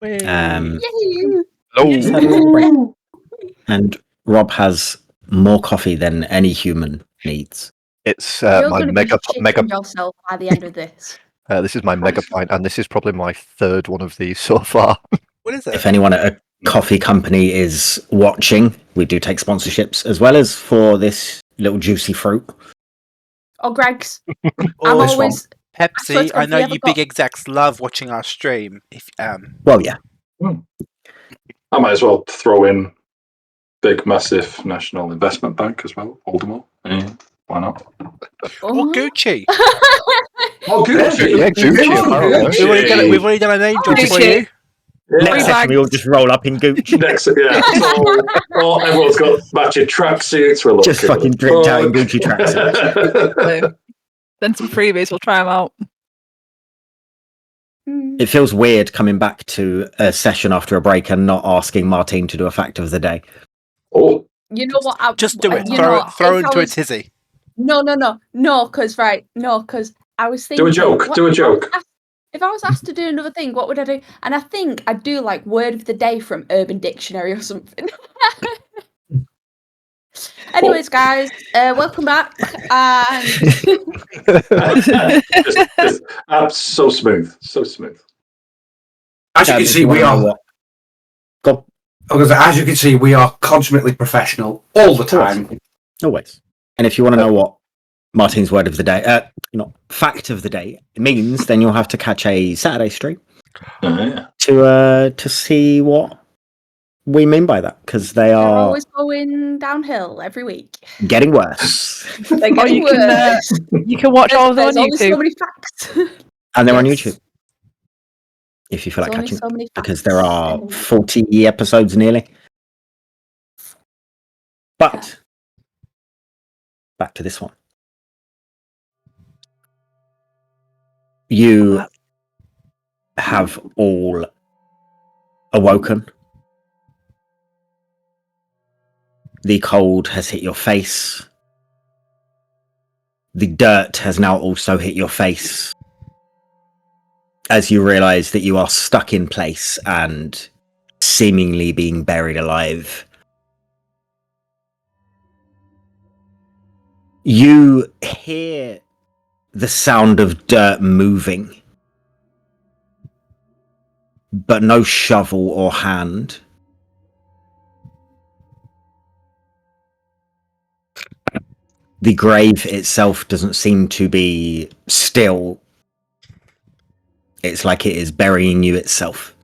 Yay! Just had a little break. And Rob has more coffee than any human needs. It's You're my going to mega be mega. shitting yourself by the end of this. This is my mega pint, and this is probably my third one of these so far. What is If it? anyone at a coffee company is watching, we do take sponsorships as well as for this little juicy fruit. Or Greg's. Or I'm this always. I Pepsi. swear to God, I know have we you ever big execs love watching our stream. If Well, yeah. I might as well throw in big, massive national investment bank as well. Voldemort. Yeah, why not? or Oh. Gucci. Oh, Gucci. Yeah, Gucci, Oh, apparently. We've already done a name drop for Gucci. you. Next Yeah. session, we all just roll up in Gucci. Next, yeah. So, everyone's got matching tracksuits. We're Just fucking dripped out in Gucci tracksuits. Then some freebies. We'll try them out. It feels weird coming back to a session after a break and not asking Martine to do a fact of the day. Oh, You know what? Just do it. You Throw know, it. Throw if I into a was- tizzy. No, because I was thinking. do a joke. what- Do a joke. If I was asked to do another thing, what would I do? And I think I'd do like word of the day from Urban Dictionary or something. Anyways, guys, welcome back. And So smooth. So smooth. As you can If see, you we wanna know are. what- Go. Because as you can see, we are consummately professional all the time. Always. And if you want to know what Martine's word of the day, fact of the day means, then you'll have to catch a Saturday stream Yeah. to see what we mean by that, because they they're are always going downhill every week. getting worse. They're Oh, getting you can worse. you can watch all of them on There's only so YouTube. many facts. And they're on Yes. YouTube if you feel There's like only catching, so many because facts there in are the week. 40 episodes nearly. But back to this one. You have all awoken. The cold has hit your face. The dirt has now also hit your face. As you realize that you are stuck in place and seemingly being buried alive. You hear the sound of dirt moving, but no shovel or hand. The grave itself doesn't seem to be still. It's like it is burying you itself.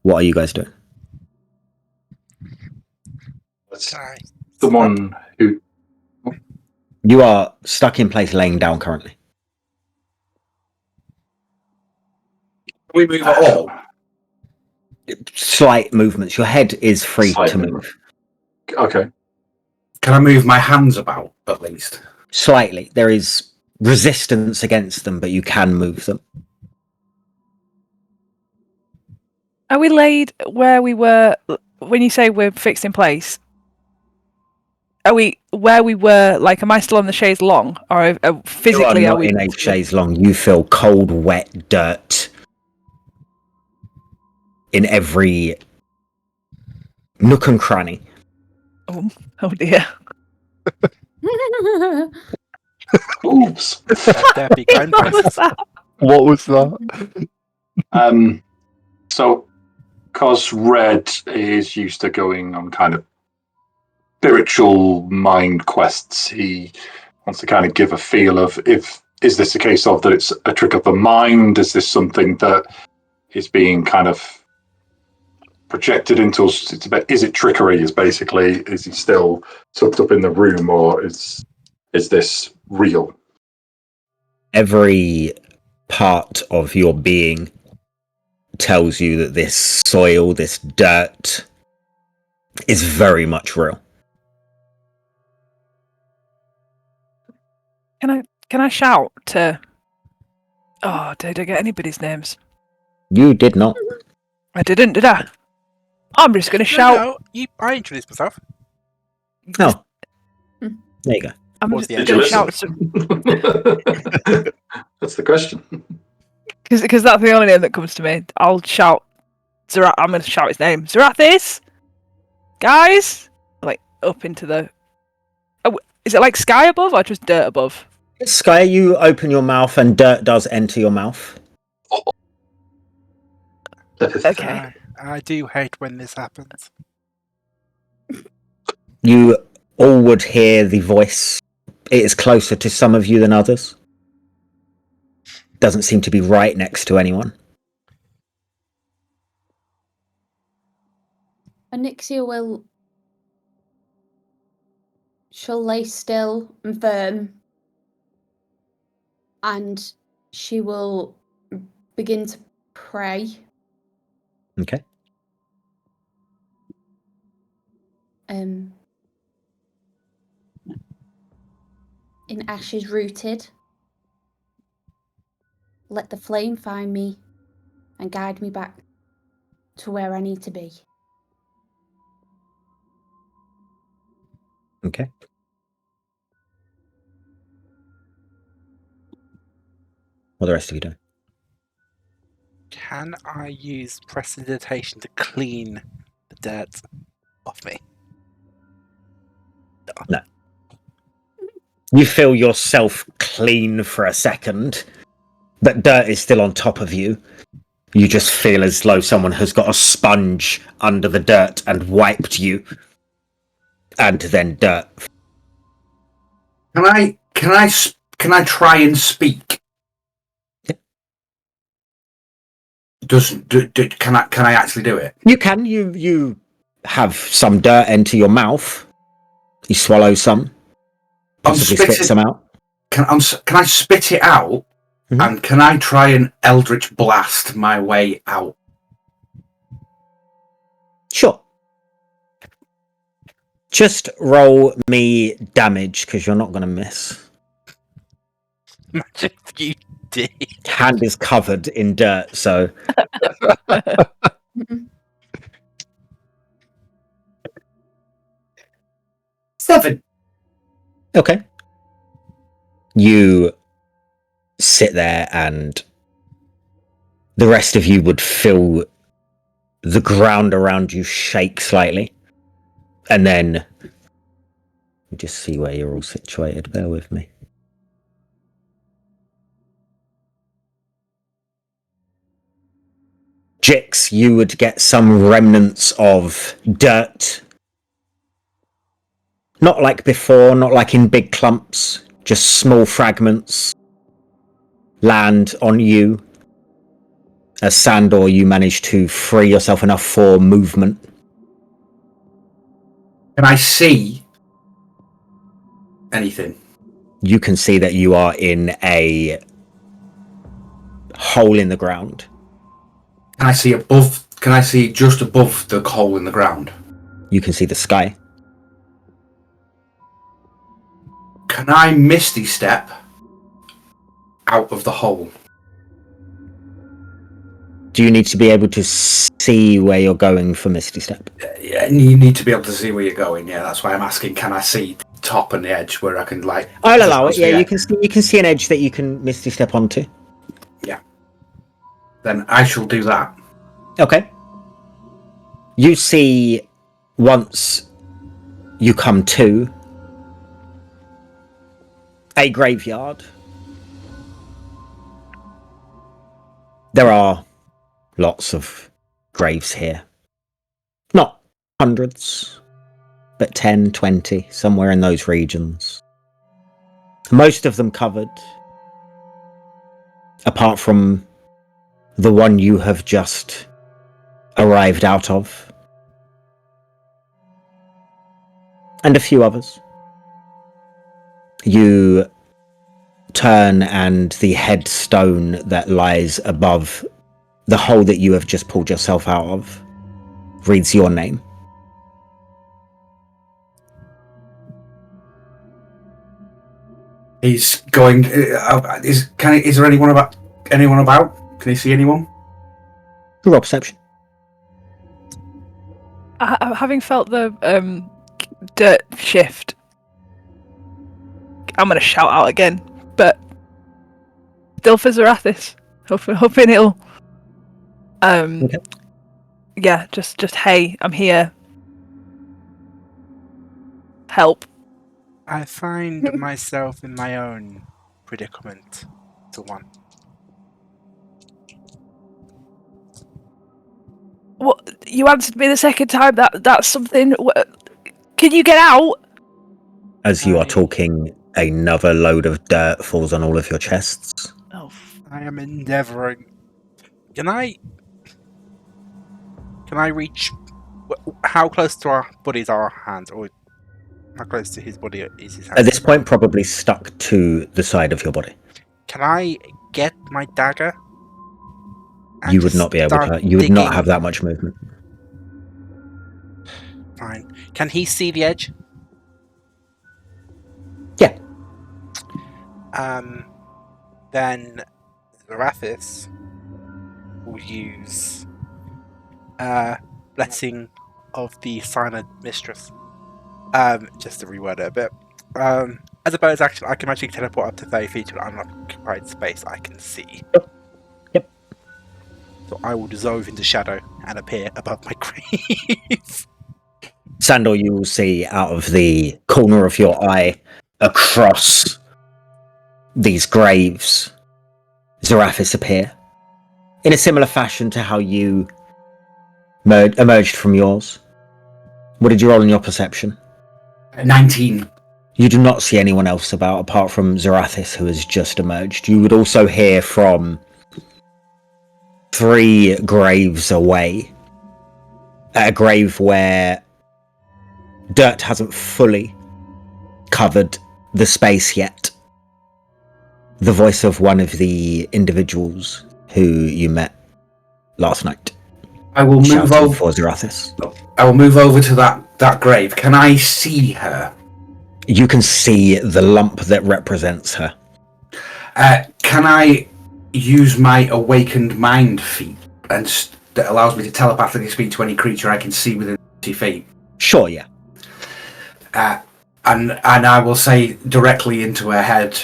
What are you guys doing? That's Can I the one who. You are stuck in place, laying down currently. We move at all. Slight movements. Your head is free Slight to move. movement. Okay. Can I move my hands about at least? Slightly. There is resistance against them, but you can move them. Are we laid where we were when you say we're fixed in place? Are we where we were? Like, am I still on the chaise long, or physically you are are not we in a chaise long. You feel cold, wet dirt in every nook and cranny. Oh dear. Oops. there be going places? What was that? So, because Red is used to going on kind of spiritual mind quests, he wants to kind of give a feel of is this a case of that it's a trick of the mind? Is this something that is being kind of projected into us? Is it trickery? Is he still tucked up in the room, or is this real? Every part of your being tells you that this soil, this dirt, is very much real. Can I shout to? Oh, did I get anybody's names? You did not. I didn't, did I? I'm just gonna shout. No, I introduced myself. Oh. There you go. I'm What's the just Did you going to listen? shout That's the question. because that's the only name that comes to me. I'll shout. I'm going to shout his name. Zerathis, guys, like up into the. Oh, is it like sky above or just dirt above? Sky, you open your mouth and dirt does enter your mouth. Okay. I do hate when this happens. You all would hear the voice. It is closer to some of you than others. Doesn't seem to be right next to anyone. Onyxia she'll lay still and firm, and she will begin to pray. Okay. In ashes rooted, let the flame find me and guide me back to where I need to be. Okay. What the rest of you do? Can I use prestidigitation to clean the dirt off me? No. You feel yourself clean for a second, but dirt is still on top of you. You just feel as though someone has got a sponge under the dirt and wiped you. And then dirt. Can I try and speak? Yeah. Can I actually do it? You can. You have some dirt enter your mouth. You swallow some. Possibly spit some out. Can I spit it out? Mm-hmm. And can I try and Eldritch Blast my way out? Sure. Just roll me damage, because you're not going to miss. Imagine if you did. Hand is covered in dirt, so... 7. Okay. You sit there and the rest of you would feel the ground around you shake slightly. And then just see where you're all situated. Bear with me. Jix, you would get some remnants of dirt. Not like before, not like in big clumps, just small fragments land on you. As Sandor, you manage to free yourself enough for movement. Can I see anything? You can see that you are in a hole in the ground. Can I see above? Can I see just above the hole in the ground? You can see the sky. Can I Misty Step out of the hole? Do you need to be able to see where you're going for Misty Step? Yeah, you need to be able to see where you're going. Yeah, that's why I'm asking. Can I see the top and the edge where I can like? I'll allow it. Yeah, you can see an edge that you can Misty Step onto. Yeah. Then I shall do that. Okay. You see, once you come to a graveyard, there are lots of graves here. Not hundreds, but 10, 20, somewhere in those regions. Most of them covered, apart from the one you have just arrived out of. And a few others. You turn and the headstone that lies above the hole that you have just pulled yourself out of reads your name. He's going. Is there anyone about? Can you see anyone? Roll perception. Having felt the dirt shift, gonna shout out again, but still for Zarathis. Hoping it'll. Okay. Yeah, just hey, I'm here. Help. I find myself in my own predicament, to one. What? You answered me the second time. That's something. Can you get out? As you are talking, another load of dirt falls on all of your chests. Oh, I am endeavouring. Can I reach? How close to our bodies are our hands, or how close to his body is his hands? At this point, probably stuck to the side of your body. Can I get my dagger? and You would just not be able start to. You would not digging? have that much movement. Fine. Can he see the edge? Yeah. Then Zarathis will use Blessing of the Silent Mistress. Just to reword it a bit. As opposed, actually, I can actually teleport up to 30 feet to an unoccupied space I can see. Yep. So I will dissolve into shadow and appear above my grave. Sandor, you will see out of the corner of your eye across these graves, Zarathis appear in a similar fashion to how you emerged from yours. What did you roll in your perception? 19. You do not see anyone else about apart from Zarathis, who has just emerged. You would also hear from 3 graves away, at a grave where dirt hasn't fully covered the space yet, the voice of one of the individuals who you met last night. I will move Shouting over. for Zarathis. I will move over to that grave. Can I see her? You can see the lump that represents her. Can I use my awakened mind feat and that allows me to telepathically speak to any creature I can see within 30 feet? Sure, yeah. And I will say directly into her head.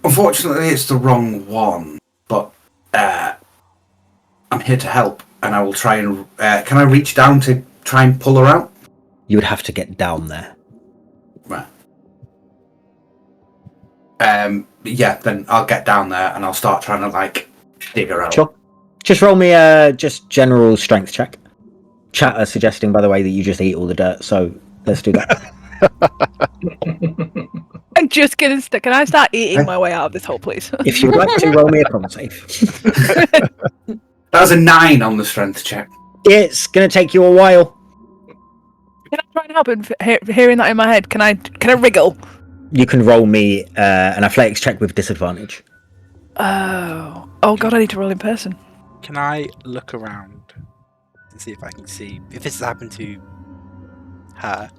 Unfortunately, it's the wrong one, but I'm here to help, and I will try and. Can I reach down to try and pull her out? You would have to get down there. Right. Yeah, then I'll get down there and I'll start trying to dig her out. Sure. Just roll me a just general strength check. Chat are suggesting, by the way, that you just eat all the dirt, so let's do that. I'm just gonna. Can I start eating my way out of this hole, please? If you'd like to, roll me a con save. That was a 9 on the strength check. It's going to take you a while. Can I try and help in hearing that in my head? Can I wriggle? You can roll me an athletics check with disadvantage. Oh god, I need to roll in person. Can I look around to see if I can see if this has happened to her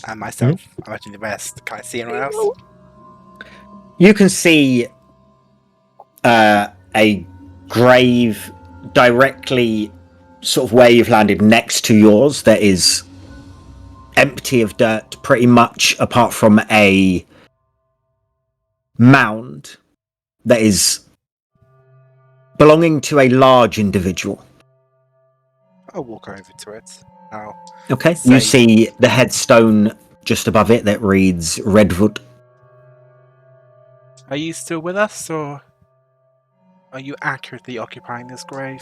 and myself? I imagine the rest. Can I see anyone else? You can see a grave directly sort of where you've landed next to yours that is empty of dirt pretty much, apart from a mound that is belonging to a large individual. I'll walk over to it. Okay. You see the headstone just above it that reads Redwood. Are you still with us, or are you accurately occupying this grave?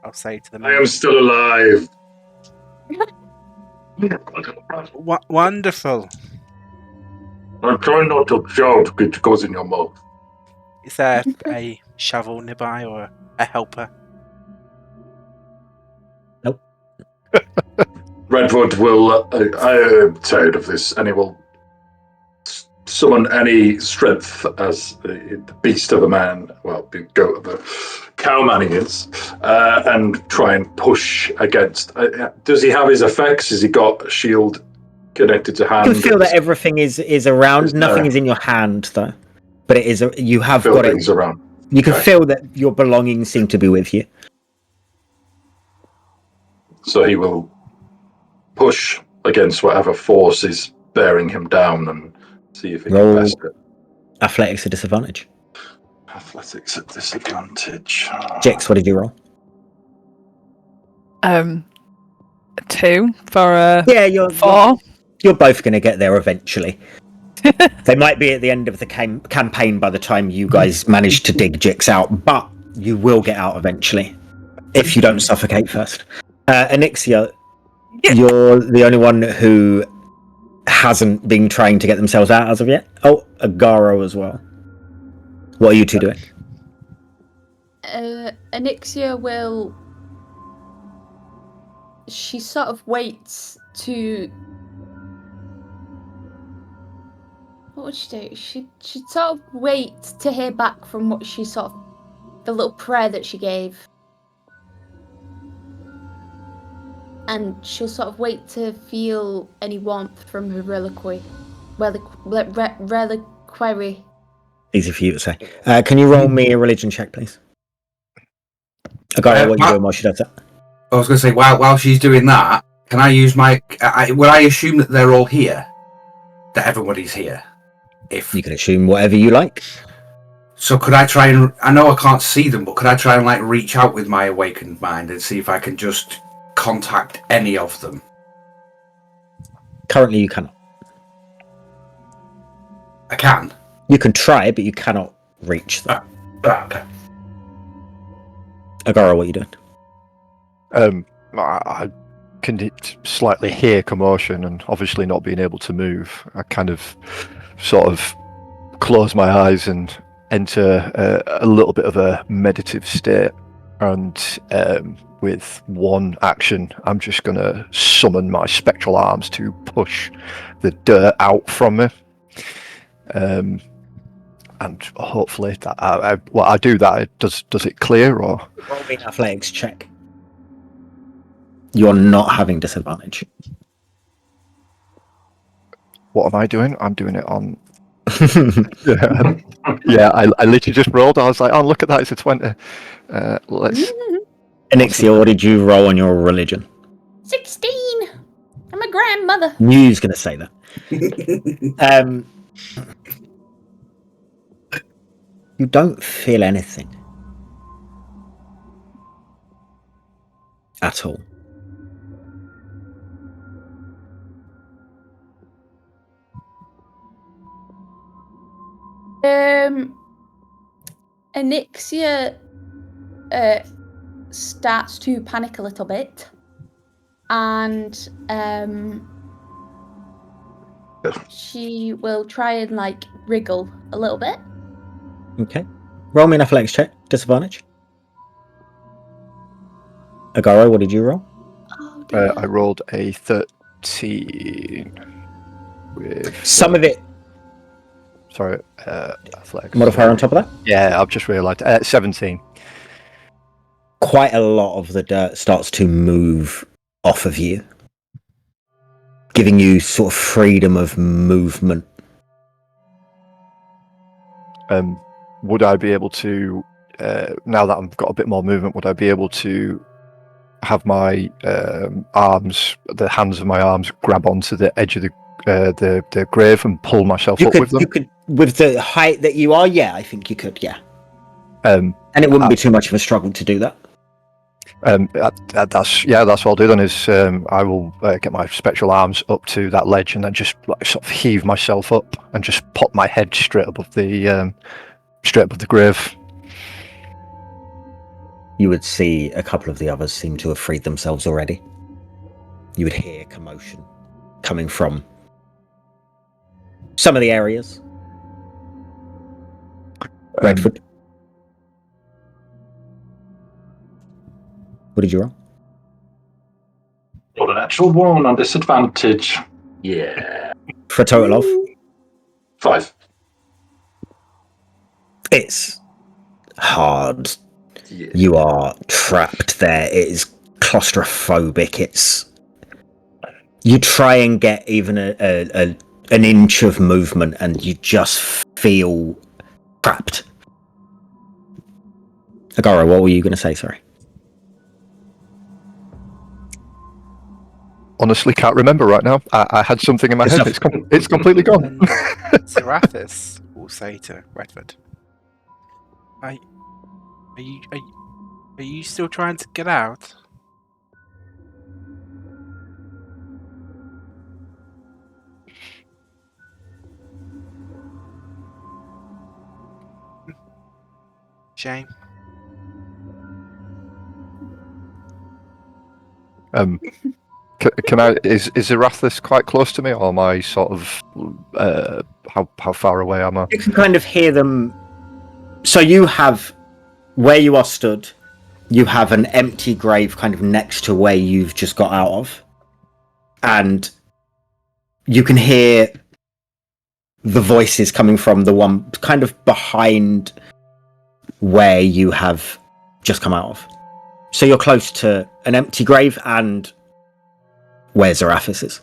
I'll say to the man. I am still alive. Wonderful. I'm trying not to shout, it goes in your mouth. Is there a shovel nearby or a helper? Nope. Redwood will. I am tired of this, and he will summon any strength as the beast of a man, well, the goat of a cowman he is, and try and push against. Does he have his effects? Has he got a shield connected to hand? You can feel that everything is around. Nothing is in your hand, though. But it is. You have got it. Around. You can feel that your belongings seem to be with you. So he will push against whatever force is bearing him down and see if he can Roll best it. athletics at disadvantage. Athletics at disadvantage. Jix, what did you roll? 2 for Yeah, 4. you're both going to get there eventually. They might be at the end of the campaign by the time you guys manage to dig Jix out, but you will get out eventually if you don't suffocate first. Anixia, you're the only one who hasn't been trying to get themselves out as of yet. Oh, Agaro as well. What are you two doing? Anixia will. She sort of waits to. What would she do? She'd sort of wait to hear back from what she sort of. The little prayer that she gave. And she'll sort of wait to feel any warmth from her reliquary. Reliquary. Easy for you to say. Can you roll me a religion check, please? Agaro, what are you doing while she does that? I was going to say, while she's doing that, can I use my... will I assume that they're all here? That everybody's here? If you can assume whatever you like. So could I try and... I know I can't see them, but could I try and like reach out with my awakened mind and see if I can just contact any of them? Currently you cannot. I can? You can try, but you cannot reach them. Okay. Agaro, what are you doing? I can slightly hear commotion, and obviously not being able to move, I kind of sort of close my eyes and enter a little bit of a meditative state, and with one action I'm just going to summon my spectral arms to push the dirt out from me, and hopefully that I do that. Does it clear, or roll me an athletics check? You're not having disadvantage. what am I doing? I'm doing it on yeah, I literally just rolled. I was like, oh, look at that, it's a 20. Let's Anixia, what did you roll on your religion? 16. I'm a grandmother. Knew you was going to say that. You don't feel anything at all. Anixia starts to panic a little bit, and she will try and like wriggle a little bit. Okay. Roll me an athletics check. Disadvantage. Agaro, what did you roll? Oh, dear. I rolled a 13 with Some of it. Sorry, athletics. Modifier on top of that? Yeah, I've just realised. 17. Quite a lot of the dirt starts to move off of you, giving you sort of freedom of movement. Would I be able to, now that I've got a bit more movement, would I be able to have my arms, the hands of my arms, grab onto the edge of the grave and pull myself up with them? You could, with the height that you are, yeah, I think you could, yeah. And it wouldn't be too much of a struggle to do that. That's what I'll do then. Is I will get my spectral arms up to that ledge and then just like, sort of heave myself up and just pop my head straight above the grave. You would see a couple of the others seem to have freed themselves already. You would hear commotion coming from some of the areas. Redford. What did you roll? Got an actual 1 on disadvantage. Yeah. For a total of? 5. It's hard. Yeah. You are trapped there. It is claustrophobic. You try and get even an inch of movement and you just feel trapped. Agaro, what were you going to say? Sorry. honestly can't remember right now. I had something in my head. It's completely gone. And Seraphis will say to Redford, Are you still trying to get out? Shame. Can I? Is Zerathis quite close to me, or am I sort of? How far away am I? You can kind of hear them. So you have, where you are stood, you have an empty grave kind of next to where you've just got out of. And you can hear the voices coming from the one kind of behind where you have just come out of. So you're close to an empty grave and where Zerathis is.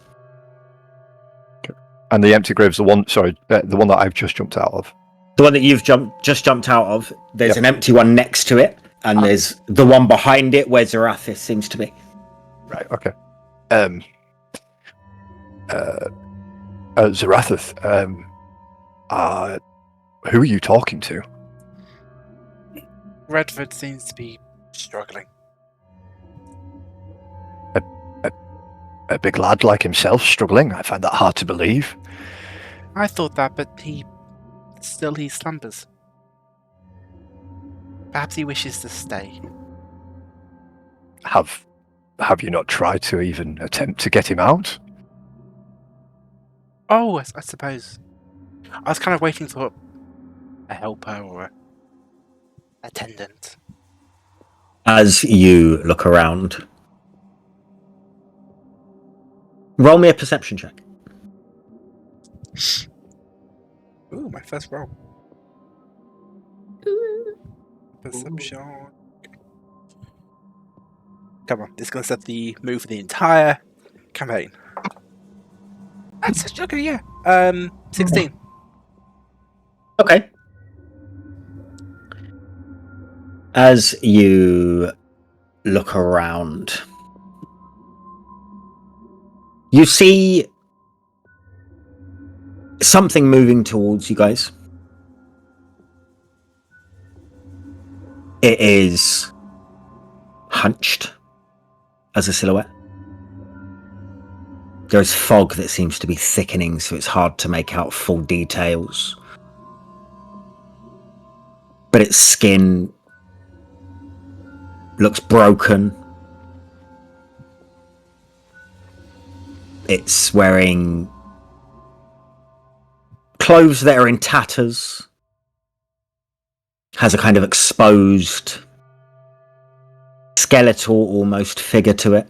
And the empty grave's the one. Sorry, the one that I've just jumped out of. The one that you've just jumped out of, there's an empty one next to it, and there's the one behind it where Zerathis seems to be. Right. Okay. Zerathis. Who are you talking to? Redford seems to be struggling. A big lad like himself struggling? I find that hard to believe. I thought that, but he slumbers. Perhaps he wishes to stay. Have you not tried to even attempt to get him out? Oh, I suppose. I was kind of waiting for a helper or a attendant. As you look around, roll me a perception check. Ooh, my first roll. Perception. Come on, this is going to set the mood for the entire campaign. That's such a good year. 16. Okay. As you look around, you see something moving towards you guys. It is hunched as a silhouette. There is fog that seems to be thickening, so it's hard to make out full details. But its skin looks broken. It's wearing clothes that are in tatters. Has a kind of exposed, skeletal almost figure to it.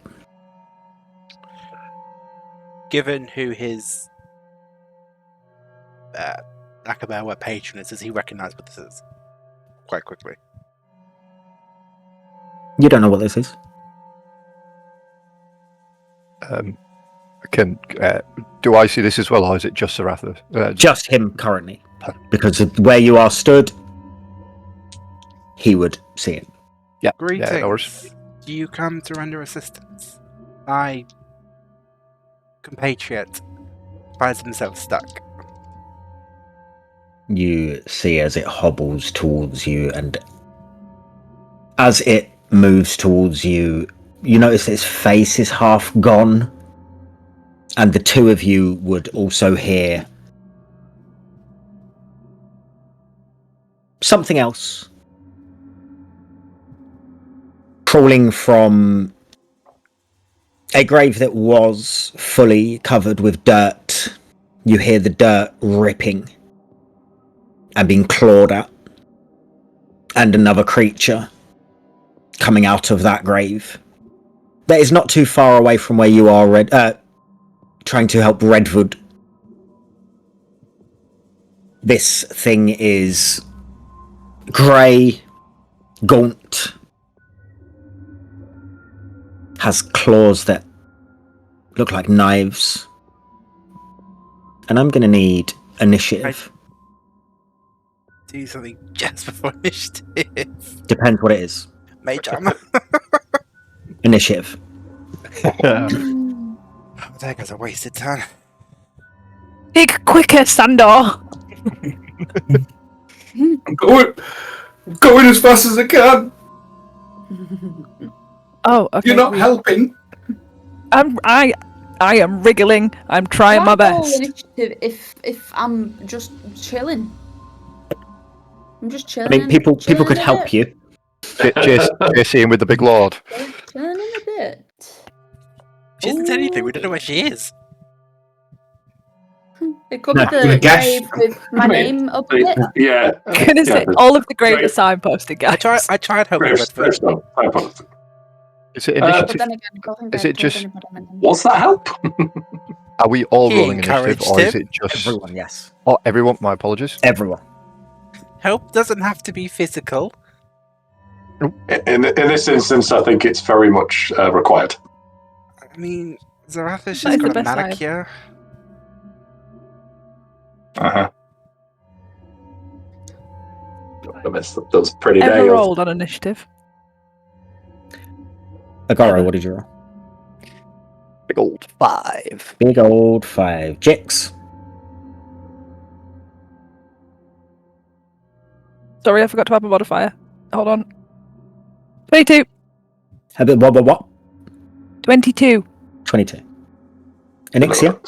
Given who his Nakabawa patron is, does he recognize what this is? Quite quickly. You don't know what this is. Do I see this as well, or is it just Zerathis? Just him currently. Because of where you are stood, he would see it. Yeah. Greetings. Yeah, no worries. Do you come to render assistance? My compatriot finds himself stuck. You see as it hobbles towards you, and as it moves towards you, you notice its face is half gone, and the two of you would also hear something else crawling from a grave that was fully covered with dirt. You hear the dirt ripping and being clawed at, and another creature coming out of that grave that is not too far away from where you are, trying to help Redwood. This thing is grey, gaunt, has claws that look like knives, and I'm going to need initiative. Do something just before initiative. Depends what it is. Mage armor. Initiative. There goes a wasted turn. Dig quicker, Sandor! I'm going as fast as I can. Oh, okay. You're not helping. I am wriggling. I'm trying my Why roll best. initiative if I'm just chilling? I'm just I chilling. mean, people chilling could a help bit. you. JC in with the big lord. Chilling a bit. She hasn't said anything. We don't know where she is. It could No, be I'm gonna the guess. grave with my name up it. Yeah. Gonna say all of the grave Great. are signposted, guys. I tried helping with Grave it. stone. I apologize. Is it Uh, But initiative? then again, I don't think Is I'd it killed just- anybody on my name. What's that help? Are we all He rolling initiative, or is encouraged it just Everyone, yes. Oh, everyone? My apologies. Everyone. Help doesn't have to be physical. In this instance, I think it's very much required. I mean, Zaratha's That is just the got a best side. manicure. Uh-huh. I missed those pretty Ever nails. rolled on initiative? Agaro, what did you roll? Big old 5. Big old 5. Jix. Sorry, I forgot to add a modifier. Hold on. 22. What? 22. 22. Anixia.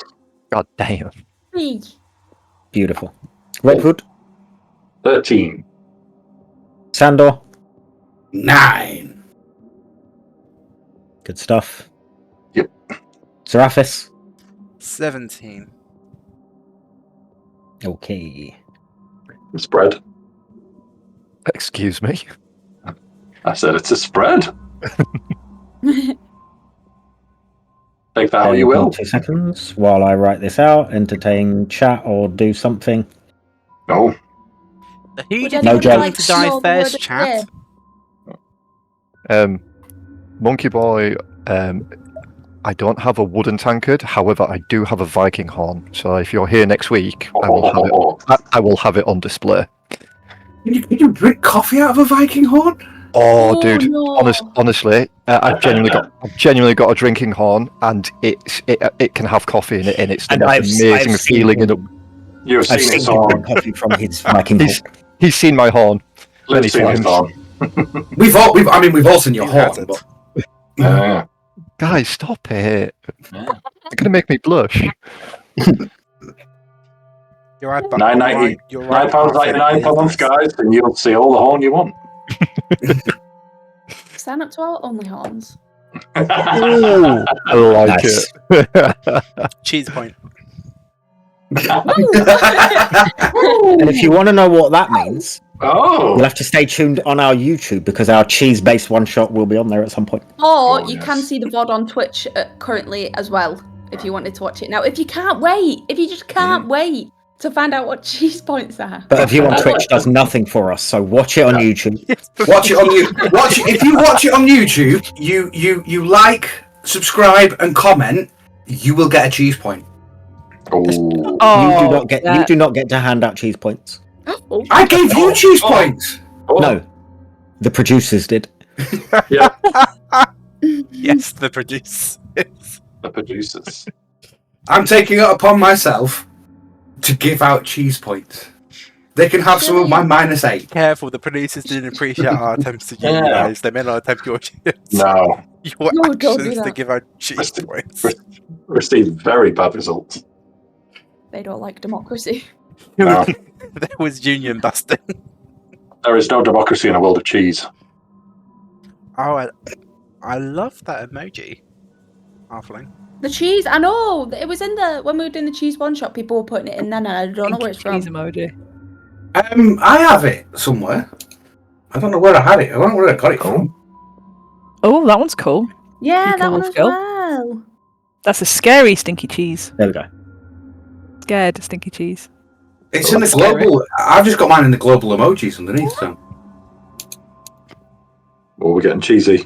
God damn. Me. Beautiful. Redwood. 13. Sandor. 9. Good stuff. Yep. Zeraphis. 17. Okay. Spread. Excuse me. I said it's a spread. Take that how you will. 2 seconds while I write this out, entertain chat or do something. No. Who Would did No you jokes. want to die know the word first, of chat? the Monkey Boy, I don't have a wooden tankard, however I do have a Viking horn. So if you're here next week, I will have it on display. Can you drink coffee out of a Viking horn? Oh, Oh, dude! no. Honestly, I've genuinely got a drinking horn, and it can have coffee in it, and it's the And most I've amazing seen feeling. him. You've I've seen seen his him horn. drink coffee from his Viking horn. He's seen my horn many You've seen his times. horn. We've all seen your Who horn. hasn't? But Yeah. Guys, stop it! Yeah. You're gonna make me blush. You're right, but £9.99 you're right. £9.99 per month, guys, and you'll see all the horn you want. Sign up to our only horns. I like Nice. it. Cheese point. And if you want to know what that means, Oh, you'll have to stay tuned on our YouTube because our cheese-based one-shot will be on there at some point. Or Oh, you yes. can see the VOD on Twitch currently as well, if you wanted to watch it now. If you just can't wait to find out what cheese points are. But a view on Twitch does nothing for us, so watch it on YouTube. watch it on you. If you watch it on YouTube, you like, subscribe, and comment. You will get a cheese point. oh. You do not get to hand out cheese points. Oh. I gave you cheese points. Oh. No, the producers did. Yeah, Yes, the producers. the producers. I'm taking it upon myself to give out cheese points. They can have some of my -8. Careful, the producers didn't appreciate our attempts to Yeah. unionize. They may not attempt your No, your No, don't do actions to that. give out cheese points. received very bad results. They don't like democracy. No, There was union busting. there is no democracy in a world of cheese. Oh, I love that emoji. Halfling. The cheese, I know. It was in when we were doing the cheese one shot, people were putting it in there, and I don't know where it's from. Cheese emoji. I have it somewhere. I don't know where I had it. I don't know where I got it from. Oh, that one's cool. Yeah, You that can one all as go. well. That's a scary stinky cheese. There we go. Scared stinky cheese. It's in the global. I've just got mine in the global emojis underneath. So Oh, we're getting cheesy.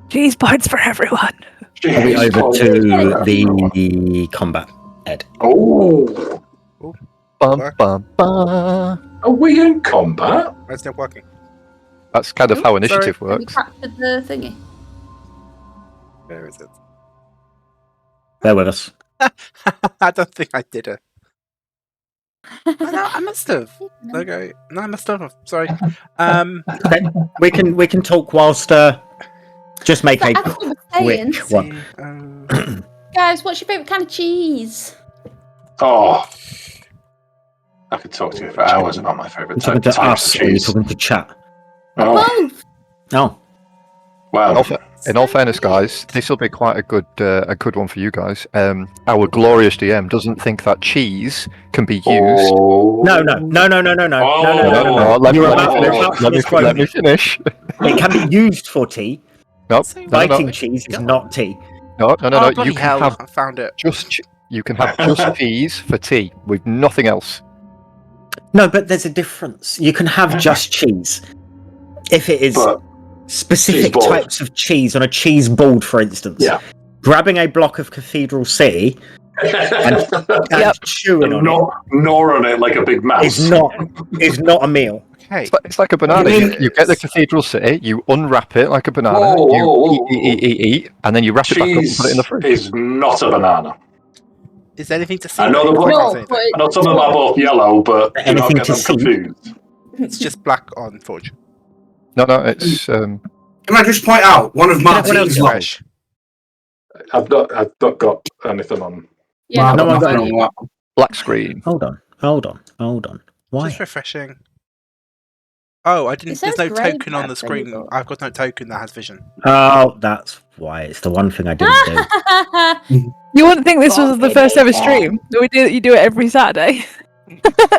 Cheese points for everyone. Are we over to the combat, Ed? Oh, Bum, bum, bum. are we in combat? It's not working. That's kind of how initiative Have you works. captured the thingy? Where is it? Bear with us. I don't think I did it. Oh, no, I must have. Okay. No, I must have. Sorry. Okay, we can talk whilst just make a quick one. Guys, what's your favourite kind of cheese? Oh, I could talk to you for hours about my favourite You're talking to types us, of or you're cheese. talking to chat? Oh, Both. Oh, well, In all fairness, guys, this will be quite a good one for you guys. Our glorious DM doesn't think that cheese can be used. Oh. no. Let You're me about finish. to Let misquote me finish. It can be used for tea. No. Biting cheese is not tea. No. Oh, bloody You can hell! have I found it. you can have just cheese for tea with nothing else. No, but there's a difference. You can have just cheese if it is But specific cheese board. types of cheese on a cheese board, for instance. Yeah. Grabbing a block of Cathedral City and chewing on Nor on it like a big mouse. is not a meal. Hey, It's like a banana. mean- You get the Cathedral City, you unwrap it like a banana, Whoa, eat, and then you wrap it back up and put it in the fridge. is not a banana. is there anything to see? I know there? the I can't No, say but anything. I know some of them are both yellow, but do not Anything get to them see? confused. It's just black on Forge. No, it's Can I just point out one of Martin's else lot? Fresh. I've not got anything on. Yeah, No one got nothing any. on black screen. Hold on. Why? Just refreshing. Oh, I didn't. It There's says no grey token on the tab, screen. but- I've got no token that has vision. Oh, that's why. It's the one thing I didn't do. You wouldn't think this was the Okay, first ever yeah. stream. You do it every Saturday.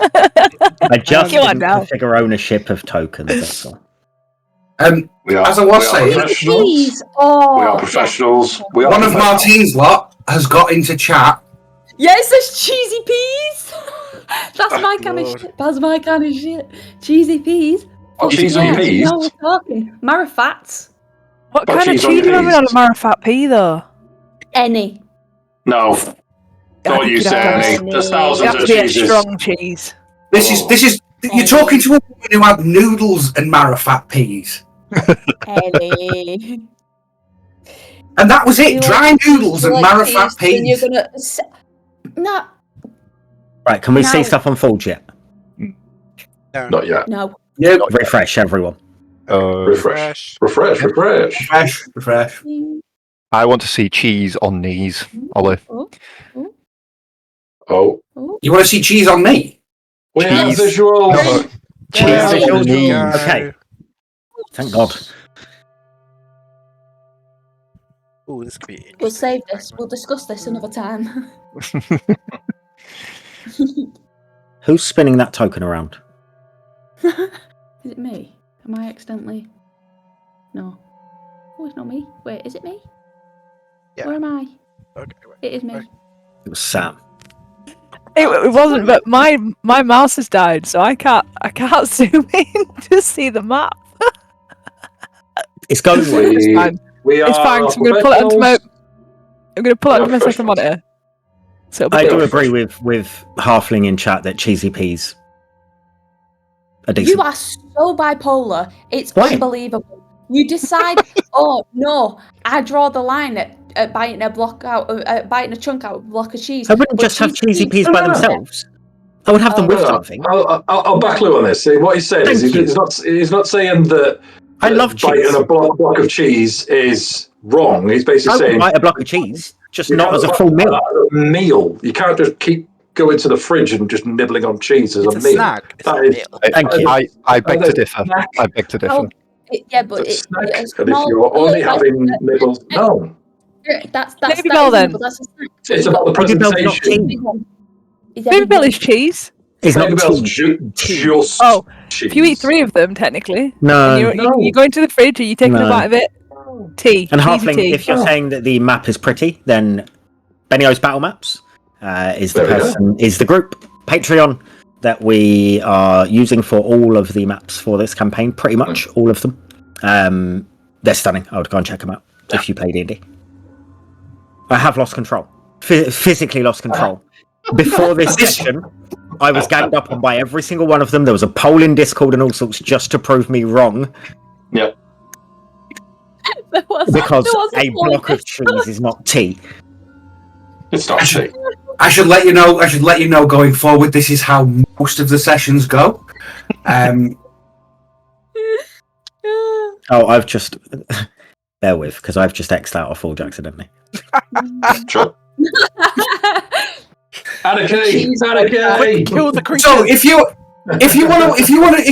I just Come on didn't now. configure ownership of tokens, that's all. We are, As I was we are saying- professionals. Cheese. Oh, We are professionals. We are One of professionals. Martin's lot has got into chat. Yeah, it says cheesy peas. That's my kind Lord. of shit. That's my kind of shit. Cheesy peas. Oh, cheese and peas? Now we're talking. Marifats. What But kind of cheese on cheese are you having on a peas. Marifat pea though? Any. No, I don't think you you'd say have to- any. There's It It thousands has of to be a cheeses. strong cheese. This is you're talking to a woman who had noodles and Marifat peas. Any. And that was it. You Dry want noodles and like Marifat cheese, then peas. you're gonna no, Right, can we No. see stuff on Forge yet? No. Not yet. no. Yeah, Refresh, everyone. Refresh. Refresh. refresh. I want to see cheese on knees, Ollie. Oh, You want to see cheese on me? we have Cheese. visuals. No, cheese Yeah, on visuals. knees. Okay. Thank God. Oh, this could be interesting. We'll save this. We'll discuss this another time. Who's spinning that token around? Is it me? Am I accidentally? No. Oh, it's not me. Wait, is it me? Yeah. Where am I? Okay, wait. It is me. Okay. It was Sam. It wasn't, but my mouse has died, so I can't zoom in to see the map. It's going well. It's fine. We It's are fine. 'Cause I'm going to pull it onto my. professionals. I'm going to pull it Yeah, onto my second professionals. monitor. So it'll be I big. do agree with Halfling in chat that cheesy peas are decent. You are so bipolar. It's Why? unbelievable. You decide, oh no, I draw the line at biting a block out, biting a chunk out of a block of cheese. I wouldn't But just have cheesy peas by themselves. I would have them Oh. with No, something. I'll back Lou on this. What he said is Thank you. he's not saying that I love biting cheese. a block of cheese is wrong. He's I basically would saying bite a block of cheese, just you not can't as a bite full meal. a meal. You can't just keep going to the fridge and just nibbling on cheese as It's a a meal. snack. It's That not a is- meal. Thank you. I beg As to a differ. snack. I beg to differ. Oh, yeah, but It's a snack. a And if small- you're only like- having nibbles, no. that's Baby that Bell, is then. nibble, that's a snack. It's about the Baby Bell's not presentation. tea. Is that Baby big Bell one? is cheese. It's Baby not Bell's tea. just Oh, cheese. If you eat 3 of them, technically, No. and you go into the fridge, and you taking No. a bite of it. Tea. And cheesy Halfling, tea. if you're saying that the map is pretty, then Benio's Battle Maps is the There we go. person, is the group Patreon that we are using for all of the maps for this campaign. Pretty much all of them. They're stunning. I would go and check them out if you play D&D. I have lost control, physically lost control. Before this session, I was ganged up on by every single one of them. There was a poll in Discord and all sorts just to prove me wrong. Yep. Because there was a block of cheese is not tea. It's not tea. I should let you know. I should let you know going forward. This is how most of the sessions go. Oh, I've just bear with because I've just X'd out a Forge accidentally. Sure. Anarchy! Quick, Anarchy! kill the creature. So if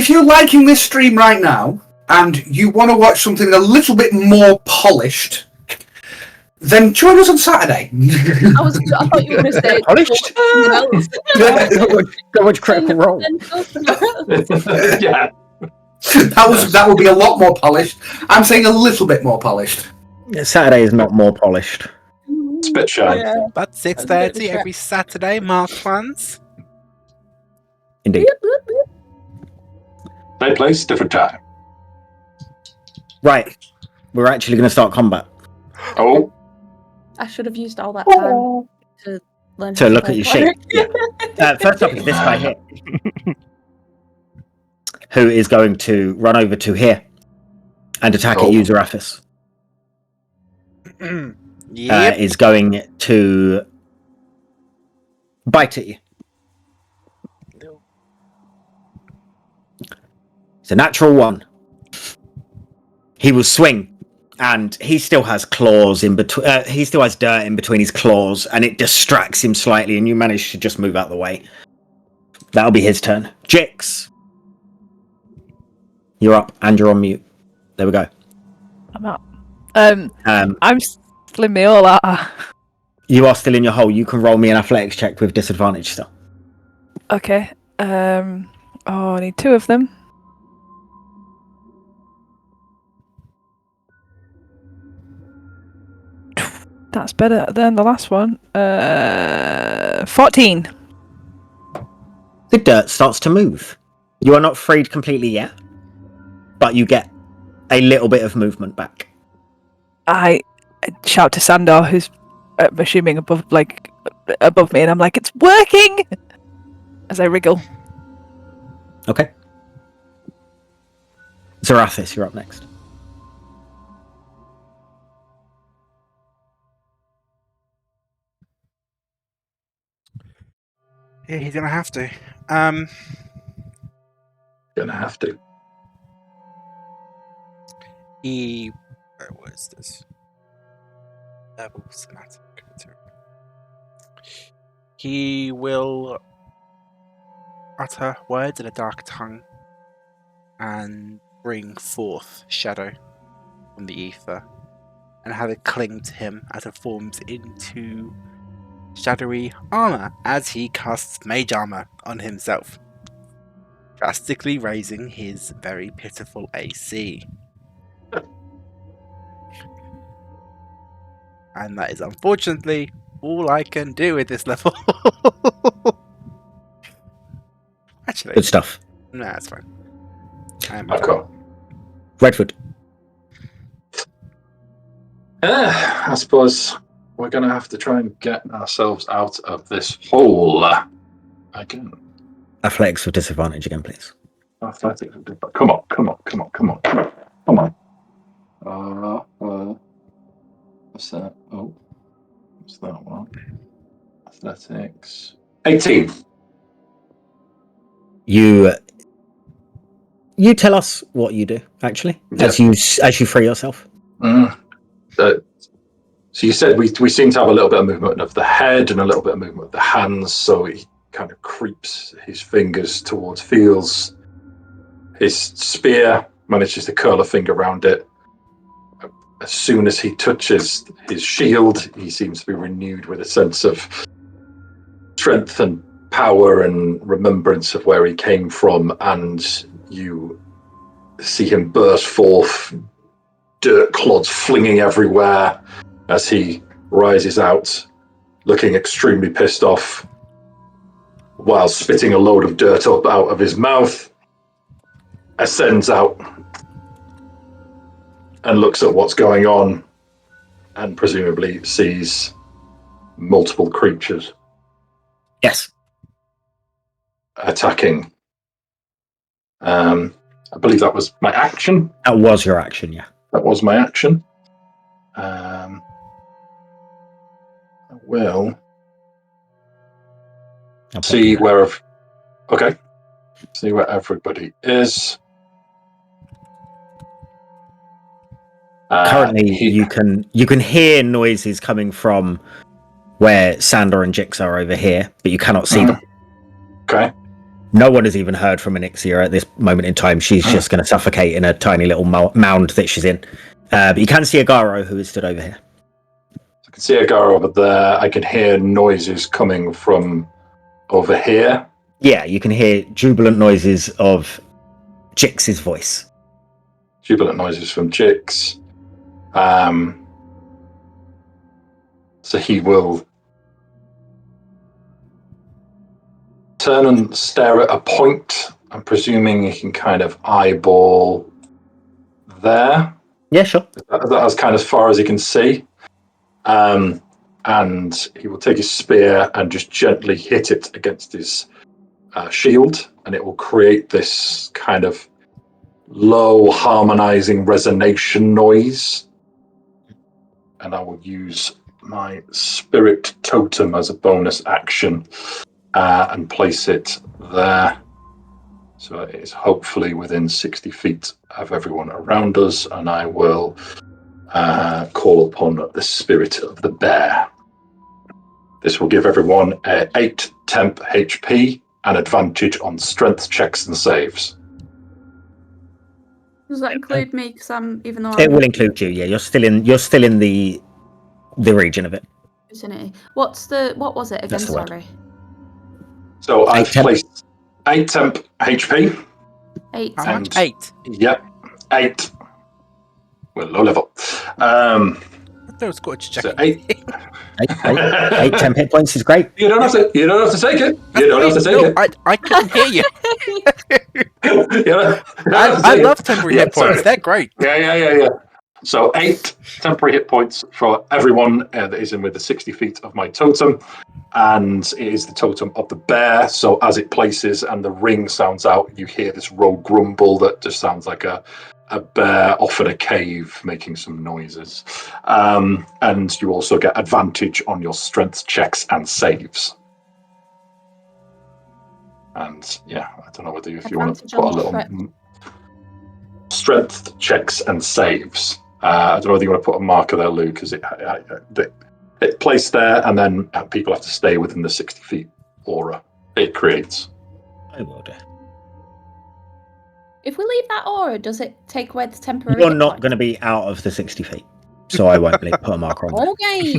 you're liking this stream right now and you want to watch something a little bit more polished, then join us on Saturday. I thought you were going to say Polished? Go watch Critical Role. Yeah. That would be a lot more polished. I'm saying a little bit more polished. Saturday is not more polished. It's a bit shy. But 6:30 every Saturday, marked ones. Indeed. Same place, different time. Right. We're actually going to start combat. Oh. I should have used all that time to learn. So look at your shape. Yeah. First up is this guy here, who is going to run over to here and attack at you, Zarathis. Yep. Is going to bite at you. It's a natural 1. He will swing, and he still has claws in between. He still has dirt in between his claws, and it distracts him slightly. And you manage to just move out of the way. That'll be his turn. Jix, you're up, and you're on mute. There we go. I'm up. I'm still in my all out. You are still in your hole. You can roll me an athletics check with disadvantage still. Okay. I need 2 of them. That's better than the last one. 14. The dirt starts to move. You are not freed completely yet, but you get a little bit of movement back. I shout to Sandor, who's I'm assuming above me, and I'm like, "It's working!" As I wriggle. Okay. Zarathis, you're up next. Yeah, he's gonna have to. Gonna have to. Where was this? Verbal somatic material. He will utter words in a dark tongue and bring forth shadow from the ether and have it cling to him as it forms into shadowy armor as he casts mage armor on himself, drastically raising his very pitiful AC. And that is unfortunately all I can do with this level. Actually, Good stuff. no, that's fine. I've got. Redwood. I suppose we're going to have to try and get ourselves out of this hole again. Athletics with disadvantage again, please. Athletics. Come on. What's that? Oh, what's that one? Athletics. 18. You tell us what you do, actually, as you free yourself. So you said we seem to have a little bit of movement of the head and a little bit of movement of the hands, so he kind of creeps his fingers towards, feels his spear, manages to curl a finger around it. As soon as he touches his shield, he seems to be renewed with a sense of strength and power and remembrance of where he came from, and you see him burst forth, dirt clods flinging everywhere as he rises out, looking extremely pissed off, while spitting a load of dirt up out of his mouth, ascends out and looks at what's going on, and presumably sees multiple creatures. Yes. Attacking. I believe that was my action. That was your action, yeah. That was my action. I will see where. Okay. See where everybody is. Currently, you can hear noises coming from where Sandor and Jix are over here, but you cannot see them. Okay. No one has even heard from Anixia at this moment in time. She's just going to suffocate in a tiny little mound that she's in. But you can see Agaro, who is stood over here. I can see Agaro over there. I can hear noises coming from over here. Yeah, you can hear jubilant noises of Jix's voice. Jubilant noises from Jix. So he will turn and stare at a point. I'm presuming he can kind of eyeball there. Yeah, sure. That's kind of as far as he can see. And he will take his spear and just gently hit it against his shield, and it will create this kind of low harmonizing resonation noise. And I will use my spirit totem as a bonus action and place it there. So it is hopefully within 60 feet of everyone around us, and I will call upon the spirit of the bear. This will give everyone 8 temp HP and advantage on strength checks and saves. Does that include me? Because even though It will include you. Yeah, you're still in the region of it. vicinity. What was it again? That's the word. Sorry. So I've placed 8 temp HP. 8. How much? 8. Yep, 8. We're low level. Those got to check. So 8. 8 temp hit points is great. You don't have to take it. You don't have to take it. I couldn't hear you. Yeah, I love temporary hit points. They're great. Yeah. So 8 temporary hit points for everyone that is in within 60 feet of my totem. And it is the totem of the bear. So as it places and the ring sounds out, you hear this low grumble that just sounds like a bear off in a cave making some noises. And you also get advantage on your strength checks and saves. And yeah, I don't know whether if you want to put a little strength checks and saves. I don't know whether you want to put a marker there, Lou, because it placed there, and then people have to stay within the 60 feet aura it creates. I will do. If we leave that aura, does it take away the temporary? You're not going to be out of the 60 feet, so I won't put a marker on there. Okay.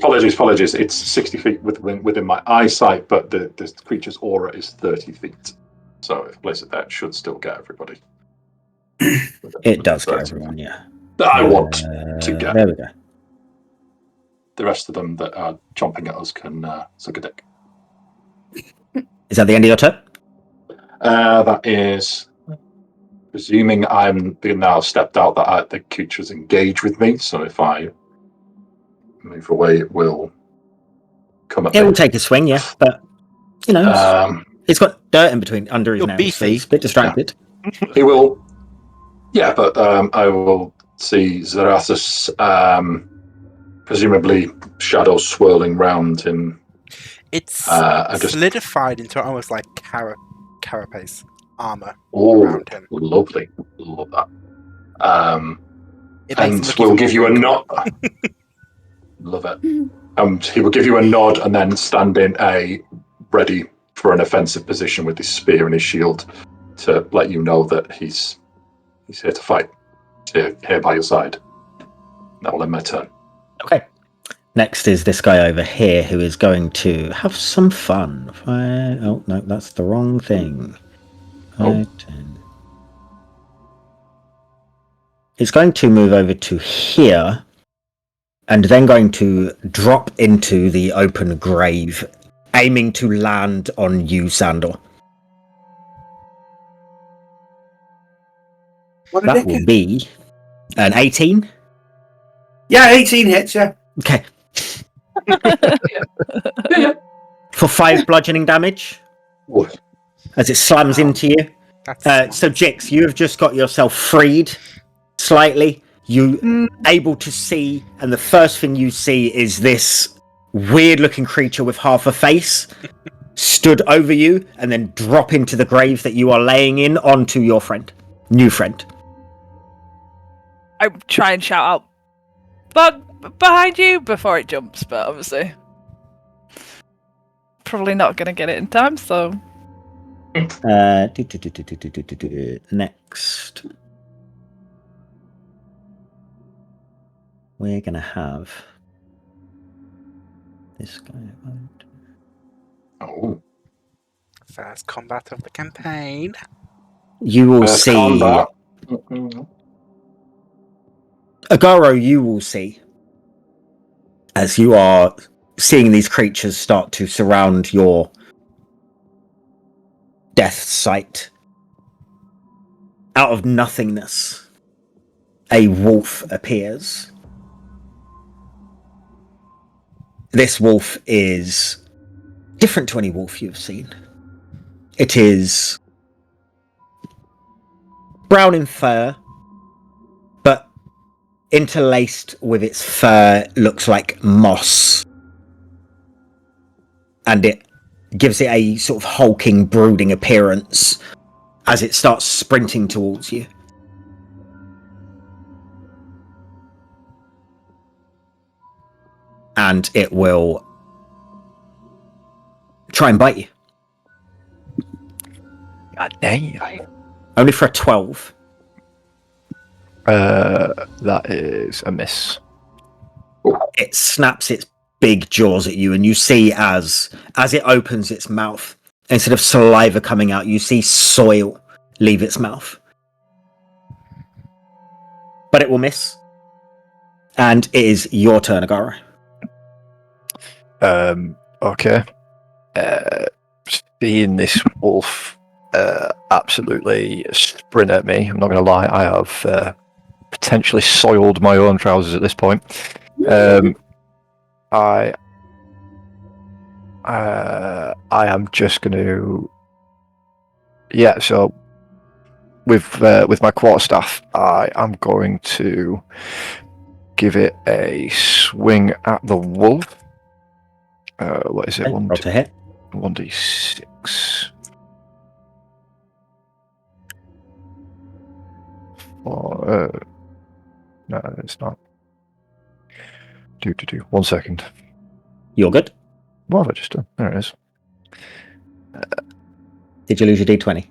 Apologies. It's 60 feet within my eyesight, but the creature's aura is 30 feet. So if I place it there, it should still get everybody. It does get everyone, yeah. I want to get. There we go. The rest of them that are chomping at us can suck a dick. Is that the end of your turn? That is presuming I'm now stepped out that the creature's engaged with me. So if I move away, it will come at me. It will take a swing, yeah, but you know, it's got dirt in between under his nails, so he's a bit distracted. Yeah. He will. Yeah, but I will see Zarathus, presumably shadows swirling round him. It's solidified into almost like carapace armor around him. Lovely. Love that. And we'll give you a nod. Love it. He will give you a nod and then stand in ready for an offensive position with his spear and his shield to let you know that he's here to fight. He's here by your side. That will end my turn. Okay. Next is this guy over here who is going to have some fun. Oh, no, that's the wrong thing. 5, 10. He's going to move over to here and then going to drop into the open grave, aiming to land on you, Sandor. That will be an 18. Yeah, 18 hits, yeah. Okay. For 5 bludgeoning damage. What? As it slams into you. So, Jix, you have just got yourself freed slightly. You able to see, and the first thing you see is this weird-looking creature with half a face stood over you, and then drop into the grave that you are laying in onto your new friend. I try and shout out, "But behind you!" before it jumps, but obviously, probably not going to get it in time. So, Next, we're gonna have this guy. Oh, First combat of the campaign. You will first see. combat. Agaro, you will see, as you are seeing these creatures start to surround your death site, out of nothingness, a wolf appears. This wolf is different to any wolf you've seen. It is brown in fur, but interlaced with its fur looks like moss. And it gives it a sort of hulking, brooding appearance as it starts sprinting towards you. And it will try and bite you. God dang. Only for a 12. That is a miss. It snaps its big jaws at you, and you see as it opens its mouth, instead of saliva coming out, you see soil leave its mouth. But it will miss. And it is your turn, Agara. Okay. Seeing this wolf absolutely sprint at me, I'm not going to lie, I have potentially soiled my own trousers at this point. I am just going to... Yeah, so with my quarterstaff, I am going to give it a swing at the wolf. What is it? Okay, roll to hit. 1d6. No, it's not. Do. 1 second. You're good. What have I just done? There it is. Did you lose your d20?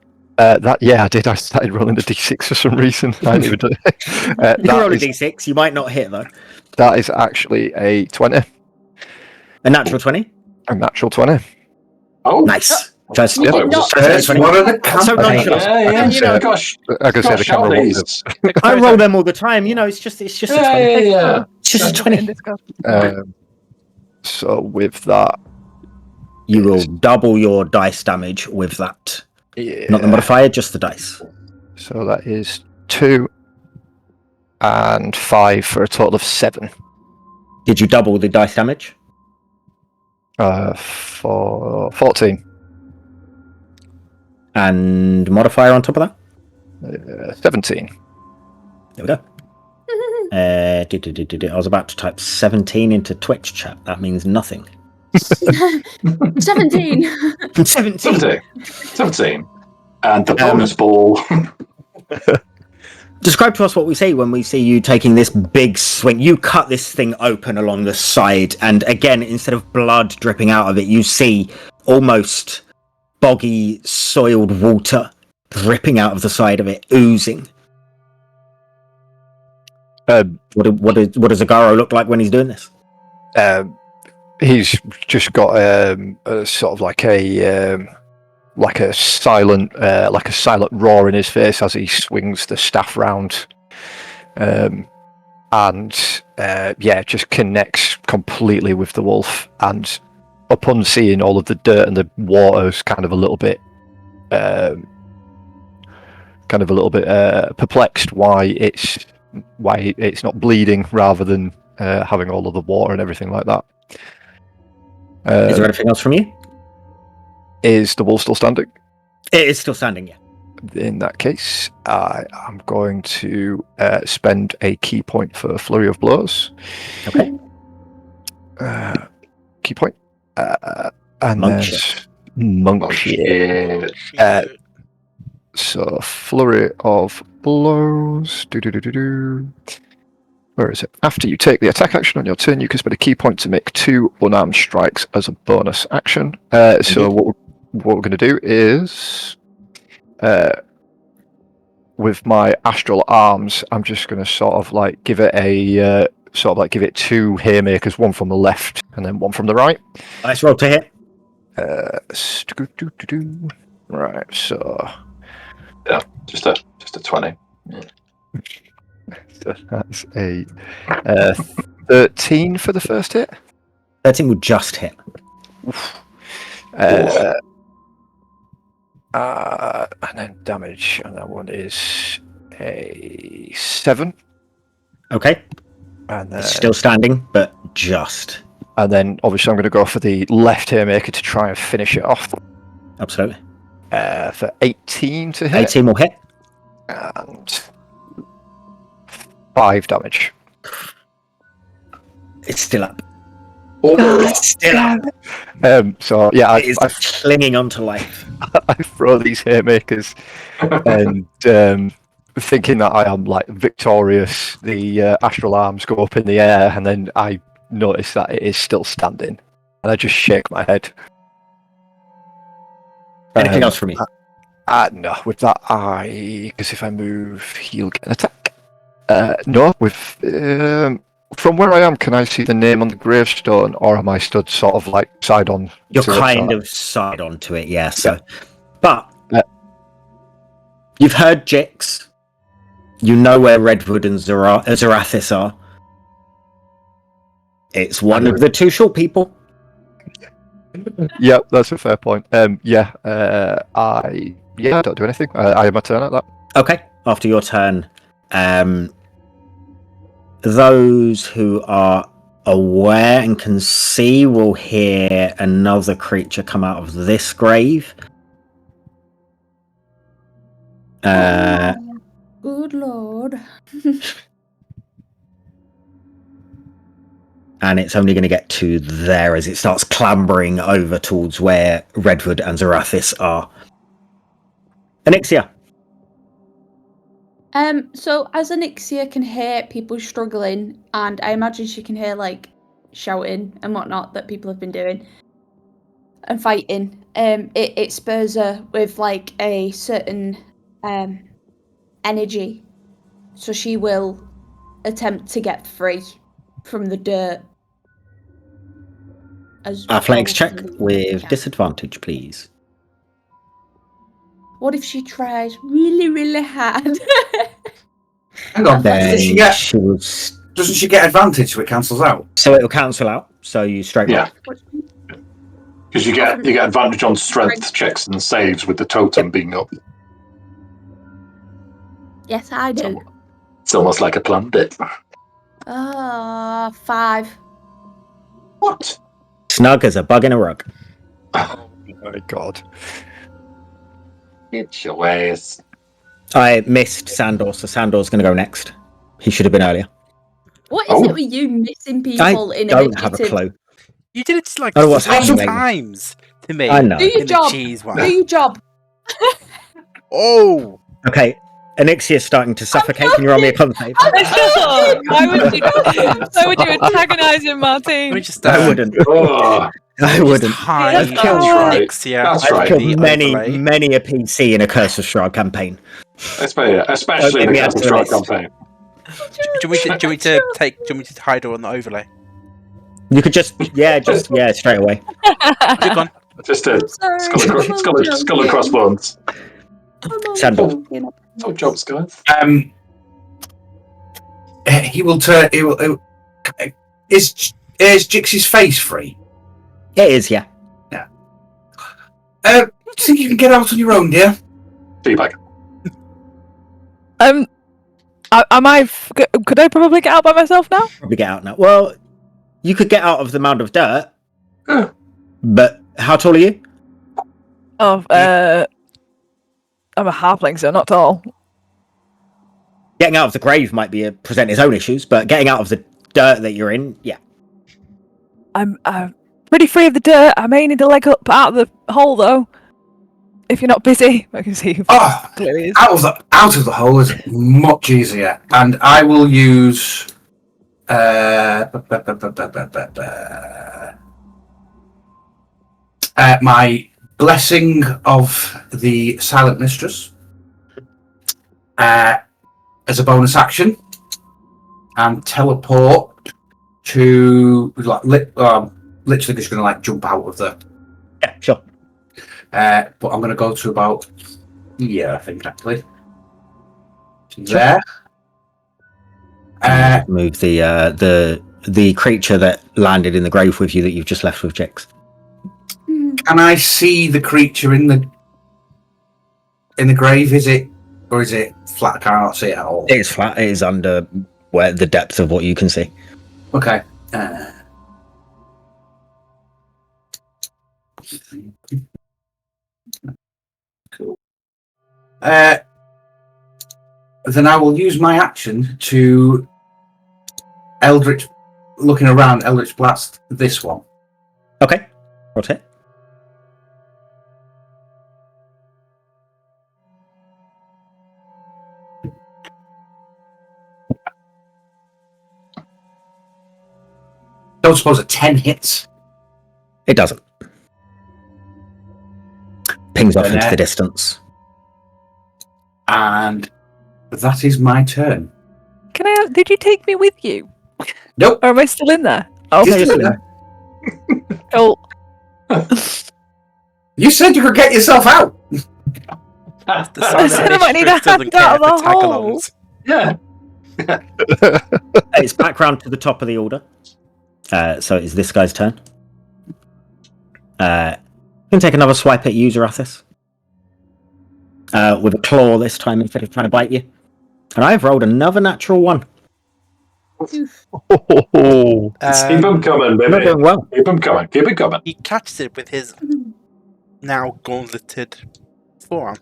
Yeah, I did. I started rolling the d6 for some reason. I didn't even do it. You can roll a d6. You might not hit, though. That is actually a 20. A natural 20? A natural 20. Oh, Nice. First, You did not. It's one of the So campaigns. nonchalant. yeah. Gosh, I can say the camera wasn't. I roll them all the time. You know, it's just a 20. yeah. It's just a 20. So with that, You will double your dice damage with that. yeah. Not the modifier, just the dice. So that is 2 and 5 for a total of 7. Did you double the dice damage? For 14. And modifier on top of that? 17. There we go. I was about to type 17 into Twitch chat. That means nothing. 17. 17. And the bonus ball. Describe to us what we see when we see you taking this big swing. You cut this thing open along the side, and again, instead of blood dripping out of it, you see almost boggy, soiled water dripping out of the side of it, oozing. What does Agaro look like when he's doing this? He's just got a sort of like a silent roar in his face as he swings the staff round, and just connects completely with the wolf. And upon seeing all of the dirt and the water's kind of a little bit perplexed why it's not bleeding rather than having all of the water and everything like that. Is there anything else from you? Is the wolf still standing? It is still standing, yeah. in that case, I am going to spend a key point for Flurry of Blows. Okay. Key point. And Monk then shit. Monk shit. So Flurry of Blows. Where is it? After you take the attack action on your turn, you can spend a key point to make 2 unarmed strikes as a bonus action. So what we're going to do is, with my astral arms, I'm just going to sort of like give it a give it 2 haymakers, one from the left and then one from the right. Nice roll to hit. Right, so Yeah, just a 20. so that's a 13 for the first hit. 13 will just hit. And then damage, and that one is a 7. Okay. And then, It's still standing, but just. and then obviously I'm going to go for the left haymaker to try and finish it off. Absolutely. For 18 to hit. 18 will hit. And 5 damage. It's still up. It's still up. So yeah, It is clinging onto life. I throw these haymakers and thinking that I am like victorious, the astral arms go up in the air, and then I notice that it is still standing, and I just shake my head. Anything else from me? No, with that because if I move, he'll get an attack. No, with from where I am, can I see the name on the gravestone, or am I stood sort of like side on? You're to it? kind of side onto it, yeah. So, but you've heard Jix. You know where Redwood and Zarathis are. It's one of the 2 short people. Yeah, that's a fair point. I don't do anything. I have my turn at that. Okay. After your turn, those who are aware and can see will hear another creature come out of this grave. Good lord. And it's only going to get to there as it starts clambering over towards where Redwood and Zarathis are. Anixia. So as Anixia can hear people struggling, and I imagine she can hear like shouting and whatnot that people have been doing and fighting, it spurs her with like a certain energy. So she will attempt to get free from the dirt. Athletics check with disadvantage, please. What if she tries really, really hard? Hang on, Then doesn't she get advantage so it cancels out? So it'll cancel out. So you straight Yeah. Because you get advantage on strength checks and saves with the totem being up. Yes, I do. It's almost like a planned bit. 5. What? Snug as a bug in a rug. Oh my god. It's your ways. I missed Sandor, so Sandor's going to go next. He should have been earlier. What is it with you missing people in don't have a clue. You did it like Oh, what's 3 happening? times to me. I know. Do your in job. The cheese one. Do your job. Oh! Okay, Anixia's starting to suffocate. Can you roll me a con save? Why would you antagonise him, Martin? Let me just. I wouldn't. Oh, I wouldn't. Hide I've killed, Alexia. That's I've right. killed many Overlay. a PC in a Curse of Strahd campaign. Especially in the Curse of Strahd campaign. Do you want me to hide her on the overlay? You could just straight away. Click on. Just a skull and crossbones. Sandor. No jobs, guys. He will turn. Is Jix's face free? It is, yeah. Yeah. Do you think you can get out on your own, dear? Feedback. Could I probably get out by myself now? Probably get out now. Well, you could get out of the mound of dirt. But how tall are you? Oh, I'm a halfling, so not tall. Getting out of the grave might present its own issues, but getting out of the dirt that you're in, yeah. I'm pretty free of the dirt. I may need a leg up out of the hole, though. If you're not busy, I can see. Clearly is. Out of the hole is much easier, and I will use. My blessing of the Silent Mistress as a bonus action, and teleport to literally just going to jump out of the. Yeah, sure. But I'm going to go to about I think actually there. Move the creature that landed in the grave with you that you've just left with Jix. Can I see the creature in the grave? Is it flat? I cannot see it at all. It is flat. It is under where the depth of what you can see. Okay. Cool. Then I will use my action to Eldritch, looking around, Eldritch Blast this one. Okay. Rotate. Don't suppose a 10 hits. It doesn't. Pings off into the distance. And that is my turn. Can I? Did you take me with you? Nope. Or am I still in there? Oh, You're still in there. Cool. You said you could get yourself out. I said I might need a hand out of the hole. Yeah. It's back round to the top of the order. So it's this guy's turn. You can take another swipe at you, Zarathis. With a claw this time instead of trying to bite you. And I've rolled another natural one. Keep them coming, baby. Not doing well. Keep them coming. Keep it coming. He catches it with his now gauntleted forearm.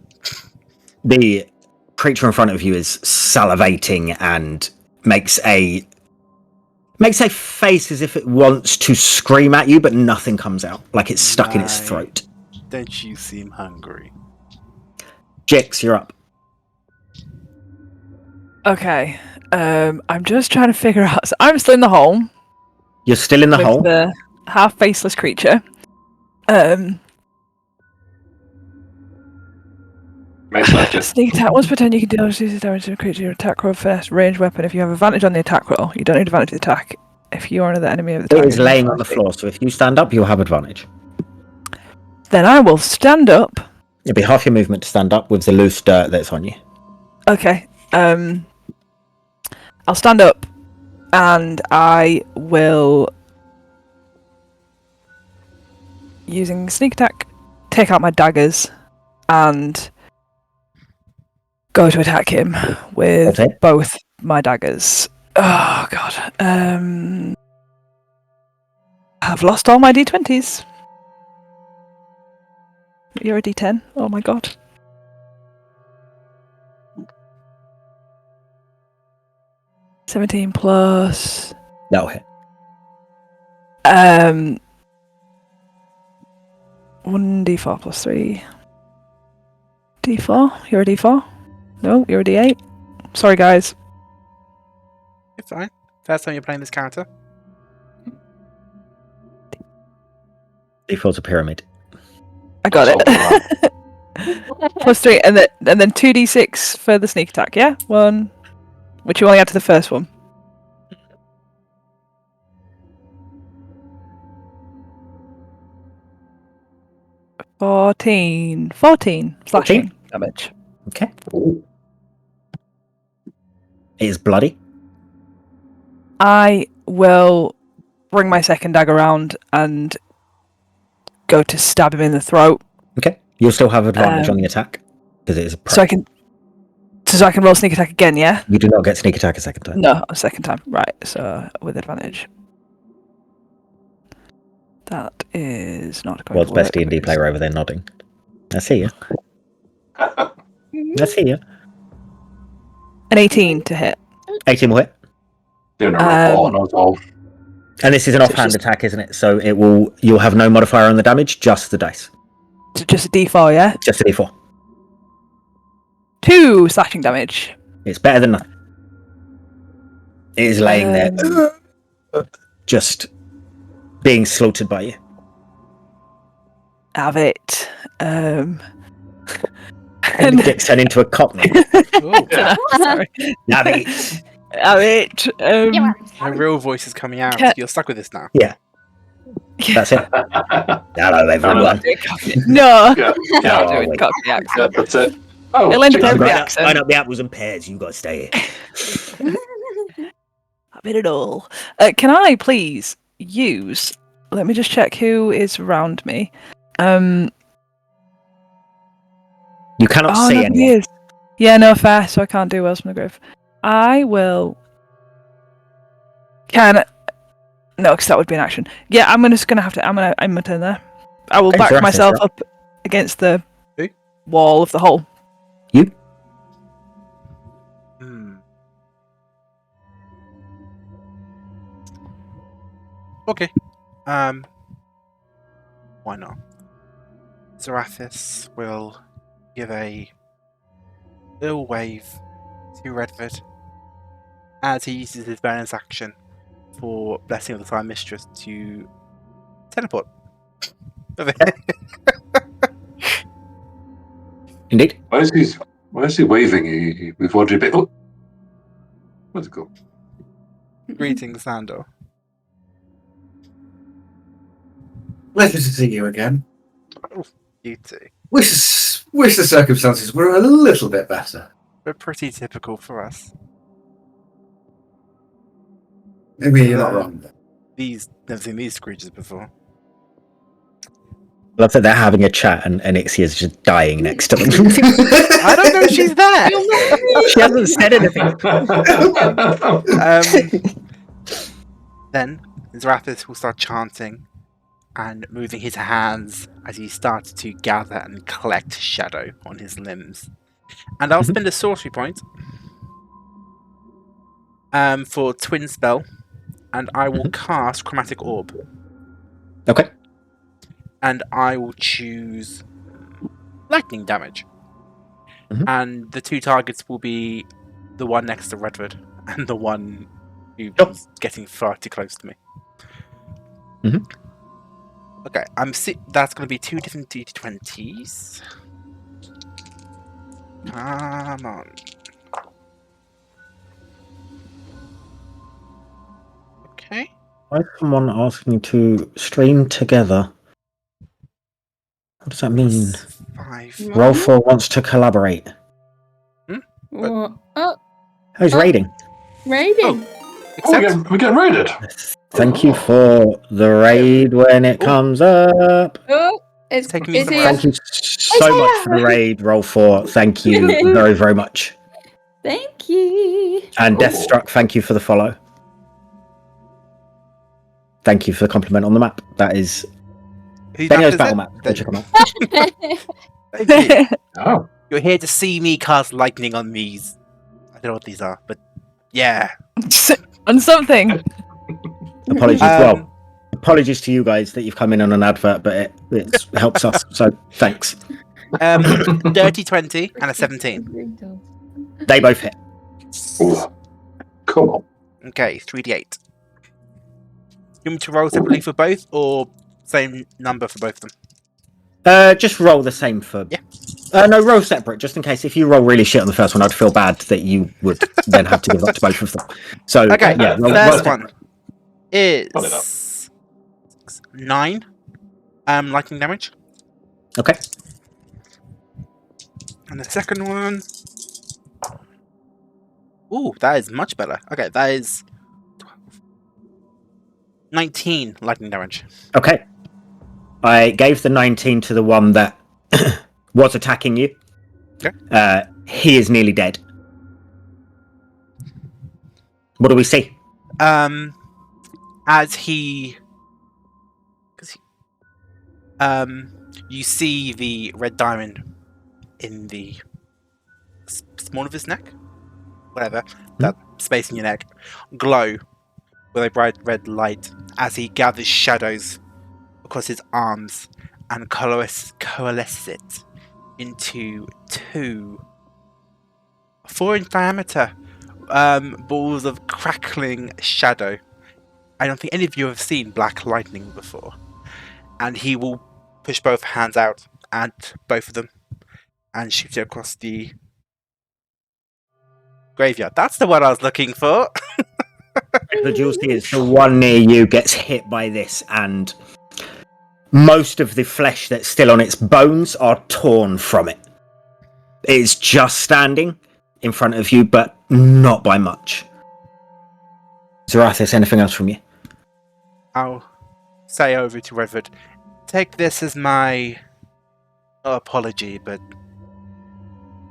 The creature in front of you is salivating and makes a face as if it wants to scream at you, but nothing comes out. Like it's stuck in its throat. Don't you seem hungry? Jix, you're up. Okay. I'm just trying to figure out. So I'm still in the hole. You're still in the with hole. The half faceless creature. Sneak attack. Once per turn, you can deal damage to a creature. Attack roll first. Ranged weapon. If you have advantage on the attack roll, you don't need advantage of the attack. If you are another enemy of the It target, is laying on the floor, so if you stand up, you'll have advantage. Then I will stand up. It'll be half your movement to stand up with the loose dirt that's on you. Okay. I'll stand up, and I will, using sneak attack, take out my daggers, and go to attack him with both my daggers. Oh god. I've lost all my d20s. You're a d10. Oh my god. $17 plus. That'll hit. 1d4 plus 3. D4? You're a d4? No, you're a d8. Sorry, guys. You're fine. First time you're playing this character. D4's a pyramid. I got it. Plus 3, and then 2d6 for the sneak attack, yeah? 1. Which you only add to the first one. Fourteen slashing damage. Okay. It is bloody. I will bring my second dagger around and go to stab him in the throat. Okay. You'll still have advantage on the attack because it is a prey. So I can roll sneak attack again, yeah? You do not get sneak attack a second time. No, a second time. Right, so with advantage. That is not going World's to work. best D&D player over there nodding. I see you. Let's see you. An 18 to hit. 18 will hit. Doing a report on us all. And this is an So it's offhand just- attack, isn't it? So you'll have no modifier on the damage, just the dice. So just a D4, yeah? Just a d4. 2 slashing damage. It's better than nothing. It is laying there, just being slaughtered by you. Have it. And the dick's turned into a cockney. Sorry. Have it. Have it. My real voice is coming out. Ca- You're stuck with this now. That's it. Hello, everyone. No. Yeah, Can't do Oh, it. wait. Cockney yeah, accent. that's it. Oh, It'll end up Jesus. over the Line accent. up the apples and pears. You got to stay here. Have it all. Can I please use? Let me just check who is around me. You cannot see no, he anyone. is. Yeah, no, fair. So I can't do Wells from the Grove. I will. No, because that would be an action. Yeah, I'm just gonna have to. I'm gonna turn there. I will Okay, back Zarathis, myself you're up against the Who? wall of the hole. You? Okay. Why not? Zarathis will give a little wave to Redford as he uses his bonus action for Blessing of the Time Mistress to teleport. Indeed. Why is he waving? We've wanted a bit. Oh, where's it go? Greetings, Sandor. Pleasure to see you again. You too. Wish the circumstances were a little bit better. But pretty typical for us. Maybe you're not wrong. Never seen these Scrooges before. Love that they're having a chat and Ixia just dying next to them. I don't know if she's there. She hasn't said anything. Then Zarathis will start chanting and moving his hands as he starts to gather and collect shadow on his limbs. And I'll spend a sorcery point for twin spell, and I will cast Chromatic Orb. Okay. And I will choose lightning damage. And the two targets will be the one next to Redford and the one who's getting far too close to me. Okay, that's going to be two different D20s. Come on. Okay. Why is someone asking to stream together? What does that mean? 5. Roll 4 wants to collaborate. Oh, Who's raiding? raiding. We're getting raided. Thank you for the raid when it comes up. Oh, it's taking me busy. somewhere Thank you so much for the raid, Roll 4. Thank you very, very much. Thank you. And Deathstruck, thank you for the follow. Thank you for the compliment on the map. That is Who's Benio's is battle it? map. Go check 'em out. Thank you. Oh, You're here to see me cast lightning on these. I don't know what these are, but yeah. On something. Apologies. Well, apologies to you guys that you've come in on an advert, but it helps us. So thanks. Dirty 20 and a 17. They both hit. Ooh. Come on. Okay, 3d8. You want me to roll separately for both, or same number for both of them? Just roll the same for. Yeah. No, roll separate, just in case. If you roll really shit on the first one, I'd feel bad that you would then have to give up to both of them. So Okay, yeah, roll first separate. one is 9 lightning damage, Okay. and the second one. Ooh, that is much better. Okay, that is 12. 19 lightning damage. Okay. I gave the 19 to the one that was attacking you. Okay. He is nearly dead. What do we see? As he, you see the red diamond in the small of his neck, whatever, that space in your neck, glow with a bright red light as he gathers shadows across his arms and coalesces it into 2 4-inch diameter balls of crackling shadow. I don't think any of you have seen black lightning before. And he will push both hands out at both of them and shoot it across the graveyard. That's the one I was looking for. The you'll see is the one near you gets hit by this, and most of the flesh that's still on its bones are torn from it. It's just standing in front of you, but not by much. Zarathis, anything else from you? I'll say over to Redford, take this as my apology, but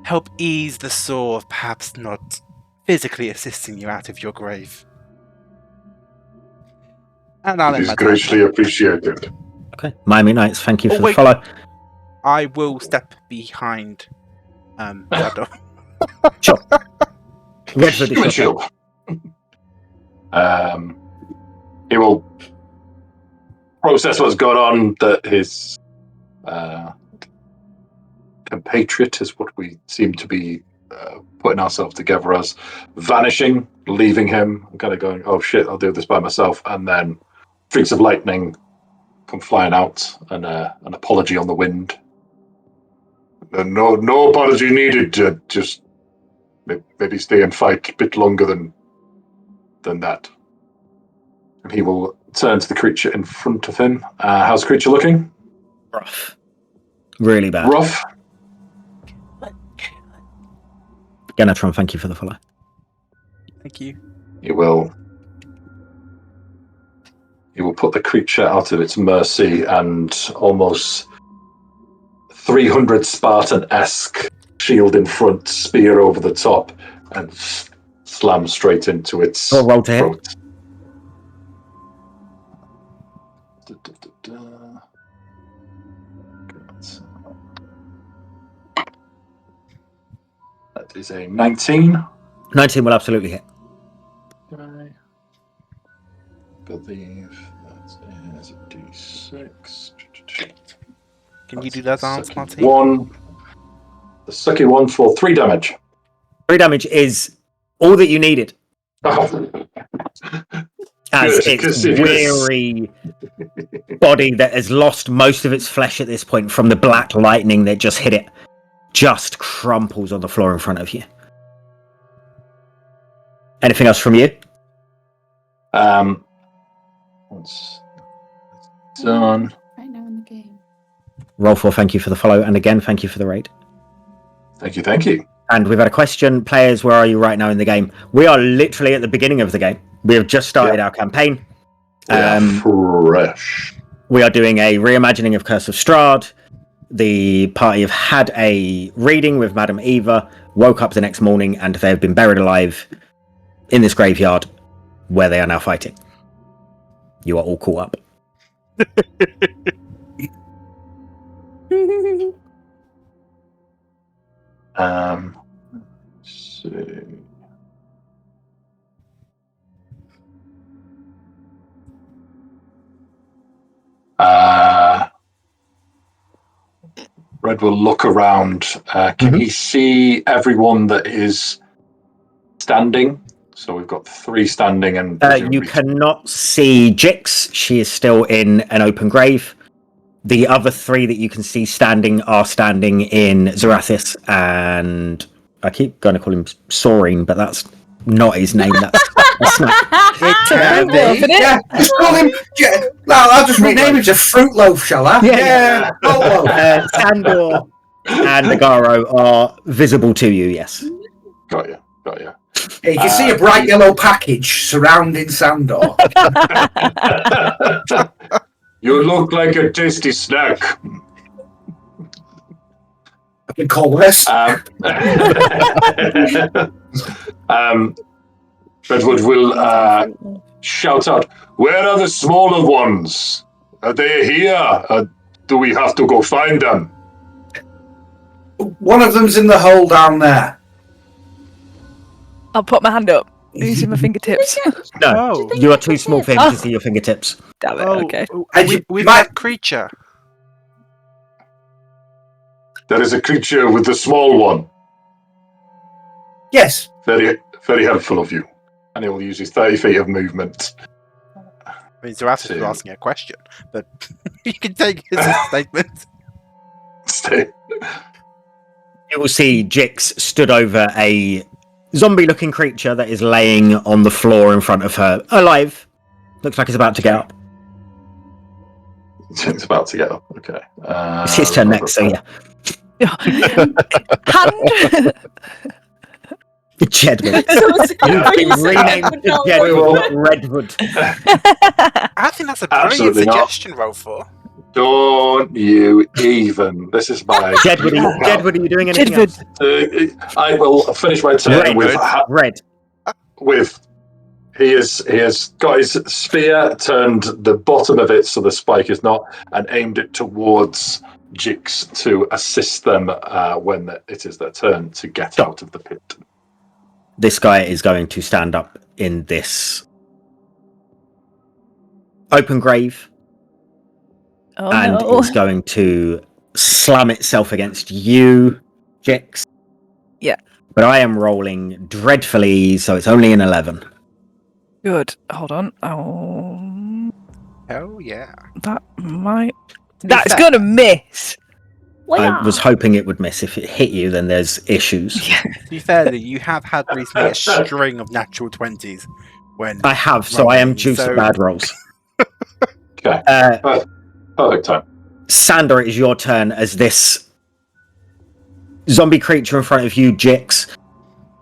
help ease the sore of perhaps not physically assisting you out of your grave. And I'll It end is my greatly turn. appreciated. Okay, Miami Knights, thank you Oh, for the wait. follow. I will step behind Shadow. Sure. Redford is Human your turn. shield. He will process what's going on, that his compatriot is what we seem to be putting ourselves together as, vanishing, leaving him, kind of going, oh shit, I'll do this by myself, and then streaks of lightning come flying out, and an apology on the wind. No apology needed. Just maybe stay and fight a bit longer than that. And he will turn to the creature in front of him. How's the creature looking? Rough. Really bad. Rough. Genatron, thank you for the follow. Thank you. He will put the creature out of its mercy and almost 300 Spartan-esque shield in front, spear over the top, and slam straight into its Roll to hit. throat. That is a 19. 19 will absolutely hit. I believe that is a d6. Can you do that, Arms, Martin? One. The sucky one for 3 damage. 3 damage is all that you needed. As Good, its 'cause if weary body that has lost most of its flesh at this point from the black lightning that just hit it, just crumples on the floor in front of you. Anything else from you? Once done. Right now in the game. Roll for thank you for the follow, and again, thank you for the raid. Thank you. And we've had a question. Players, where are you right now in the game? We are literally at the beginning of the game. We have just started our campaign. Fresh. We are doing a reimagining of Curse of Strahd. The party have had a reading with Madame Eva, woke up the next morning, and they have been buried alive in this graveyard where they are now fighting. You are all caught up. Let's see. Red will look around. Can he see everyone that is standing? So we've got 3 standing, and You cannot see Jix. She is still in an open grave. The other 3 that you can see standing are standing in Zarathis, and I keep going to call him Sorin, but that's not his name. That's It can be. Yeah, just call him. Yeah, no, I'll just rename him to Fruit Loaf, shall I? Yeah. Fruit Loaf. Sandor and Nagaro are visible to you, yes. Got you. Yeah, you can see a bright yellow package surrounding Sandor. You look like a tasty snack. I can call this. Redwood will shout out, "Where are the smaller ones? Are they here? Do we have to go find them?" One of them's in the hole down there. I'll put my hand up using my fingertips. No, Oh. you are too small for him Oh. to see your fingertips. Damn it. Oh, Okay. with might- that creature. There is a creature with the small one. Yes. Very, very helpful of you. And he will use his 30 feet of movement. I mean, Zarathus was asking a question, but you can take it as a statement. Stay. You will see Jix stood over a zombie-looking creature that is laying on the floor in front of her, alive. Looks like it's about to get up. It's about to get up. Okay. It's his turn next, so yeah. Hand. Jedward. So You've been scary. renamed to Jedward Redwood. I think that's a brilliant Absolutely not. suggestion, roll for. Don't you even. This is my. Jedward, are you doing anything else? I will finish my turn Red. with. He has got his spear, turned the bottom of it so the spike is not, and aimed it towards Jix to assist them when it is their turn to get out of the pit. This guy is going to stand up in this open grave, Oh, and no. it's going to slam itself against you, Jix. Yeah. But I am rolling dreadfully, so it's only an 11. Good. Hold on. Oh, Oh, yeah. that might. To be That's fair- gonna miss. I was hoping it would miss. If it hit you, then there's issues. To be fair, Lee, you have had recently a string of natural 20s. When I have, so I am rolling, juiced so- to bad rolls. Okay. Perfect time. Sandor, it is your turn as this zombie creature in front of you, Jix,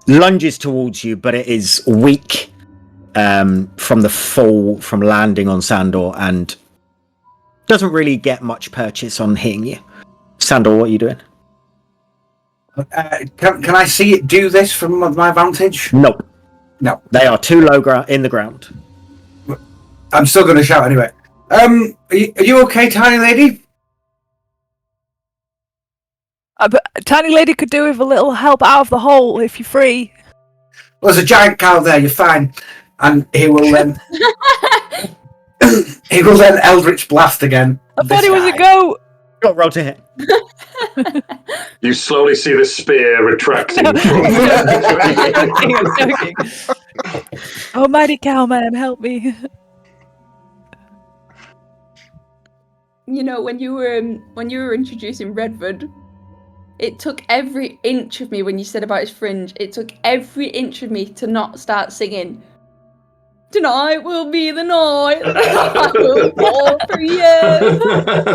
lunges towards you, but it is weak from the fall, from landing on Sandor, and doesn't really get much purchase on hitting you. Sandor, what are you doing? Can I see it do this from my vantage? Nope. No. They are too low in the ground. I'm still going to shout anyway. Are you okay, tiny lady? But Tiny Lady could do with a little help out of the hole if you're free. Well, there's a giant cow there. You're fine. And he will then Eldritch Blast again. I thought this he was a guy. goat. Got roll to hit. You slowly see the spear retracting. I'm joking. Oh, mighty cowman, help me. You know, when you were introducing Redwood, it took every inch of me when you said about his fringe. It took every inch of me to not start singing. Tonight will be the night that I will fall for you.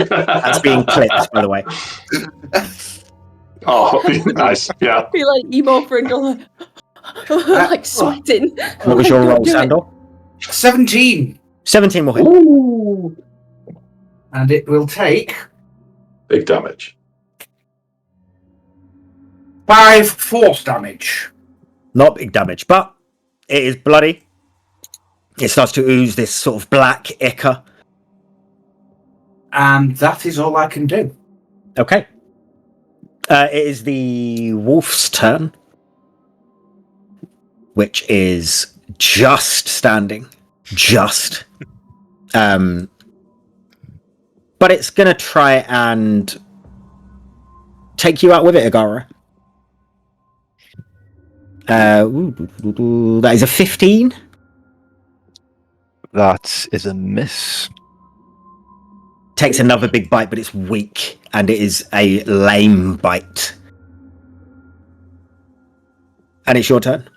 That's being clipped, by the way. Oh, nice. Yeah. Be like emo fringe, all like sweating. What was your roll, Do it. Sandor? 17. 17 will hit. Ooh. And it will take Big damage. 5 force damage. Not big damage, but it is bloody. It starts to ooze this sort of black ichor. And that is all I can do. Okay. It is the wolf's turn, which is just standing. Just. But it's going to try and take you out with it, Agara. That is a 15. That is a miss. Takes another big bite, but it's weak, and it is a lame bite. And it's your turn.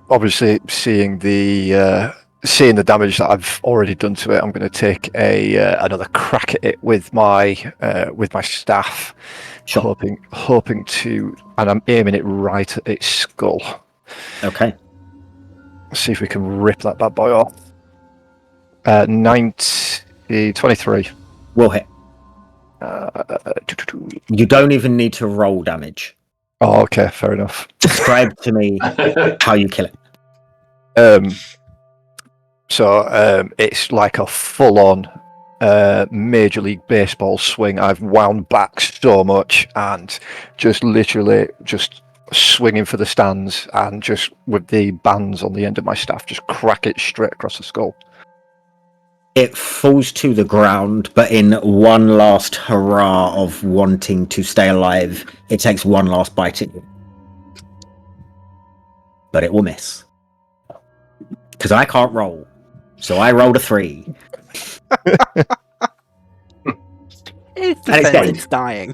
Obviously, seeing the damage that I've already done to it, I'm going to take another crack at it with my staff, Sure. hoping to, and I'm aiming it right at its skull. Okay. See if we can rip that bad boy off. 23. Will hit. You don't even need to roll damage. Oh, okay, fair enough. Describe to me how you kill it. So it's like a full-on Major League Baseball swing. I've wound back so much and just literally just swinging for the stands, and just with the bands on the end of my staff, just crack it straight across the skull. It falls to the ground, but in one last hurrah of wanting to stay alive, it takes one last bite at you. But it will miss. Because I can't roll. So I rolled a 3. It's And it's dead. it's dying.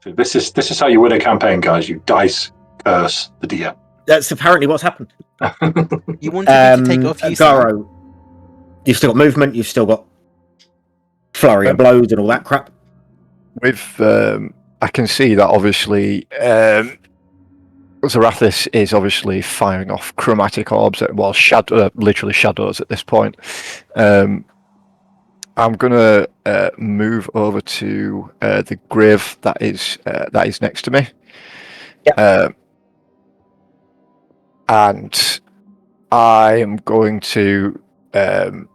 This is how you win a campaign, guys. You dice curse the DM. That's apparently what's happened. You wanted me to take it off you, Sam. Garo, you've still got movement, you've still got flurry of blows and all that crap. With I can see that obviously Zarathis is obviously firing off chromatic orbs, literally shadows at this point. I'm gonna move over to the grave that is next to me. Yeah. And I am going to. Can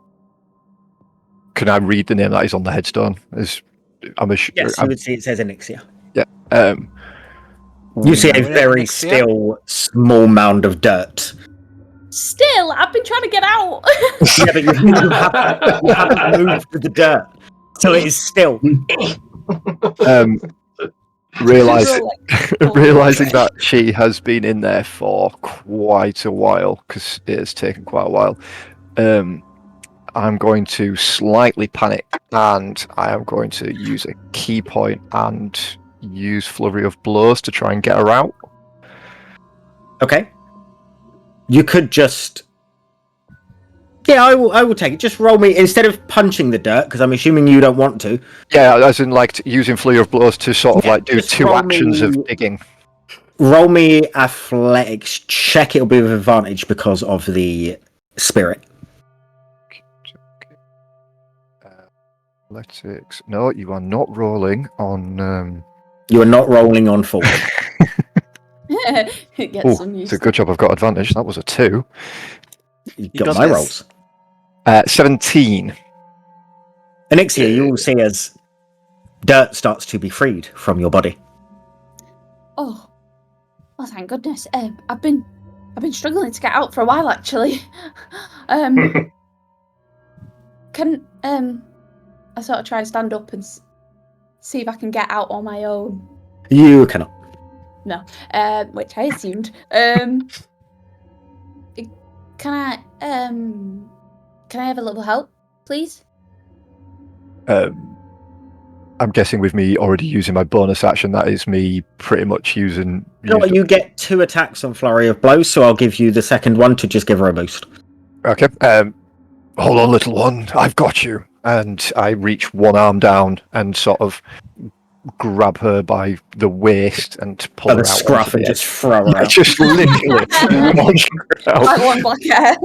I read the name that is on the headstone? Yes, you would see it says Enixia. Yeah. You see a Enixia? very still, small mound of dirt. Still, I've been trying to get out. Yeah, but you haven't moved the dirt, so it is still. Realizing that she has been in there for quite a while, because it has taken quite a while, I'm going to slightly panic, and I am going to use a key point and use flurry of blows to try and get her out. Okay. You could just. Yeah, I will take it. Just roll me instead of punching the dirt, because I'm assuming you don't want to. Yeah, as in like using flurry of blows to sort of do just 2 roll actions me- of digging. Roll me athletics check. It'll be with advantage because of the spirit. Athletics. No, you are not rolling on. You are not rolling on forward. It gets Oh, some it's use. a good job I've got advantage. That was a 2. You got got my this. rolls. 17. Enixia, you will see as dirt starts to be freed from your body. Oh, well, thank goodness. I've been struggling to get out for a while, actually. Can I sort of try and stand up and see if I can get out on my own? You cannot. No, which I assumed. Can I have a little help, please? I'm guessing with me already using my bonus action, that is me pretty much using. You know what, you get 2 attacks on Flurry of Blows, so I'll give you the second one to just give her a boost. Okay. Hold on, little one. I've got you. And I reach one arm down and sort of grab her by the waist and pull By her the out. scruff and just throw her Yeah, out. just literally launch her out. Like one black hair.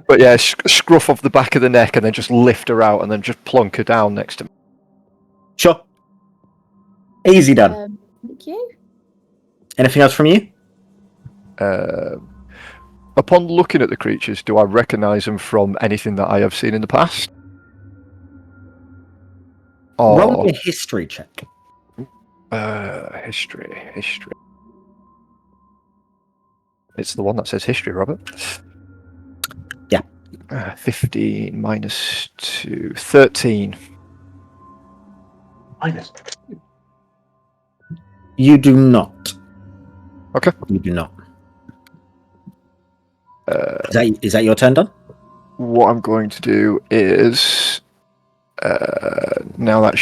But yeah, scruff off the back of the neck and then just lift her out and then just plonk her down next to me. Sure. Easy done. Thank you. Anything else from you? Upon looking at the creatures, do I recognise them from anything that I have seen in the past? Roll me a history check. History. It's the one that says history, Robert. Yeah. 15 minus 2. 13. Minus. You do not. Okay. You do not. Is that your turn done? What I'm going to do is now that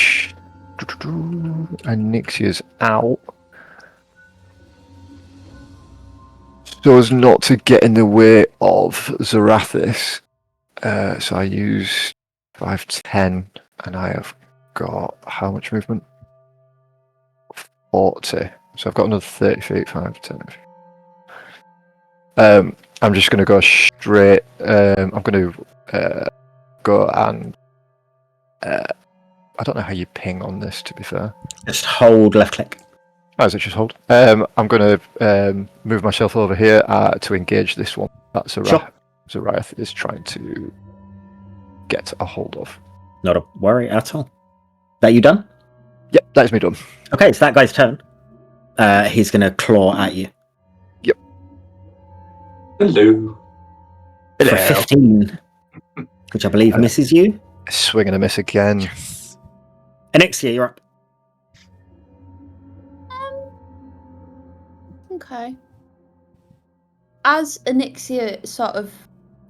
Anixia's out, so as not to get in the way of Zarathis, so I use 5'10", and I have got how much movement? 40. So I've got another 30 feet. 5, 10. I'm just going to go straight. I'm going to go and. I don't know how you ping on this, to be fair. Just hold left click. Oh, is it just hold? I'm going to move myself over here to engage this one. That's Zarath is trying to get a hold of. Not a worry at all. That you done? Yep, that is me done. Okay, it's that guy's turn. he's going to claw at you. Hello. For 15, which I believe misses you. Swing and a miss again. Anixia, you're up. Okay. As Anixia sort of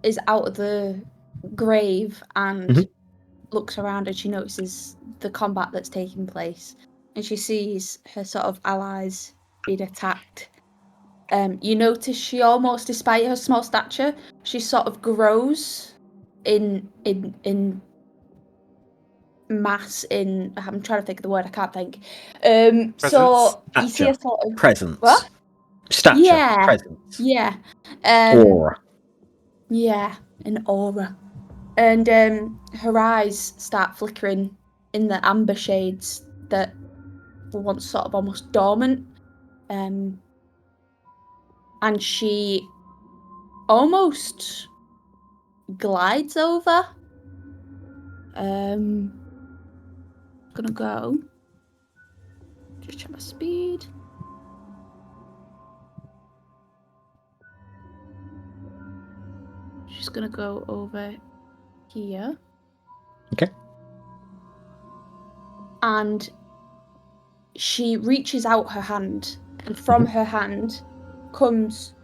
is out of the grave and looks around and she notices the combat that's taking place and she sees her sort of allies being attacked. You notice she almost, despite her small stature, she sort of grows in mass. I'm trying to think of the word, I can't think. So you see a sort of presence. what? Stature. Yeah. Presence. Yeah. Aura. Yeah, an aura. And her eyes start flickering in the amber shades that were once sort of almost dormant. And she almost glides over. Gonna go. Just check my speed. She's gonna go over here. Okay. And she reaches out her hand, and from her hand comes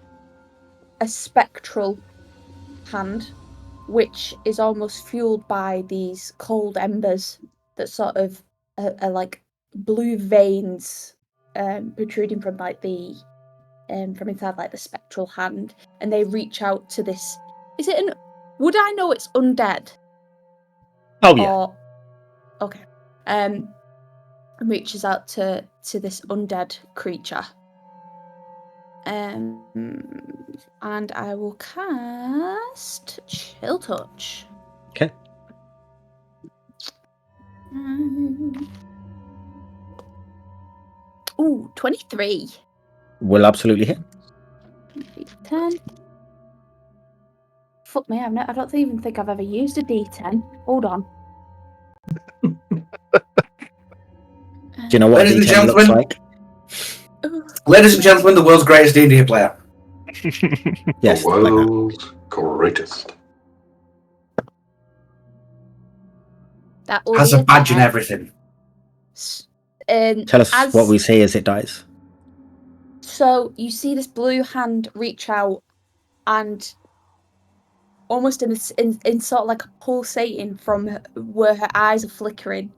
a spectral hand, which is almost fueled by these cold embers that sort of are like blue veins protruding from like the from inside like the spectral hand, and they reach out to this. Is it an? Would I know it's undead? Oh yeah. Or, okay. And reaches out to this undead creature. And I will cast Chill Touch. Okay. Ooh, 23. Will absolutely hit. 10. Fuck me, I don't even think I've ever used a D10. Hold on. Do you know what Ladies and D10 looks like? Ladies and gentlemen, the world's greatest D&D player. Yes, The like that. world's greatest. That will Has be a badge and 10. everything. Tell us what we see as it dies. So you see this blue hand reach out, and almost in sort of like a pulsating from where her eyes are flickering.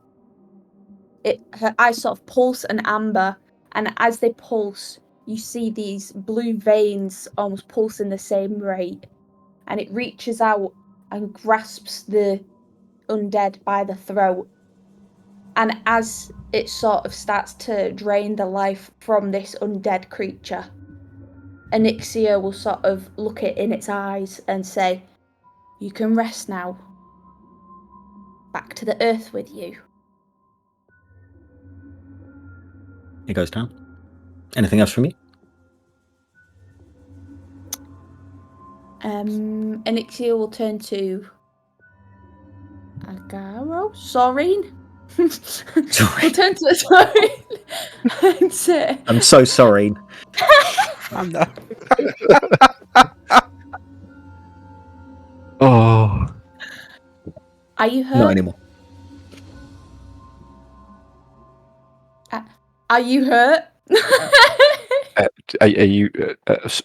Her eyes sort of pulse an amber, and as they pulse, you see these blue veins almost pulsing the same rate, and it reaches out and grasps the undead by the throat. And as it sort of starts to drain the life from this undead creature, Anixia will sort of look it in its eyes and say, "You can rest now. Back to the earth with you." It goes down. Anything else from you? Anixia will turn to Agaro? Soreen? We'll turn to Soreen and say, I'm so sorry. I'm not. Oh. "Are you hurt? Not anymore. Are you hurt?" Are you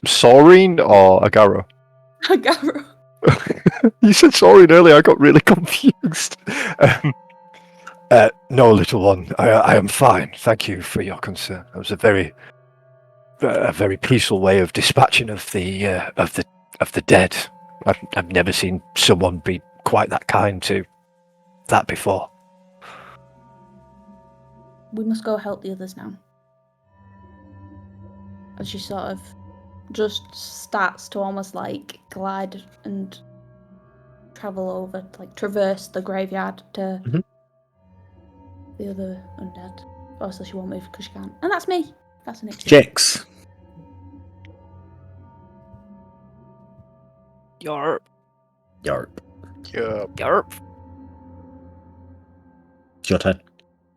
Saurine or Agaro? Agaro. You said Saurine earlier. I got really confused. No, little one. I am fine. Thank you for your concern. It was a very peaceful way of dispatching of the dead. I've never seen someone be quite that kind to that before. "We must go help the others now." As she sort of just starts to almost like glide and travel over, like traverse the graveyard to the other undead. Also, she won't move because she can't. And that's me. That's Anixia. Jix. Yarp. Yarp. Yarp. It's your turn.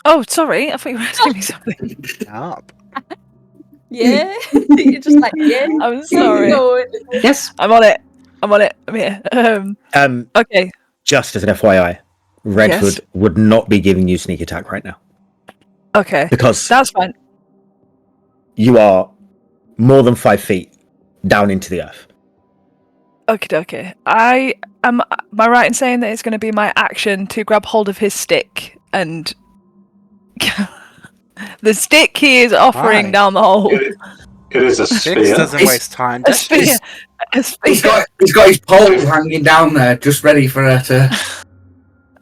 Oh, sorry. I thought you were asking me something. Up. Yeah. You're just like, yeah. I'm keep sorry. going. Yes. I'm on it. I'm here. Okay. Just as an FYI, Redford would not be giving you sneak attack right now Okay. because That's fine. you are more than 5 feet down into the earth. Okay. Am I right in saying that it's going to be my action to grab hold of his stick and the stick he is offering Right. down the hole? It is a Six spear. doesn't waste time. A spear. A He's spear. got his pole hanging down there, just ready for her to.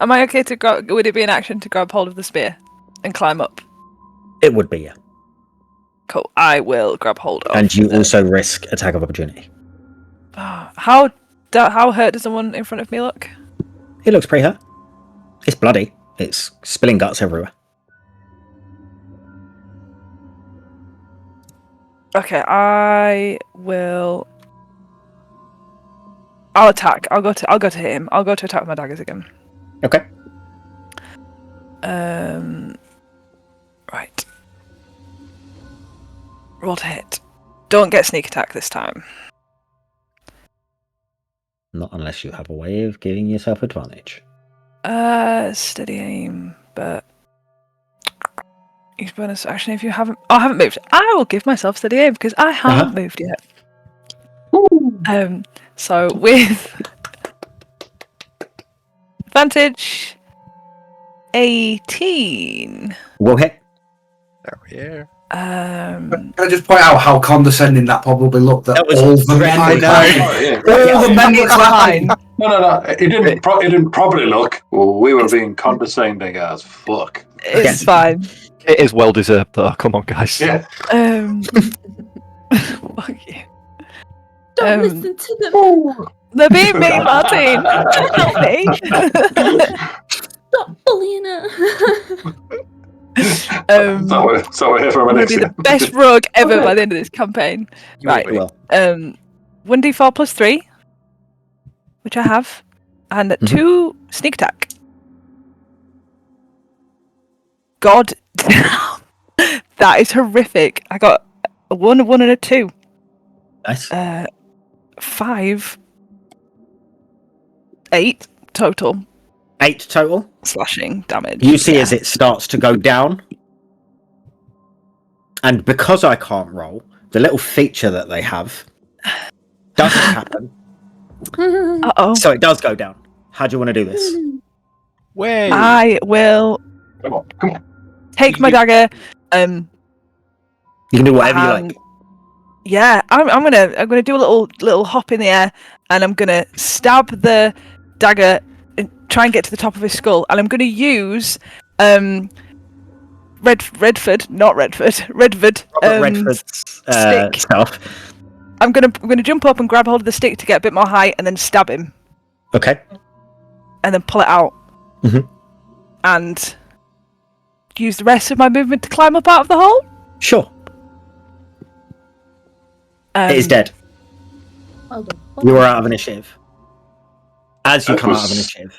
Am I okay to grab? Would it be an action to grab hold of the spear and climb up? It would be, yeah. Cool. I will grab hold of. And you also risk attack of opportunity. How hurt does the one in front of me look? It looks pretty hurt. It's bloody. It's spilling guts everywhere. Okay, I'll attack. I'll go to him. I'll go to attack with my daggers again. Okay. Right. Roll to hit. Don't get sneak attack this time. Not unless you have a way of giving yourself advantage. Steady aim, but use bonus action if you haven't. Oh, I haven't moved. I will give myself steady aim because I haven't moved yet. So with advantage, 18. Will hit. There we are. Can I just point out how condescending that probably looked? That was all the men I were know. clapping. All the men were clapping. No. It didn't probably look. Well, we were being condescending as fuck. It's Yes. fine. It is well deserved, though. Come on, guys. Yeah. Fuck you. Don't listen to them. They're being mean, Martin. Help me. Stop bullying her. So we're here for I'm our going next to be the best rogue ever by the end of this campaign. You Right. will. Well, 1d4 plus 3, which I have, and 2 sneak attack. God damn. That is horrific. I got a 1, a 1, and a 2. nice. 5. 8 total 8 total. slashing damage. You see Yeah. as it starts to go down. And because I can't roll, the little feature that they have doesn't happen. Uh-oh. So it does go down. How do you want to do this? Way. I will Come on. take my dagger. You can do whatever you like. Yeah, I'm gonna do a little hop in the air, and I'm gonna stab the dagger and try and get to the top of his skull, and I'm gonna use Redford Redford's stick. stuff. I'm gonna jump up and grab hold of the stick to get a bit more height, and then stab him, Okay. and then pull it out, and use the rest of my movement to climb up out of the hole. Sure. It is dead. Well done. You are out of initiative. As you That come out was- of initiative.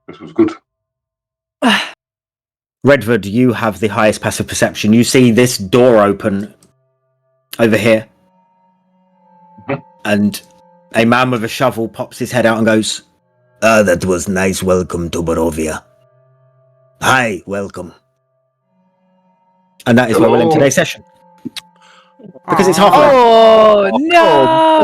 This was good. Redford, you have the highest passive perception. You see this door open over here. And a man with a shovel pops his head out and goes, that was nice. Welcome to Barovia. Hi, welcome. And that is where we'll end today's session. Because it's half an hour. Oh no!